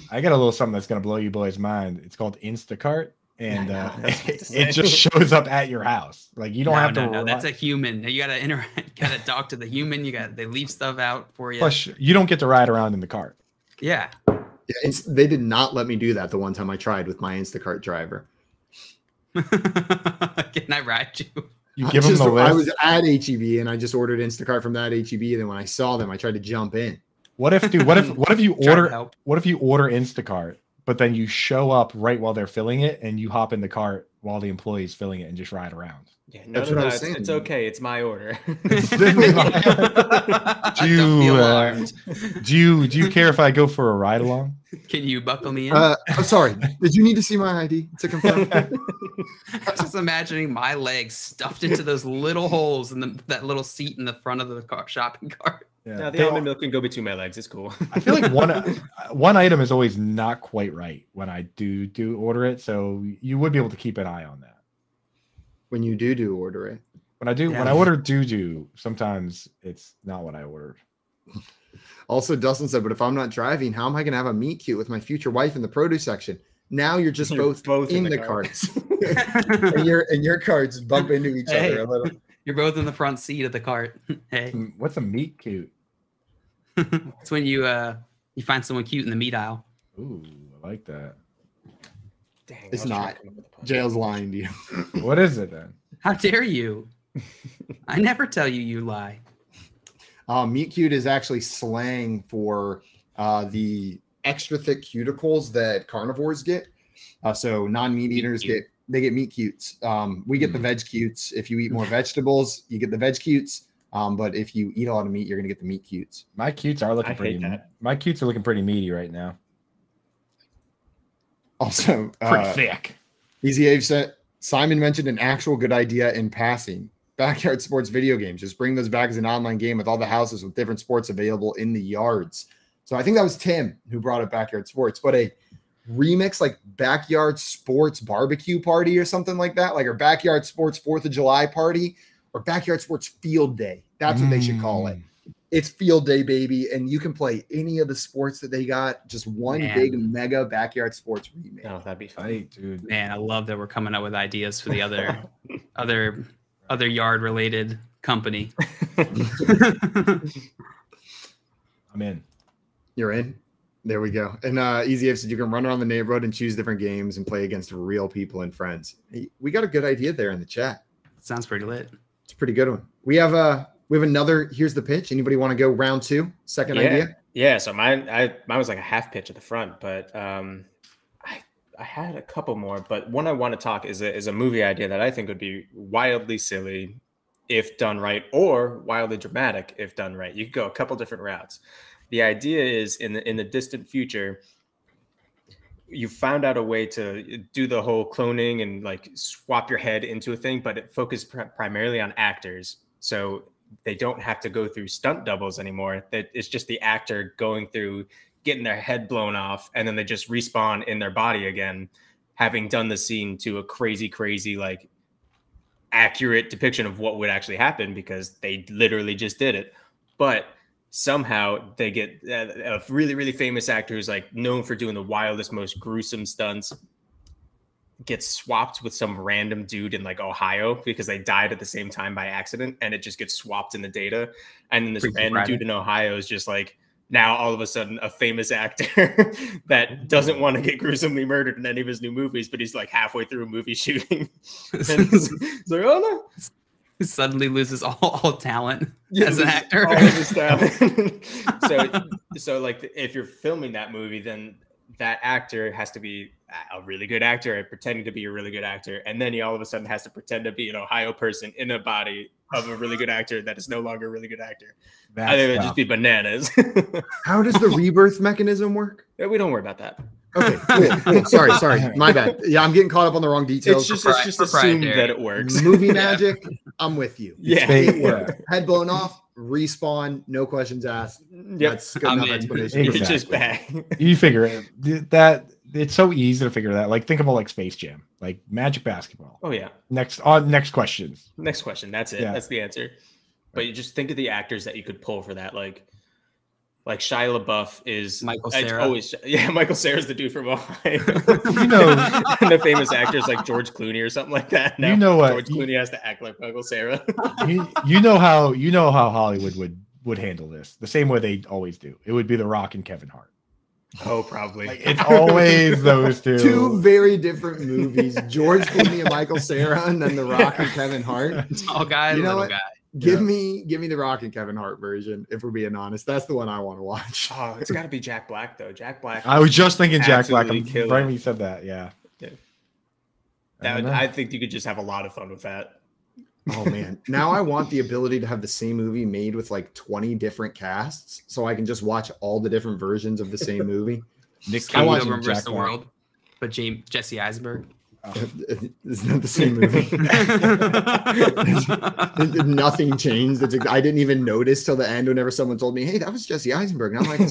Speaker 4: I got a little something that's going to blow you boys' mind. It's called Instacart, and it just shows up at your house. Like you don't have to.
Speaker 3: No, that's a human. You got to interact. Got to talk to the human. They leave stuff out for you.
Speaker 4: Plus, you don't get to ride around in the cart.
Speaker 3: Yeah.
Speaker 2: They did not let me do that the one time I tried with my Instacart driver.
Speaker 3: Can I ride you?
Speaker 4: You give them the list.
Speaker 2: I was at HEB and I just ordered Instacart from that HEB. And then when I saw them, I tried to jump in.
Speaker 4: What if you order Instacart, but then you show up right while they're filling it and you hop in the cart while the employee's filling it and just ride around?
Speaker 12: Yeah, that's what I was saying. It's okay. It's my order.
Speaker 4: Do you care if I go for a ride along?
Speaker 3: Can you buckle me in?
Speaker 2: I'm sorry. Did you need to see my ID to confirm?
Speaker 3: I was just imagining my legs stuffed into those little holes in that little seat in the front of the shopping cart.
Speaker 12: Yeah. No, the almond milk can go between my legs. It's cool.
Speaker 4: I feel like one item is always not quite right when I do order it, so you would be able to keep an eye on that.
Speaker 2: When you do order it.
Speaker 4: When I order do, sometimes it's not what I ordered.
Speaker 2: Also, Dustin said, but if I'm not driving, how am I going to have a meet cute with my future wife in the produce section? Now you're just both in the carts. and your carts bump into each other a little.
Speaker 3: You're both in the front seat of the cart. Hey,
Speaker 4: what's a meat cute?
Speaker 3: It's when you find someone cute in the meat aisle.
Speaker 4: Ooh, I like that.
Speaker 12: Dang,
Speaker 2: it's not. Jail's lying to you.
Speaker 4: What is it then?
Speaker 3: How dare you? I never tell you lie.
Speaker 2: Meat cute is actually slang for the extra thick cuticles that carnivores get. So non-meat eaters get meat cutes. We get the veg cutes. If you eat more vegetables, you get the veg cutes. But if you eat a lot of meat, you're gonna get the meat cutes.
Speaker 4: My cutes are looking pretty. My cutes are looking pretty meaty right now.
Speaker 2: Also,
Speaker 4: pretty thick.
Speaker 2: Easy Ave said Simon mentioned an actual good idea in passing. Backyard sports video games. Just bring those back as an online game with all the houses with different sports available in the yards. So I think that was Tim who brought up backyard sports, but a remix like backyard sports barbecue party or something like that, like our backyard sports 4th of July party or backyard sports field day. That's what they should call it. It's field day, baby. And you can play any of the sports that they got. Just one big mega backyard sports remake.
Speaker 12: Oh, that'd be fun.
Speaker 4: Hey, dude.
Speaker 3: Man, I love that we're coming up with ideas for the other yard related company.
Speaker 4: I'm in.
Speaker 2: You're in? There we go. And Easy Ave said you can run around the neighborhood and choose different games and play against real people and friends. Hey, we got a good idea there in the chat.
Speaker 3: Sounds pretty lit.
Speaker 2: It's a pretty good one. We have another. Here's the pitch. Anybody want to go round 2? Second idea?
Speaker 12: Yeah. So mine was like a half pitch at the front, but I had a couple more. But one I want to talk is a movie idea that I think would be wildly silly if done right, or wildly dramatic if done right. You could go a couple different routes. The idea is in the distant future, you found out a way to do the whole cloning and like swap your head into a thing, but it focused primarily on actors. So they don't have to go through stunt doubles anymore. It's just the actor going through, getting their head blown off, and then they just respawn in their body again, having done the scene to a crazy, like accurate depiction of what would actually happen because they literally just did it. But somehow they get a really famous actor who's like known for doing the wildest, most gruesome stunts, gets swapped with some random dude in like Ohio because they died at the same time by accident, and it just gets swapped in the data. And then this random dude in Ohio is just like now all of a sudden a famous actor that doesn't want to get gruesomely murdered in any of his new movies, but he's like halfway through a movie shooting. And it's like, oh no.
Speaker 3: Suddenly loses all talent as an actor.
Speaker 12: All of his talent. so like if you're filming that movie, then that actor has to be a really good actor and pretending to be a really good actor. And then he all of a sudden has to pretend to be an Ohio person in a body of a really good actor that is no longer a really good actor. I think it would just be bananas.
Speaker 2: How does the rebirth mechanism work?
Speaker 12: We don't worry about that.
Speaker 2: Okay, cool. Sorry. My bad. Yeah, I'm getting caught up on the wrong details.
Speaker 12: It's just assumed that it works.
Speaker 2: Movie magic, I'm with you.
Speaker 12: Yeah.
Speaker 2: Head blown off, respawn, no questions asked.
Speaker 12: Yep.
Speaker 2: That's good enough explanation.
Speaker 12: Exactly. It's just bad.
Speaker 4: You figure it. That it's so easy to figure that. Like think about like Space Jam, like Magic Basketball.
Speaker 12: Oh yeah.
Speaker 4: Next questions.
Speaker 12: Next question. That's it. Yeah. That's the answer. But you just think of the actors that you could pull for that, like Shia LaBeouf is
Speaker 3: Michael Cera.
Speaker 12: Michael Cera's the dude from Ohio.
Speaker 4: And
Speaker 12: the famous actors like George Clooney or something like that. Now, George Clooney has to act like Michael Cera.
Speaker 4: you know how Hollywood would handle this the same way they always do. It would be The Rock and Kevin Hart.
Speaker 12: Oh, probably.
Speaker 4: It's always those two.
Speaker 2: Two very different movies: George Clooney and Michael Cera, and then The Rock and Kevin Hart.
Speaker 3: Tall guy, little guy.
Speaker 2: Give me the Rock and Kevin Hart version. If we're being honest, that's the one I want to watch.
Speaker 12: Oh, it's got to be Jack Black though. Jack Black.
Speaker 4: I was just thinking Jack Black. I'm right when you said that. Yeah.
Speaker 12: I think you could just have a lot of fun with that.
Speaker 2: Oh man, now I want the ability to have the same movie made with like 20 different casts, so I can just watch all the different versions of the same movie.
Speaker 3: Nick Cage over versus the world, but Jesse Eisenberg.
Speaker 2: It's not the same movie. Nothing changed. I didn't even notice till the end whenever someone told me, hey, that was Jesse Eisenberg. And I'm like,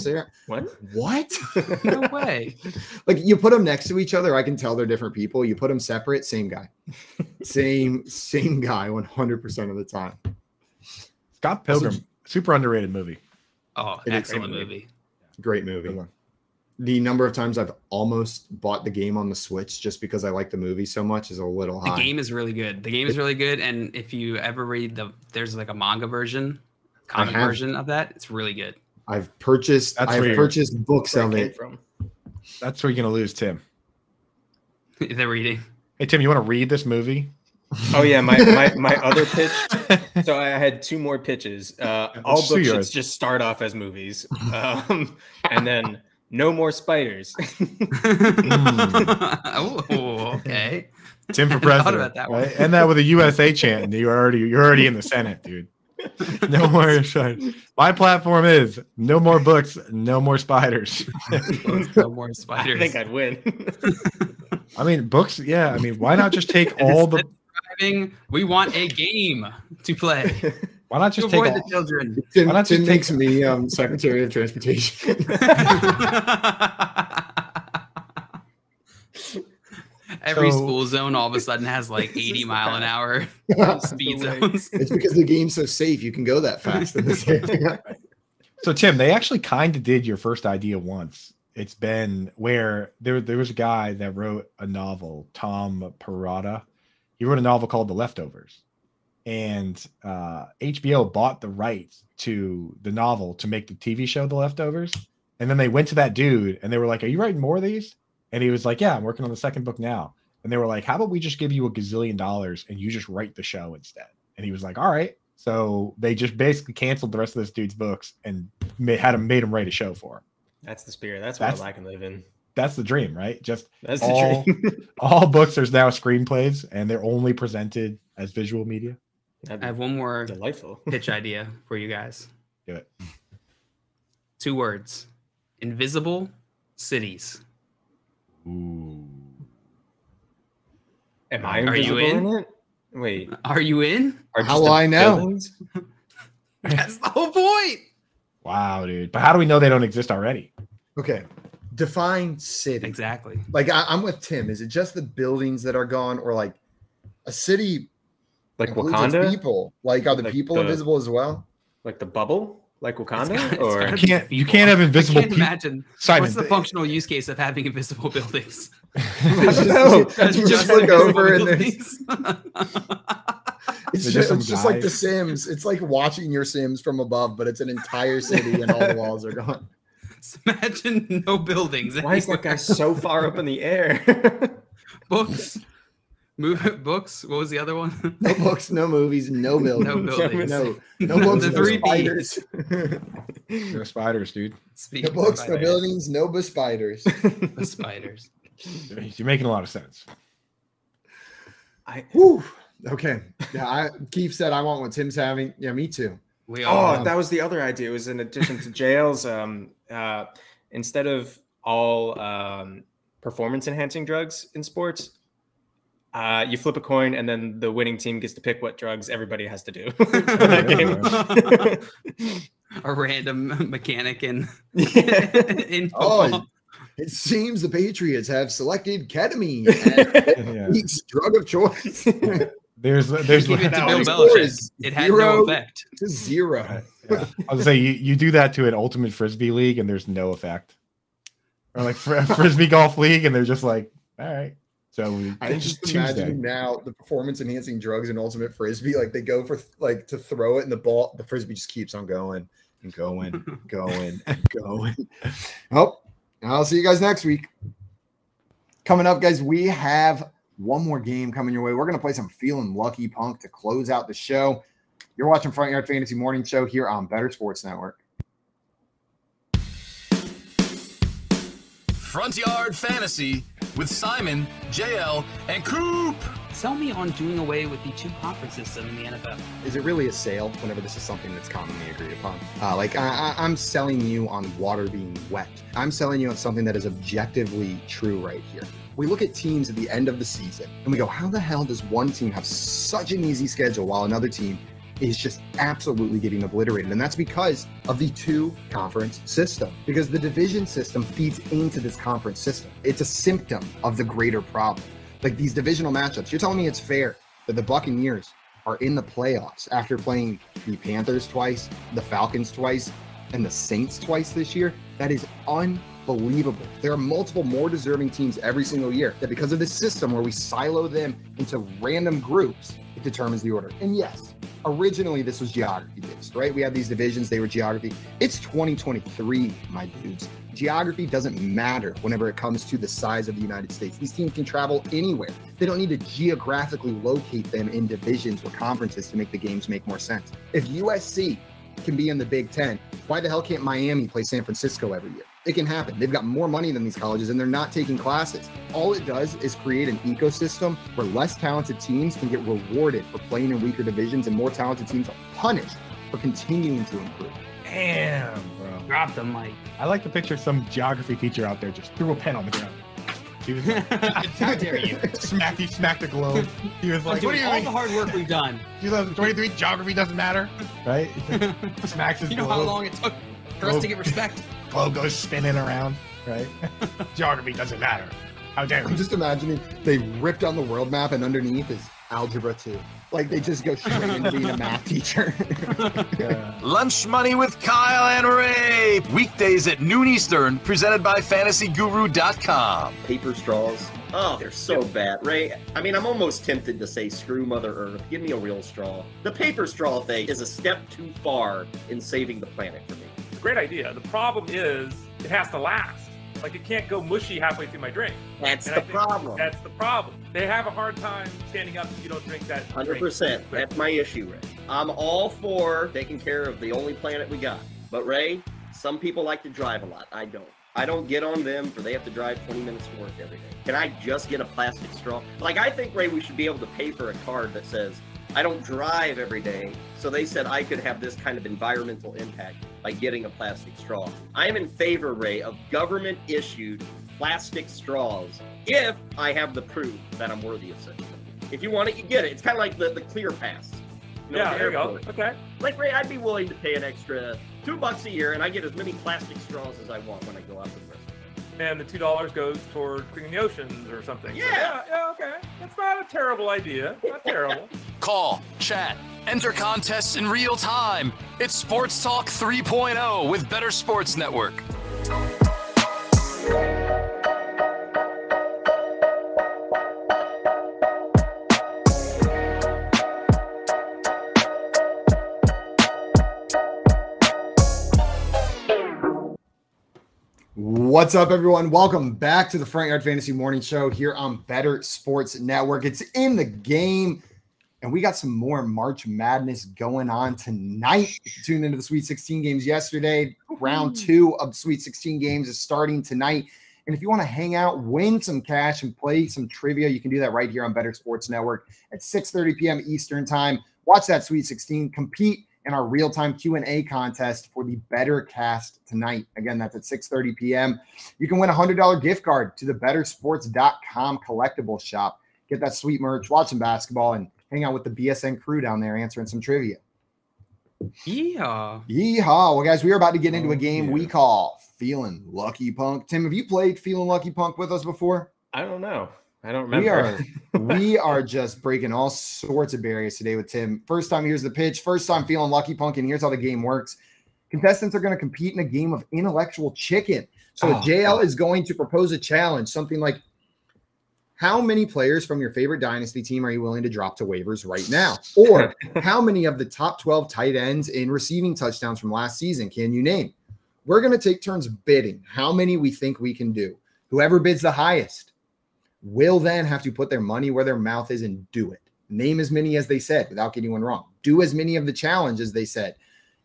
Speaker 2: what?
Speaker 3: No way.
Speaker 2: Like you put them next to each other, I can tell they're different people. You put them separate, same guy. Same guy 100% of the time.
Speaker 4: Scott Pilgrim, super underrated movie.
Speaker 3: Oh, excellent movie.
Speaker 2: Great movie. The number of times I've almost bought the game on the Switch just because I like the movie so much is a little high.
Speaker 3: The game is really good. And if you ever read there's like a manga version, comic version of that, it's really good.
Speaker 2: I've purchased books of it.
Speaker 4: That's where you're gonna lose Tim.
Speaker 3: They're reading.
Speaker 4: Hey Tim, you want to read this movie?
Speaker 12: Oh yeah, my other pitch. So I had two more pitches. All books should just start off as movies, and then. No more spiders.
Speaker 3: Oh, okay.
Speaker 4: Tim for president. Right? And that with a USA chant, and you're already in the Senate, dude. No more spiders. My platform is no more books, no more spiders.
Speaker 3: No more spiders.
Speaker 12: I think I'd win.
Speaker 4: I mean, books. Yeah. I mean, why not just take all the?
Speaker 3: We want a game to play.
Speaker 4: Why not just take
Speaker 3: the children?
Speaker 2: Tim makes me Secretary of Transportation.
Speaker 3: Every school zone all of a sudden has like 80-mile-an-hour speed zones.
Speaker 2: It's because the game's so safe. You can go that fast.
Speaker 4: So Tim, they actually kind of did your first idea once. It's been where there was a guy that wrote a novel, Tom Perrotta. He wrote a novel called The Leftovers. And HBO bought the rights to the novel to make the TV show The Leftovers. And then they went to that dude and they were like, are you writing more of these? And he was like, yeah, I'm working on the second book now. And they were like, how about we just give you $1 gazillion and you just write the show instead? And he was like, all right. So they just basically canceled the rest of this dude's books and made him write a show for him.
Speaker 12: That's the spirit. That's what I can live in.
Speaker 4: That's the dream, right? Just
Speaker 12: that's the dream.
Speaker 4: All books are now screenplays and they're only presented as visual media.
Speaker 3: I have one more
Speaker 12: delightful
Speaker 3: pitch idea for you guys.
Speaker 4: Do it.
Speaker 3: 2 words. Invisible cities.
Speaker 4: Ooh.
Speaker 12: Are you in? Wait.
Speaker 3: Are you in?
Speaker 2: How will I know?
Speaker 3: That's the whole point.
Speaker 4: Wow, dude. But how do we know they don't exist already?
Speaker 2: Okay. Define city.
Speaker 3: Exactly.
Speaker 2: Like I'm with Tim. Is it just the buildings that are gone or like a city
Speaker 12: like Wakanda?
Speaker 2: People. Like are the like people invisible as well?
Speaker 12: Like the bubble? Like Wakanda?
Speaker 4: You can't have invisible people.
Speaker 3: Imagine.
Speaker 4: Simon,
Speaker 3: what's the functional use case of having invisible buildings?
Speaker 2: I don't know. Just look over and there's It's just like The Sims. It's like watching your Sims from above, but it's an entire city and all the walls are gone.
Speaker 3: Just imagine no buildings.
Speaker 12: Why is that guy so far up in the air?
Speaker 3: Books. Books. What was the other one?
Speaker 2: No books, no movies, no buildings.
Speaker 3: No buildings.
Speaker 2: No books,
Speaker 3: The
Speaker 2: no
Speaker 3: 3
Speaker 2: spiders.
Speaker 4: No spiders, dude.
Speaker 2: No books, no buildings, no spiders.
Speaker 3: The spiders.
Speaker 4: You're making a lot of sense.
Speaker 2: Okay. Yeah, Keith said I want what Tim's having. Yeah, me too.
Speaker 12: That was the other idea. It was in addition to jails. Instead of all performance enhancing drugs in sports, you flip a coin and then the winning team gets to pick what drugs everybody has to do.
Speaker 3: A random mechanic in
Speaker 2: football. It seems the Patriots have selected ketamine as each drug of choice.
Speaker 4: There's
Speaker 3: it had no effect.
Speaker 2: To 0.
Speaker 4: Yeah. I was say you do that to an ultimate frisbee league and there's no effect, or like frisbee golf league and they're just like, all right. So
Speaker 2: I just imagine now the performance enhancing drugs in ultimate frisbee, like they go for like to throw it and the frisbee just keeps on going and going, going and going. Oh, I'll see you guys next week. Coming up, guys, we have one more game coming your way. We're going to play some Feeling Lucky Punk to close out the show. You're watching Front Yard Fantasy Morning Show here on Better Sports Network.
Speaker 7: Front Yard Fantasy with Simon, JL, and Coop.
Speaker 3: Sell me on doing away with the 2-conference system in the NFL.
Speaker 2: Is it really a sale whenever this is something that's commonly agreed upon? I'm selling you on water being wet. I'm selling you on something that is objectively true right here. We look at teams at the end of the season and we go, how the hell does one team have such an easy schedule while another team is just absolutely getting obliterated? And that's because of the 2-conference system, because the division system feeds into this conference system. It's a symptom of the greater problem. Like these divisional matchups, you're telling me it's fair that the Buccaneers are in the playoffs after playing the Panthers twice, the Falcons twice, and the Saints twice this year? That is unbelievable. There are multiple more deserving teams every single year that because of this system where we silo them into random groups, it determines the order. And yes, originally this was geography based, right? We had these divisions, they were geography. It's 2023, my dudes. Geography doesn't matter whenever it comes to the size of the United States. These teams can travel anywhere. They don't need to geographically locate them in divisions or conferences to make the games make more sense. If USC can be in the Big Ten, why the hell can't Miami play San Francisco every year? It can happen. They've got more money than these colleges and they're not taking classes. All it does is create an ecosystem where less talented teams can get rewarded for playing in weaker divisions and more talented teams are punished for continuing to improve.
Speaker 4: Damn, bro.
Speaker 3: Drop the mic.
Speaker 4: I like to picture some geography teacher out there just threw a pen on the ground. He was like, how dare you? Smacked the globe. He was like,
Speaker 3: what do you mean? All the hard work we've done.
Speaker 4: 2023, geography doesn't matter, right? Smacks his globe.
Speaker 3: You know how long it took for us to get respect?
Speaker 4: Globe goes spinning around, right? Geography doesn't matter. How dare you?
Speaker 2: I'm just imagining they ripped on the world map and underneath is Algebra 2. Like they just go straight into being a math teacher.
Speaker 7: Lunch Money with Kyle and Ray. Weekdays at noon Eastern, presented by FantasyGuru.com.
Speaker 13: Paper straws. Oh, they're so bad, Ray. I mean, I'm almost tempted to say screw Mother Earth. Give me a real straw. The paper straw thing is a step too far in saving the planet for me.
Speaker 14: It's a great idea. The problem is it has to last. Like, it can't go mushy halfway through my drink.
Speaker 13: That's the problem.
Speaker 14: That's the problem. They have a hard time standing up if you don't drink that
Speaker 13: 100%. That's my issue, Ray. I'm all for taking care of the only planet we got. But, Ray, some people like to drive a lot. I don't. I don't get on them for they have to drive 20 minutes to work every day. Can I just get a plastic straw? Like, I think, Ray, we should be able to pay for a card that says, I don't drive every day, so they said I could have this kind of environmental impact by getting a plastic straw. I am in favor, Ray, of government-issued plastic straws if I have the proof that I'm worthy of such. If you want it, you get it. It's kind of like the Clear Pass.
Speaker 14: You know, yeah, there you go. Okay.
Speaker 13: Like, Ray, I'd be willing to pay an extra $2 a year, and I get as many plastic straws as I want when I go out to the restaurant.
Speaker 14: And the $2 goes toward cleaning the oceans or something.
Speaker 13: Yeah.
Speaker 14: So, yeah, okay. That's not a terrible idea. Not terrible.
Speaker 7: Call, chat, enter contests in real time. It's Sports Talk 3.0 with Better Sports Network.
Speaker 2: What's up, everyone? Welcome back to the Front Yard Fantasy Morning Show here on Better Sports Network. It's in the game, and we got some more March Madness going on tonight. If you tuned into the Sweet 16 games yesterday, round 2 of the Sweet 16 games is starting tonight. And if you want to hang out, win some cash, and play some trivia, you can do that right here on Better Sports Network at 6:30 p.m. Eastern Time. Watch that Sweet 16, compete in our real-time Q&A contest for the Better Cast tonight. Again, that's at 6:30 p.m. You can win a $100 gift card to the bettersports.com collectible shop. Get that sweet merch, watch some basketball, and hang out with the BSN crew down there answering some trivia.
Speaker 3: Yeehaw.
Speaker 2: Yeehaw. Well, guys, we are about to get into a game we call Feeling Lucky Punk. Tim, have you played Feeling Lucky Punk with us before?
Speaker 12: I don't know. I don't remember.
Speaker 2: We are just breaking all sorts of barriers today with Tim. First time, here's the pitch. First time feeling Lucky Punk, and here's how the game works. Contestants are going to compete in a game of intellectual chicken. So JL is going to propose a challenge, something like, how many players from your favorite dynasty team are you willing to drop to waivers right now? Or how many of the top 12 tight ends in receiving touchdowns from last season can you name? We're going to take turns bidding how many we think we can do. Whoever bids the highest will then have to put their money where their mouth is and do it. Name as many as they said without getting one wrong. Do as many of the challenges they said.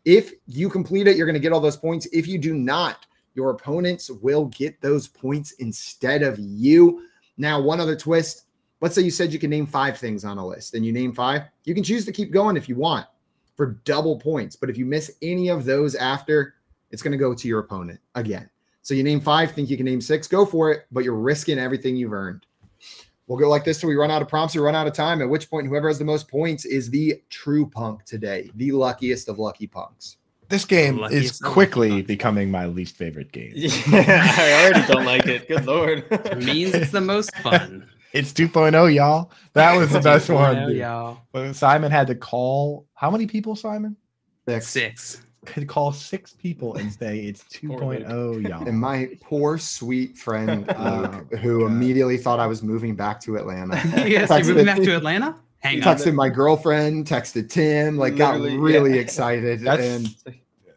Speaker 2: If you complete it, you're going to get all those points. If you do not, your opponents will get those points instead of you. Now, one other twist. Let's say you said you can name 5 things on a list and you name 5. You can choose to keep going if you want for double points. But if you miss any of those after, it's going to go to your opponent again. So you name 5, think you can name 6, go for it, but you're risking everything you've earned. We'll go like this till we run out of prompts or run out of time, at which point whoever has the most points is the true punk today, the luckiest of lucky punks.
Speaker 4: This game is quickly becoming my least favorite game.
Speaker 12: Yeah, I already don't like it. Good Lord.
Speaker 3: It means it's the most fun.
Speaker 4: It's 2.0, y'all. That was the best one.
Speaker 3: Y'all.
Speaker 4: But Simon had to call, how many people, Simon?
Speaker 3: 6.
Speaker 4: Could call 6 people and say it's 2.0, y'all.
Speaker 2: And my poor sweet friend who immediately thought I was moving back to Atlanta.
Speaker 3: Yes, you're moving back to Atlanta? Hang on.
Speaker 2: Texted my girlfriend, texted Tim, like got really excited. And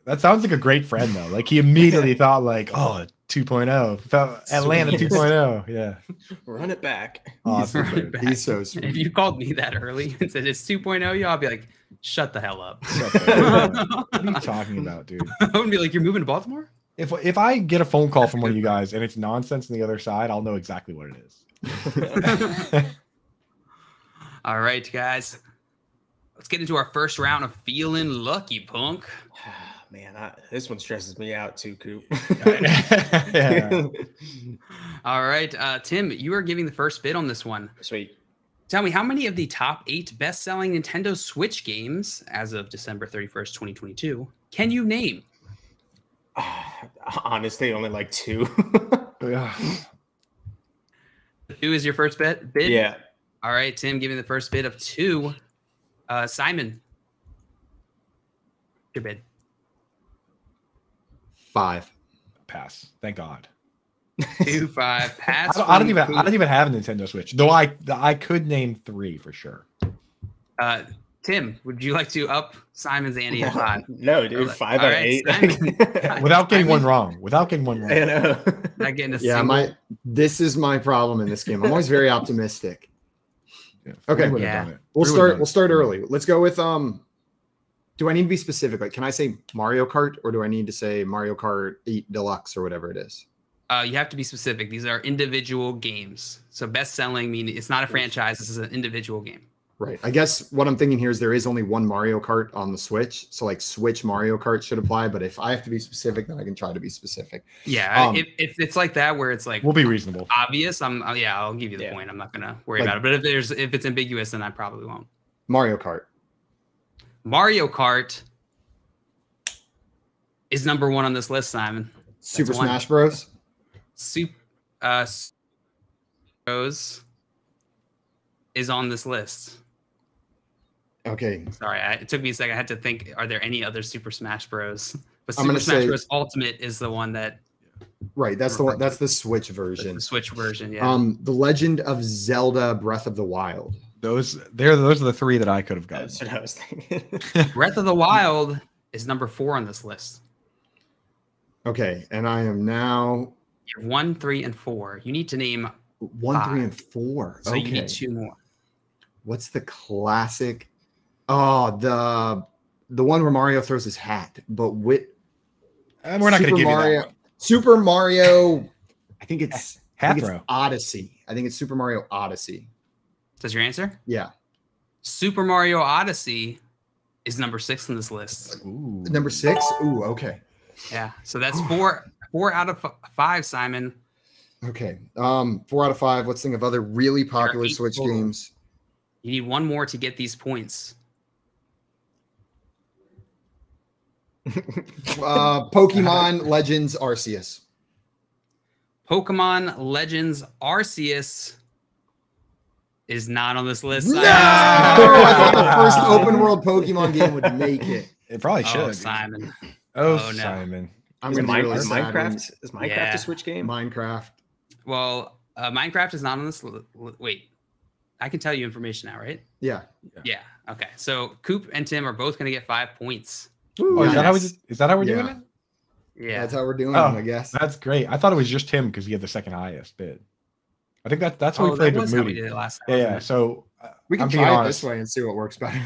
Speaker 4: that sounds like a great friend though. Like he immediately thought like, oh, 2.0. Atlanta 2.0. Yeah.
Speaker 12: Run it back.
Speaker 4: Awesome.
Speaker 3: Run it back.
Speaker 2: He's so sweet.
Speaker 3: If you called me that early and said it's 2.0, y'all, I'll be like, shut the hell up.
Speaker 4: What are you talking about, dude?
Speaker 3: I would be like, you're moving to Baltimore?
Speaker 4: If I get a phone call from one of you guys and it's nonsense on the other side, I'll know exactly what it is.
Speaker 3: All right, guys. Let's get into our first round of Feeling Lucky Punk.
Speaker 12: Man, this one stresses me out too, Coop.
Speaker 4: Yeah.
Speaker 3: All right, Tim, you are giving the first bid on this one.
Speaker 12: Sweet.
Speaker 3: Tell me, how many of the top 8 best-selling Nintendo Switch games as of December 31st, 2022, can you name?
Speaker 12: Honestly, only like 2.
Speaker 3: 2 is your first bid?
Speaker 12: Yeah.
Speaker 3: All right, Tim, giving the first bid of 2. Simon, your bid.
Speaker 2: 5.
Speaker 4: Pass. Thank God.
Speaker 3: 2-5. Pass.
Speaker 4: I don't even have a Nintendo Switch. Though I could name 3 for sure.
Speaker 3: Tim, would you like to up Simon's ante at 5?
Speaker 12: No, dude. 5 out of 8.
Speaker 4: Without getting one wrong. Without getting one wrong.
Speaker 12: I know.
Speaker 3: Not getting a
Speaker 2: single. This is my problem in this game. I'm always very optimistic.
Speaker 4: Yeah,
Speaker 2: okay.
Speaker 3: Yeah.
Speaker 2: We'll start early. Let's go with do I need to be specific? Like, can I say Mario Kart or do I need to say Mario Kart 8 Deluxe or whatever it is?
Speaker 3: You have to be specific. These are individual games. So best selling meaning it's not a franchise. This is an individual game.
Speaker 2: Right. I guess what I'm thinking here is there is only one Mario Kart on the Switch. So like Switch Mario Kart should apply. But if I have to be specific, then I can try to be specific.
Speaker 3: Yeah. If it's like that, where it's like,
Speaker 4: we'll be reasonable.
Speaker 3: Obvious. I'll give you the point. I'm not going to worry about it. But if it's ambiguous, then I probably won't.
Speaker 2: Mario Kart.
Speaker 3: Mario Kart is number 1 on this list, Simon.
Speaker 2: Super Smash Bros.
Speaker 3: Bros is on this list.
Speaker 2: Okay.
Speaker 3: Sorry, it took me a second. I had to think, are there any other Super Smash Bros? But Super Smash Bros. Ultimate is the one that...
Speaker 2: Right, that's the one. That's the Switch version.
Speaker 3: The Switch version, yeah.
Speaker 2: The Legend of Zelda Breath of the Wild.
Speaker 4: Those are the 3 that I could have gotten.
Speaker 12: That's what I was thinking.
Speaker 3: Breath of the Wild is number 4 on this list.
Speaker 2: Okay, and I am now
Speaker 3: You have 1, 3, and 4. You need to name
Speaker 2: 1,
Speaker 3: 5.
Speaker 2: 3, and 4.
Speaker 3: So
Speaker 2: okay.
Speaker 3: you need 2 more.
Speaker 2: What's the classic? Oh, the one where Mario throws his hat, but with
Speaker 4: we're not going to give you that one.
Speaker 2: Super Mario. I think it's Odyssey. I think it's Super Mario Odyssey.
Speaker 3: That's your answer?
Speaker 2: Yeah.
Speaker 3: Super Mario Odyssey is number 6 on this list.
Speaker 4: Ooh.
Speaker 2: Number 6? Ooh, okay.
Speaker 3: Yeah. So that's 4 out of 5, Simon.
Speaker 2: Okay. 4 out of 5. Let's think of other really popular Switch games.
Speaker 3: You need 1 more to get these points.
Speaker 2: Pokemon Legends Arceus.
Speaker 3: Pokemon Legends Arceus is not on this list.
Speaker 2: No! I thought the first open world Pokemon game would make it.
Speaker 4: It probably should.
Speaker 3: Oh, Simon.
Speaker 4: Oh,
Speaker 3: no.
Speaker 4: Simon.
Speaker 12: Is Minecraft a Switch game?
Speaker 2: Minecraft.
Speaker 3: Well, Minecraft is not on this. Wait, I can tell you information now, right?
Speaker 2: Yeah.
Speaker 3: Yeah. Okay. So Coop and Tim are both going to get 5 points.
Speaker 4: Oh, is that how we're doing it?
Speaker 3: Yeah,
Speaker 2: that's how we're doing it, I guess.
Speaker 4: That's great. I thought it was just him because he had the second highest bid. I think that's what we played with Moody.
Speaker 3: We did it last time,
Speaker 4: yeah. So
Speaker 2: we can try it this way and see what works better.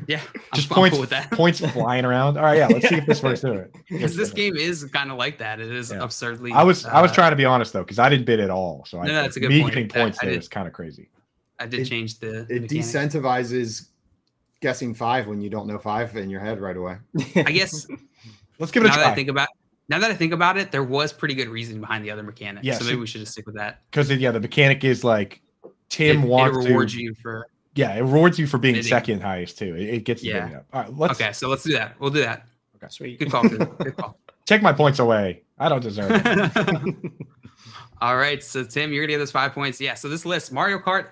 Speaker 3: Yeah,
Speaker 4: just points with that. Points flying around. All right, yeah. Let's see if this works through it.
Speaker 3: Because this game is kind of like that. It is absurdly.
Speaker 4: I was trying to be honest though, because I didn't bid at all. So
Speaker 3: that's a good
Speaker 4: point.
Speaker 3: point.
Speaker 4: Getting points there is kind of crazy.
Speaker 3: I did change the.
Speaker 2: It decentivizes guessing 5 when you don't know 5 in your head right away.
Speaker 3: I guess.
Speaker 4: Let's give it a try.
Speaker 3: Now that I think about it, there was pretty good reasoning behind the other mechanic.
Speaker 4: Yeah,
Speaker 3: so maybe we should just stick with that.
Speaker 4: Because the mechanic is like Tim wants to.
Speaker 3: It rewards you for.
Speaker 4: Yeah, it rewards you for being bidding. Second highest too. It gets you bidding up. All right,
Speaker 3: okay, so let's do that. We'll do that.
Speaker 12: Okay, sweet.
Speaker 3: Good call. Good call.
Speaker 4: Take my points away. I don't deserve it.
Speaker 3: All right, so Tim, you're gonna get those 5 points. Yeah. So this list: Mario Kart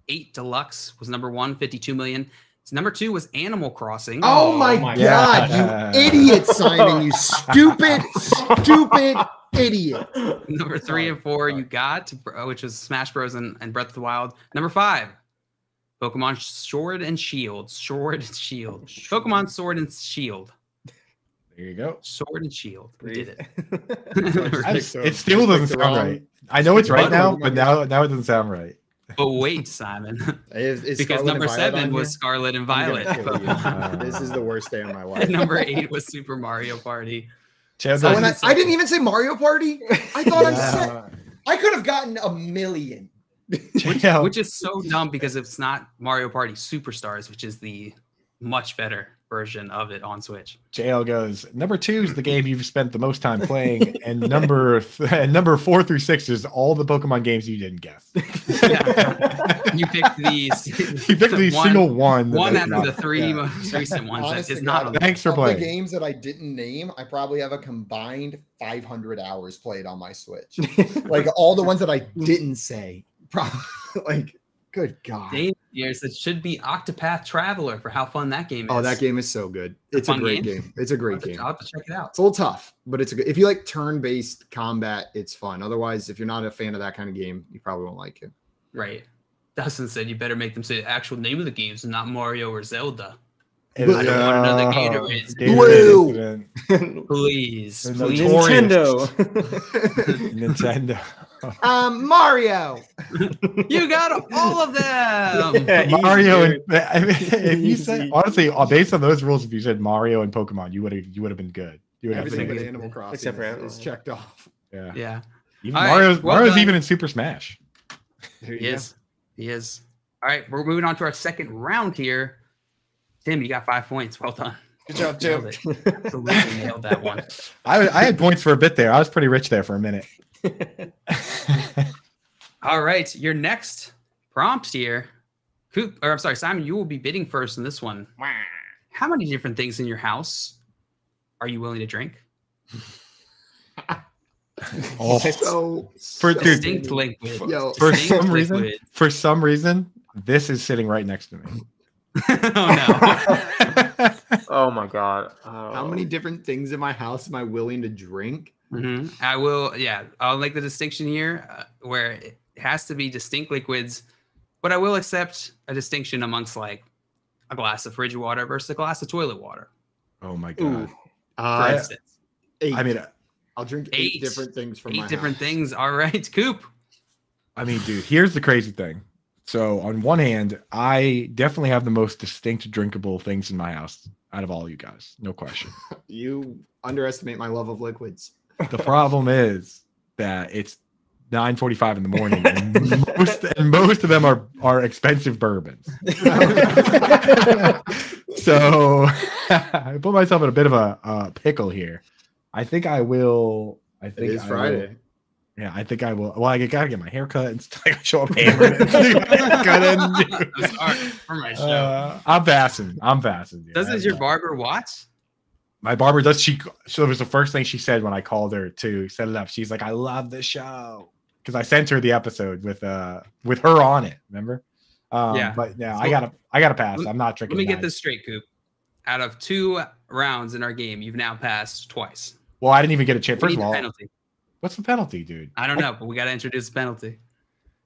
Speaker 3: 8 Deluxe was number 1, 52 million. So number 2 was Animal Crossing.
Speaker 2: Oh my God, you idiot, Simon! You stupid idiot.
Speaker 3: Number 3 and 4 you got, which was Smash Bros. and Breath of the Wild. Number 5, Pokemon Sword and Shield. Pokemon Sword and Shield.
Speaker 4: There you go.
Speaker 3: Sword and Shield. We did it.
Speaker 4: It still doesn't sound right. I know it's right now, but now it doesn't sound right.
Speaker 3: But wait, Simon,
Speaker 2: is
Speaker 3: because number 7 was Scarlet and Violet.
Speaker 2: This is the worst day of my life.
Speaker 3: Number 8 was Super Mario Party.
Speaker 2: So I didn't even say Mario Party. I thought I said I could have gotten a million.
Speaker 3: Which is so dumb because it's not Mario Party Superstars, which is the much better version of it on Switch.
Speaker 4: JL goes, number 2 is the game you've spent the most time playing, and number 4 through 6 is all the Pokemon games you didn't guess.
Speaker 3: You picked these.
Speaker 4: You picked the single one.
Speaker 3: One out of the 3 most recent ones.
Speaker 2: Honestly,
Speaker 3: that is not on
Speaker 4: Thanks for playing.
Speaker 2: The games that I didn't name, I probably have a combined 500 hours played on my Switch. Like all the ones that I didn't say, probably like. Good God.
Speaker 3: Years, it should be Octopath Traveler for how fun that game is.
Speaker 2: Oh, that game is so good. It's a great game. It's a great game.
Speaker 3: I'll have to check it out.
Speaker 2: It's a little tough, but it's a good. If you like turn-based combat, it's fun. Otherwise, if you're not a fan of that kind of game, you probably won't like it.
Speaker 3: Right. Dustin said you better make them say the actual name of the games and not Mario or Zelda. I don't want another Gatorade.
Speaker 2: Blue.
Speaker 3: Please.
Speaker 12: Nintendo.
Speaker 4: Nintendo.
Speaker 2: Mario.
Speaker 3: You got all of them.
Speaker 4: Yeah, Mario and if you said honestly, based on those rules, if you said Mario and Pokemon, you would have been good. You would have
Speaker 2: everything
Speaker 4: been
Speaker 2: with
Speaker 4: good.
Speaker 2: Animal Crossing
Speaker 12: except for
Speaker 2: is checked off.
Speaker 3: Yeah.
Speaker 4: Even Mario's even in Super Smash.
Speaker 3: He is. All right, we're moving on to our second round here. Tim, you got 5 points. Well done.
Speaker 12: Good job, Tim.
Speaker 3: Absolutely nailed that one.
Speaker 4: I had points for a bit there. I was pretty rich there for a minute.
Speaker 3: All right, your next prompt here, Coop, or I'm sorry, Simon, you will be bidding first in this one. How many different things in your house are you willing to drink? Distinct liquid.
Speaker 4: For some reason, this is sitting right next to me.
Speaker 3: Oh no!
Speaker 12: Oh my God!
Speaker 2: How many different things in my house am I willing to drink?
Speaker 3: Mm-hmm. I will. Yeah, I'll make the distinction here where it has to be distinct liquids, but I will accept a distinction amongst like a glass of fridge water versus a glass of toilet water.
Speaker 4: Oh my God!
Speaker 3: For instance,
Speaker 2: 8.
Speaker 4: I mean,
Speaker 2: I'll drink 8 different things from my
Speaker 3: 8 different
Speaker 2: house.
Speaker 3: things. All right, Coop.
Speaker 4: I mean, dude, here's the crazy thing. So on one hand, I definitely have the most distinct drinkable things in my house out of all you guys. No question.
Speaker 2: You underestimate my love of liquids.
Speaker 4: The problem is that it's 9:45 in the morning, and most of them are expensive bourbons. So I put myself in a bit of a pickle here. I think I will. I think
Speaker 2: it is Friday.
Speaker 4: Yeah, I think I will. Well, I gotta get my hair cut and show up hammered.
Speaker 3: For my show.
Speaker 4: I'm passing. Dude.
Speaker 3: Doesn't your barber watch?
Speaker 4: My barber does. So it was the first thing she said when I called her to set it up. She's like, "I love the show," because I sent her the episode with her on it. Remember?
Speaker 3: Yeah.
Speaker 4: But yeah,
Speaker 3: So,
Speaker 4: I gotta pass. I'm not drinking.
Speaker 3: Let me get this straight, Coop. Out of 2 rounds in our game, you've now passed twice.
Speaker 4: Well, I didn't even get a chance. First of all,
Speaker 3: penalty.
Speaker 4: What's the penalty, dude?
Speaker 3: I don't know, but we got to introduce the penalty.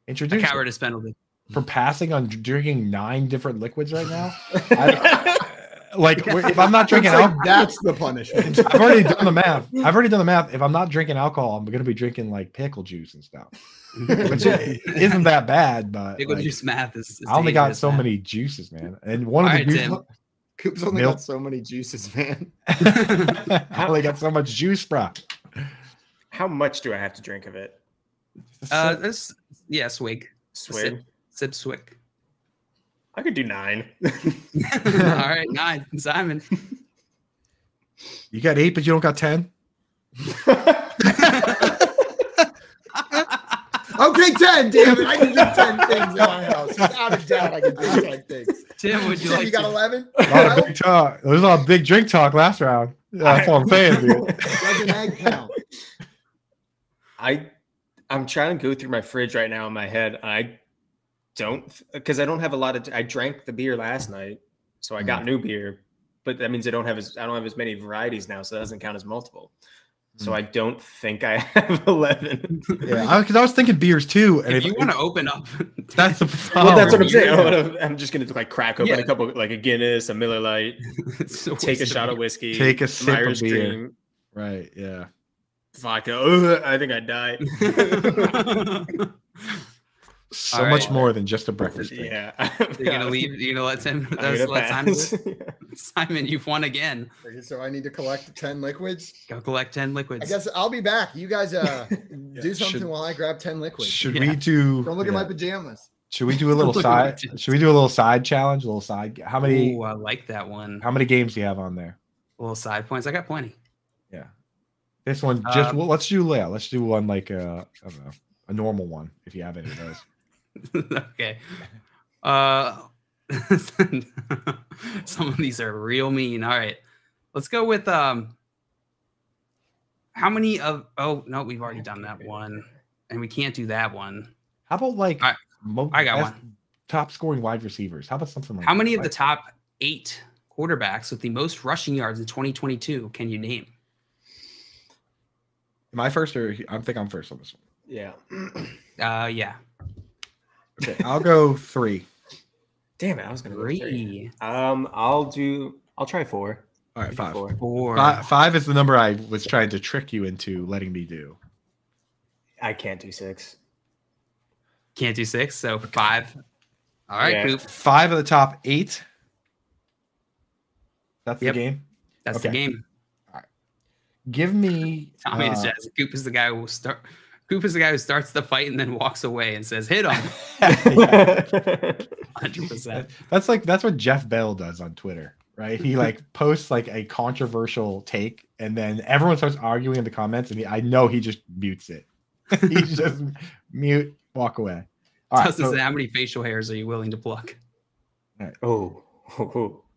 Speaker 4: Introduce
Speaker 3: a cowardice penalty
Speaker 4: for passing on drinking 9 different liquids right now. If I'm not drinking alcohol,
Speaker 2: that's the punishment.
Speaker 4: I've already done the math. If I'm not drinking alcohol, I'm going to be drinking like pickle juice and stuff, which isn't that bad. But
Speaker 3: pickle juice math is
Speaker 4: I only got so many juices, man. And one of the juices.
Speaker 2: Coop's only got so many juices, man.
Speaker 4: I only got so much juice, bro.
Speaker 12: How much do I have to drink of it?
Speaker 3: Swig.
Speaker 12: Swig.
Speaker 3: Sip swig.
Speaker 12: I could do 9.
Speaker 3: All right, 9. Simon.
Speaker 4: You got 8, but you don't got 10?
Speaker 2: Okay, 10, damn it. I can do 10 things in my house. Without a doubt, I can do 10 things.
Speaker 3: Tim, would you like
Speaker 2: you got 11?
Speaker 4: A lot of big talk. There was a lot of big drink talk last round. That's what I'm saying, dude.
Speaker 2: Does an egg count?
Speaker 12: I'm trying to go through my fridge right now in my head. I don't, because I don't have a lot of. I drank the beer last night, so I got new beer, but that means I don't have as many varieties now, so that doesn't count as multiple. So I don't think I have 11.
Speaker 4: Yeah, because I was thinking beers too. And
Speaker 3: if you want to open up,
Speaker 4: that's the problem.
Speaker 12: Well, that's what I'm saying. I'm just gonna crack open a couple, like a Guinness, a Miller Lite, take a shot of whiskey,
Speaker 4: take a sip
Speaker 12: Irish
Speaker 4: of beer.
Speaker 12: Cream,
Speaker 4: right? Yeah.
Speaker 12: Vodka. I think I died.
Speaker 4: So much more than just a breakfast thing.
Speaker 12: Yeah.
Speaker 3: You're gonna leave. You're gonna let Tim. Let Simon. Simon, you've won again.
Speaker 2: Okay, so I need to collect 10 liquids.
Speaker 3: Go collect 10 liquids.
Speaker 2: I guess I'll be back. You guys do something while I grab 10 liquids.
Speaker 4: Should we do?
Speaker 2: Don't look at my pajamas.
Speaker 4: Should we do a little side? Should we do a little side challenge? A little side. How many?
Speaker 3: Ooh, I like that one.
Speaker 4: How many games do you have on there?
Speaker 3: A little side points. I got plenty.
Speaker 4: Yeah. This one just let's do one like I don't know, a normal one if you have any of those.
Speaker 3: Okay. Some of these are real mean. All right. Let's go with how many of we've already done that one. And we can't do that one.
Speaker 4: How about like
Speaker 3: I got one.
Speaker 4: Top scoring wide receivers. How about something like
Speaker 3: how many of the top 8 quarterbacks with the most rushing yards in 2022 can you name?
Speaker 4: Am I first or I think I'm first on this one?
Speaker 12: Yeah.
Speaker 3: Yeah.
Speaker 4: Okay, I'll go 3.
Speaker 12: Damn it, I was gonna go 3. I'll try 4.
Speaker 4: All right, 5.
Speaker 3: 4.
Speaker 4: 5 is the number I was trying to trick you into letting me do.
Speaker 12: I can't do 6.
Speaker 3: Can't do 6, so 5. All right, Coop.
Speaker 4: 5 of the top 8. That's the game.
Speaker 3: That's the game.
Speaker 4: All right. Give me.
Speaker 3: Tommy says Coop is the guy who will start. Coop is the guy who starts the fight and then walks away and says, "Hit him." 100%.
Speaker 4: That's what Jeff Bell does on Twitter, right? He like posts like a controversial take, and then everyone starts arguing in the comments, and I know he just mutes it. He just mute, walk away. All right,
Speaker 3: say, how many facial hairs are you willing to pluck?
Speaker 4: All right.
Speaker 12: Oh,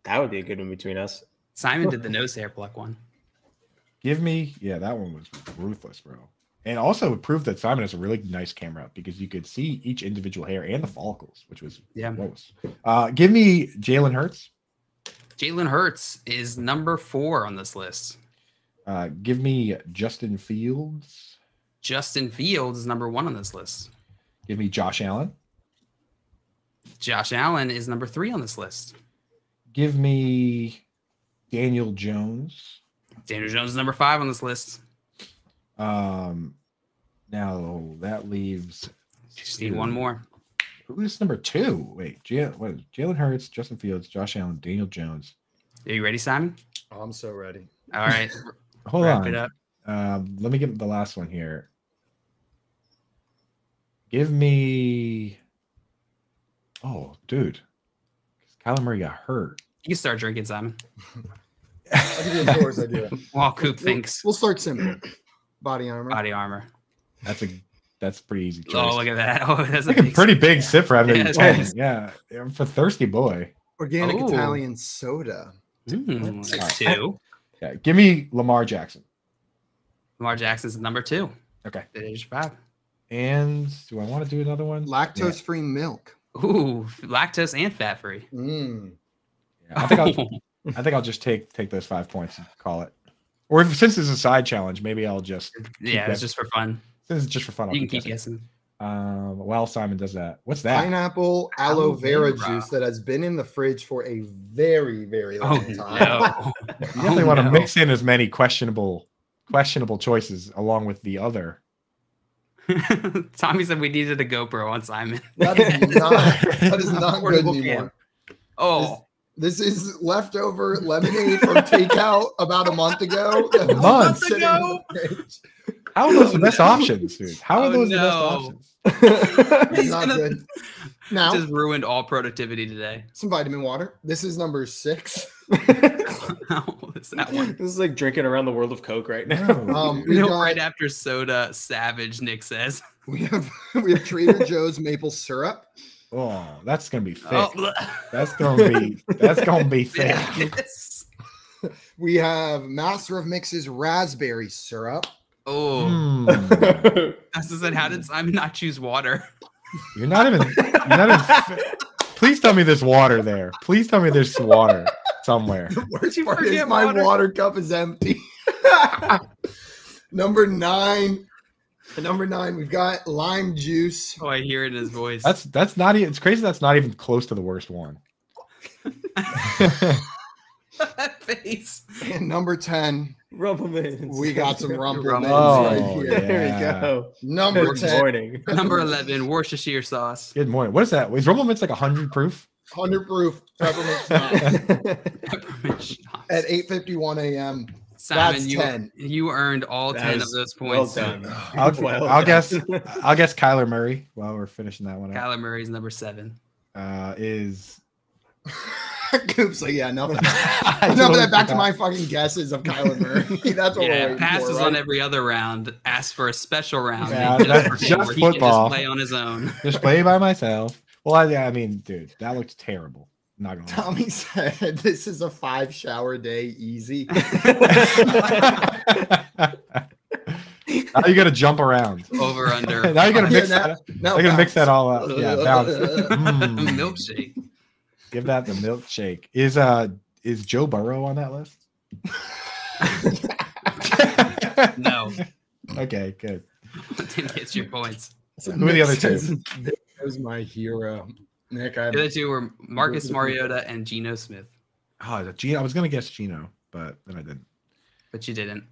Speaker 12: that would be a good one between us.
Speaker 3: Simon did the nose hair pluck one.
Speaker 4: Give me, that one was ruthless, bro. And also it proved that Simon has a really nice camera because you could see each individual hair and the follicles, which was gross. Give me Jalen Hurts.
Speaker 3: Jalen Hurts is number 4 on this list.
Speaker 4: Give me Justin Fields.
Speaker 3: Justin Fields is number 1 on this list.
Speaker 4: Give me Josh Allen.
Speaker 3: Josh Allen is number 3 on this list.
Speaker 4: Give me Daniel Jones.
Speaker 3: Daniel Jones is number 5 on this list.
Speaker 4: Now that leaves.
Speaker 3: Just need one more.
Speaker 4: Who's number 2? Wait, what is Jalen Hurts, Justin Fields, Josh Allen, Daniel Jones.
Speaker 3: Are you ready, Simon?
Speaker 2: Oh, I'm so ready.
Speaker 3: All right.
Speaker 4: Hold
Speaker 3: Wrap
Speaker 4: on.
Speaker 3: it up.
Speaker 4: Let me get the last one here. Give me. Oh, dude. Kyler Murray got hurt.
Speaker 3: You can start drinking, Simon.
Speaker 2: I'll give you a course idea.
Speaker 3: While Coop thinks.
Speaker 2: We'll start simple. Body armor.
Speaker 3: Body armor.
Speaker 4: That's a pretty easy choice.
Speaker 3: Oh, look at that. Oh, that's
Speaker 4: a pretty big sip for having
Speaker 3: yeah,
Speaker 4: I'm a thirsty boy.
Speaker 2: Organic Italian soda.
Speaker 3: That's 2.
Speaker 4: Yeah, give me Lamar Jackson.
Speaker 3: Lamar Jackson's number 2.
Speaker 4: Okay.
Speaker 3: At age 5.
Speaker 4: And do I want to do another one?
Speaker 2: Lactose-free milk.
Speaker 3: Ooh, lactose and fat-free.
Speaker 4: Yeah, I think I'll just take those 5 points and call it. Or since it's a side challenge, maybe I'll just
Speaker 3: it's just for fun.
Speaker 4: Since it's just for fun,
Speaker 3: You can keep guessing.
Speaker 4: While Simon does that, what's that?
Speaker 2: Pineapple aloe vera juice that has been in the fridge for a very, very long time.
Speaker 3: No.
Speaker 4: You definitely want to mix in as many questionable choices along with the other.
Speaker 3: Tommy said we needed a GoPro on Simon.
Speaker 2: That is not good anymore.
Speaker 3: Oh.
Speaker 2: This is leftover lemonade from takeout about a month ago.
Speaker 4: A month ago? How are those the best options, dude? How are those the best options?
Speaker 2: It's not good. Now,
Speaker 3: just ruined all productivity today.
Speaker 2: Some vitamin water. This is number 6.
Speaker 3: What's that one?
Speaker 12: This is like drinking around the world of Coke right now.
Speaker 3: Right after soda, savage. Nick says
Speaker 2: we have Trader Joe's maple syrup.
Speaker 4: Oh, that's gonna be thick. That's gonna be thick.
Speaker 2: We have Master of Mixes raspberry syrup.
Speaker 3: Oh, that's said. How did Simon not choose water?
Speaker 4: You're not even. Please tell me there's water there. Please tell me there's water somewhere.
Speaker 2: The worst part is my water cup is empty. Number 9. At number 9, we've got lime juice.
Speaker 3: Oh, I hear it in his voice.
Speaker 4: That's not even. It's crazy. That's not even close to the worst one.
Speaker 3: That face.
Speaker 2: And number 10,
Speaker 12: Rumplemans.
Speaker 2: We got some Rumplemans
Speaker 4: right
Speaker 2: here.
Speaker 12: There we go.
Speaker 2: Number 10.
Speaker 12: Morning.
Speaker 3: Number 11, Worcestershire sauce.
Speaker 4: Good morning. What is that? Is Rumplemans like 100 proof?
Speaker 2: 100 proof peppermint schnapps. At 8:51 a.m.
Speaker 3: Simon,
Speaker 2: That's 10.
Speaker 3: You earned all 10 of those points.
Speaker 12: Well done.
Speaker 4: I'll guess Kyler Murray while we're finishing that one.
Speaker 3: Kyler Murray's number 7.
Speaker 4: Is
Speaker 2: Coop's like, yeah, nothing. Enough of that. Back to my fucking guesses of Kyler Murray. That's what we're waiting
Speaker 3: passes
Speaker 2: for,
Speaker 3: on
Speaker 2: right?
Speaker 3: every other round. Asks for a special round.
Speaker 4: Yeah,
Speaker 3: just
Speaker 4: just
Speaker 3: football.
Speaker 4: football.
Speaker 3: Just play on his own.
Speaker 4: Just play by myself. Well, I mean, dude, that looks terrible. Not gonna lie.
Speaker 2: Tommy said this is a 5 shower day easy.
Speaker 4: Now you got to jump around.
Speaker 3: Over under.
Speaker 4: Now you got to mix that. Now you got to mix that all up. Yeah, bounce.
Speaker 3: Milkshake.
Speaker 4: Give that the milkshake. Is Joe Burrow on that list?
Speaker 3: No.
Speaker 4: Okay, good.
Speaker 3: Didn't get your points.
Speaker 4: Who are the other 2?
Speaker 2: That was my hero. Nick,
Speaker 3: the other 2 were Marcus Mariota and Geno Smith.
Speaker 4: Oh, Geno. I was gonna guess Geno, but then I didn't.
Speaker 3: But you didn't.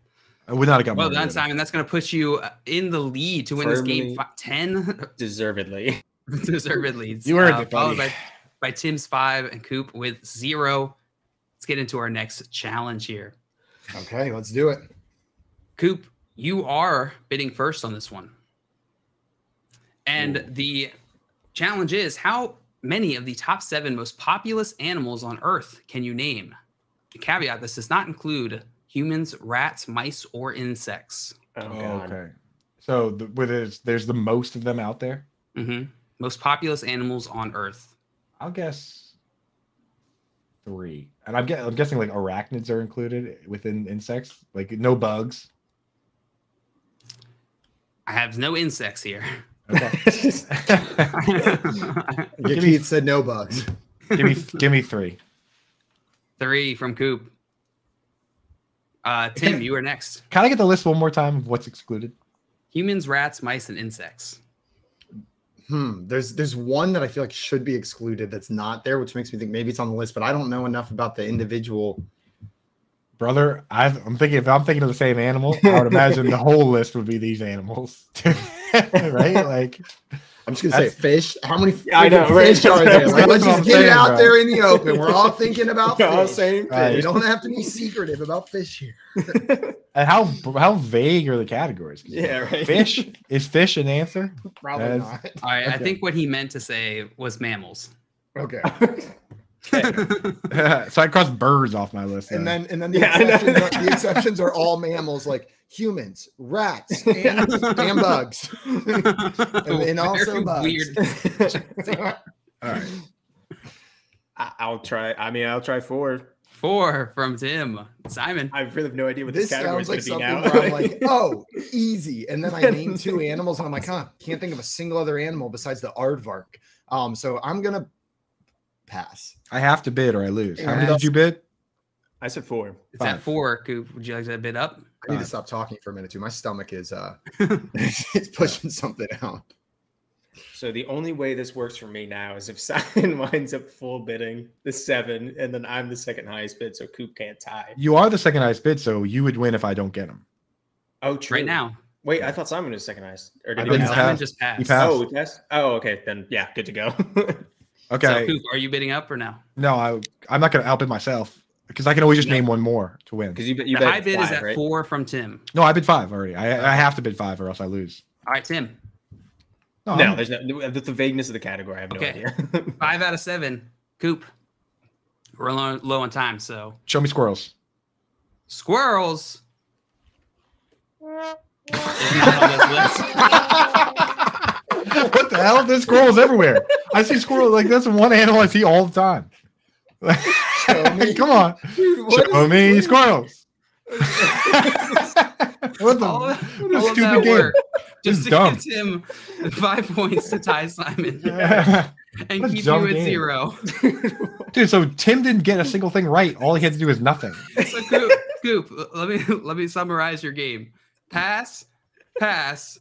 Speaker 4: I would not have got.
Speaker 3: Well done, Simon. That's going to put you in the lead to win this game. 10
Speaker 12: deservedly.
Speaker 3: Deserved leads.
Speaker 4: You earned it,
Speaker 3: followed
Speaker 4: buddy.
Speaker 3: by Tim's 5 and Coop with 0. Let's get into our next challenge here.
Speaker 2: Okay, let's do it.
Speaker 3: Coop, you are bidding first on this one. And the challenge is, how many of the top 7 most populous animals on Earth can you name? The caveat, this does not include humans, rats, mice, or insects.
Speaker 4: Okay. So there's the most of them out there?
Speaker 3: Mm-hmm. Most populous animals on Earth.
Speaker 4: I'll guess 3. And I'm guessing like arachnids are included within insects, like no bugs.
Speaker 3: I have no insects here.
Speaker 4: Okay.
Speaker 2: Keith said no bugs.
Speaker 4: Give me 3.
Speaker 3: 3 from Coop. Tim, you are next.
Speaker 4: Can I get the list one more time of what's excluded?
Speaker 3: Humans, rats, mice, and insects.
Speaker 2: There's one that I feel like should be excluded that's not there, which makes me think maybe it's on the list, but I don't know enough about the individual
Speaker 4: Brother, I'm thinking if I'm thinking of the same animal, I would imagine the whole list would be these animals. Right? Like
Speaker 2: I'm just gonna say fish. How many
Speaker 12: fish
Speaker 2: are there? Like, let's just get it out there in the open. We're all thinking about fish.
Speaker 12: Same
Speaker 2: right. We don't have to be secretive about fish here.
Speaker 4: And how vague are the categories?
Speaker 12: Yeah, right.
Speaker 4: Fish? Is fish an answer?
Speaker 2: Probably not.
Speaker 3: All right, okay. I think what he meant to say was mammals.
Speaker 2: Okay.
Speaker 4: So I crossed birds off my list.
Speaker 2: And then the exceptions are all mammals, like humans, rats, and bugs. and also bugs.
Speaker 3: Weird.
Speaker 2: All right.
Speaker 12: I'll try. I'll try 4.
Speaker 3: 4 from Tim. Simon.
Speaker 12: I really have no idea what this category is going to be now.
Speaker 2: Where I'm like, oh, easy. And then I name 2 animals, and I'm like, can't think of a single other animal besides the aardvark. So I'm gonna pass.
Speaker 4: I have to bid or I lose. How many did you bid?
Speaker 12: I said 4.
Speaker 3: It's at 4. Coop, would you like to bid up?
Speaker 2: I need to stop talking for a minute too. My stomach is it's pushing something out.
Speaker 12: So the only way this works for me now is if Simon winds up full bidding the 7, and then I'm the second highest bid, so Coop can't tie.
Speaker 4: You are the second highest bid, so you would win if I don't get him.
Speaker 12: Oh, true.
Speaker 3: Right now.
Speaker 12: Wait, I thought Simon was second highest. Or did
Speaker 3: Simon just passed.
Speaker 4: He passed.
Speaker 12: Oh, he passed? Oh, okay. Then yeah, good to go.
Speaker 4: Okay.
Speaker 3: So, Coop, are you bidding up or no?
Speaker 4: No, I'm not going to outbid myself because I can always just name one more to win.
Speaker 12: Because you
Speaker 3: the high bid 5, is at right? 4 from Tim.
Speaker 4: No, I bid 5 already. I have to bid 5 or else I lose.
Speaker 3: All right, Tim.
Speaker 12: No, there's no the vagueness of the category. I have no idea.
Speaker 3: 5 out of 7. Coop. We're low on time, so
Speaker 4: show me squirrels.
Speaker 3: Squirrels.
Speaker 4: What the hell? There's squirrels everywhere. I see squirrels like that's one animal I see all the time. Come on. Show me squirrels. What the stupid game?
Speaker 3: Just to get him 5 points to tie Simon and keep you at 0.
Speaker 4: Dude, so Tim didn't get a single thing right. All he had to do is nothing.
Speaker 3: So Coop, let me summarize your game. Pass. 5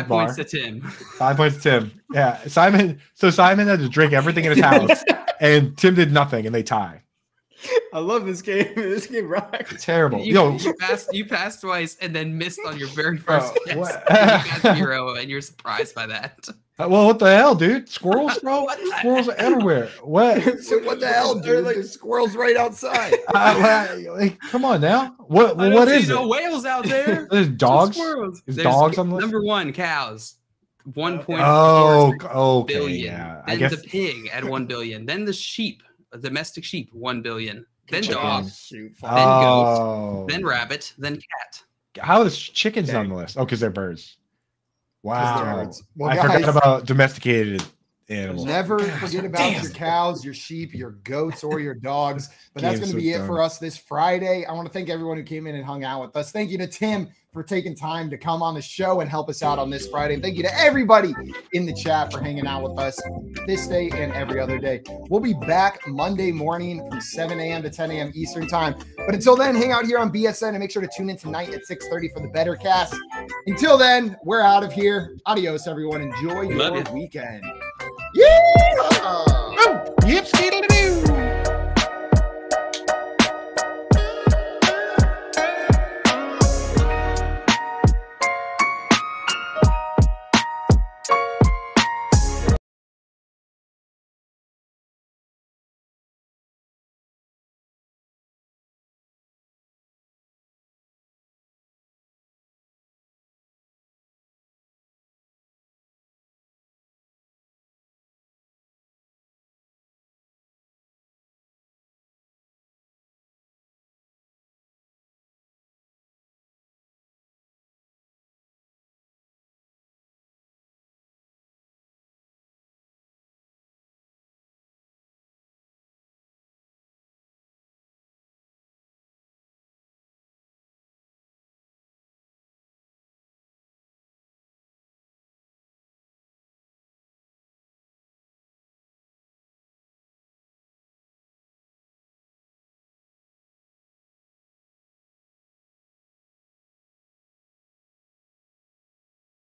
Speaker 3: points to Tim.
Speaker 4: 5 points to Tim. Yeah, Simon. So Simon had to drink everything in his house, and Tim did nothing, and they tie.
Speaker 12: I love this game. This game rocks.
Speaker 4: Terrible.
Speaker 3: You passed twice and then missed on your very first guess. You got 0, and you're surprised by that.
Speaker 4: Well, what the hell, dude? Squirrels, bro? Squirrels are everywhere. What?
Speaker 2: So what the hell, dude? There's squirrels right outside.
Speaker 4: Come on now. What is it?
Speaker 3: No whales out there.
Speaker 4: There's dogs.
Speaker 3: Squirrels.
Speaker 4: There's dogs on the list?
Speaker 3: Number 1, cows.
Speaker 4: 1.4 billion.
Speaker 3: Yeah. Then the pig at 1 billion. Then the sheep. A domestic sheep, 1 billion. Then dogs, then goat, then rabbit, then cat.
Speaker 4: How is chickens on the list? Oh, because they're birds. Wow.
Speaker 2: Well,
Speaker 4: I forgot about domesticated animals.
Speaker 2: Never forget about your cows, your sheep, your goats, or your dogs. But that's going to be it for us this Friday. I want to thank everyone who came in and hung out with us. Thank you to Tim for taking time to come on the show and help us out on this Friday. And thank you to everybody in the chat for hanging out with us this day and every other day. We'll be back Monday morning from 7 a.m. to 10 a.m. Eastern time. But until then, hang out here on BSN and make sure to tune in tonight at 6:30 for the Better Cast. Until then, we're out of here. Adios, everyone. Enjoy your weekend. Yeah!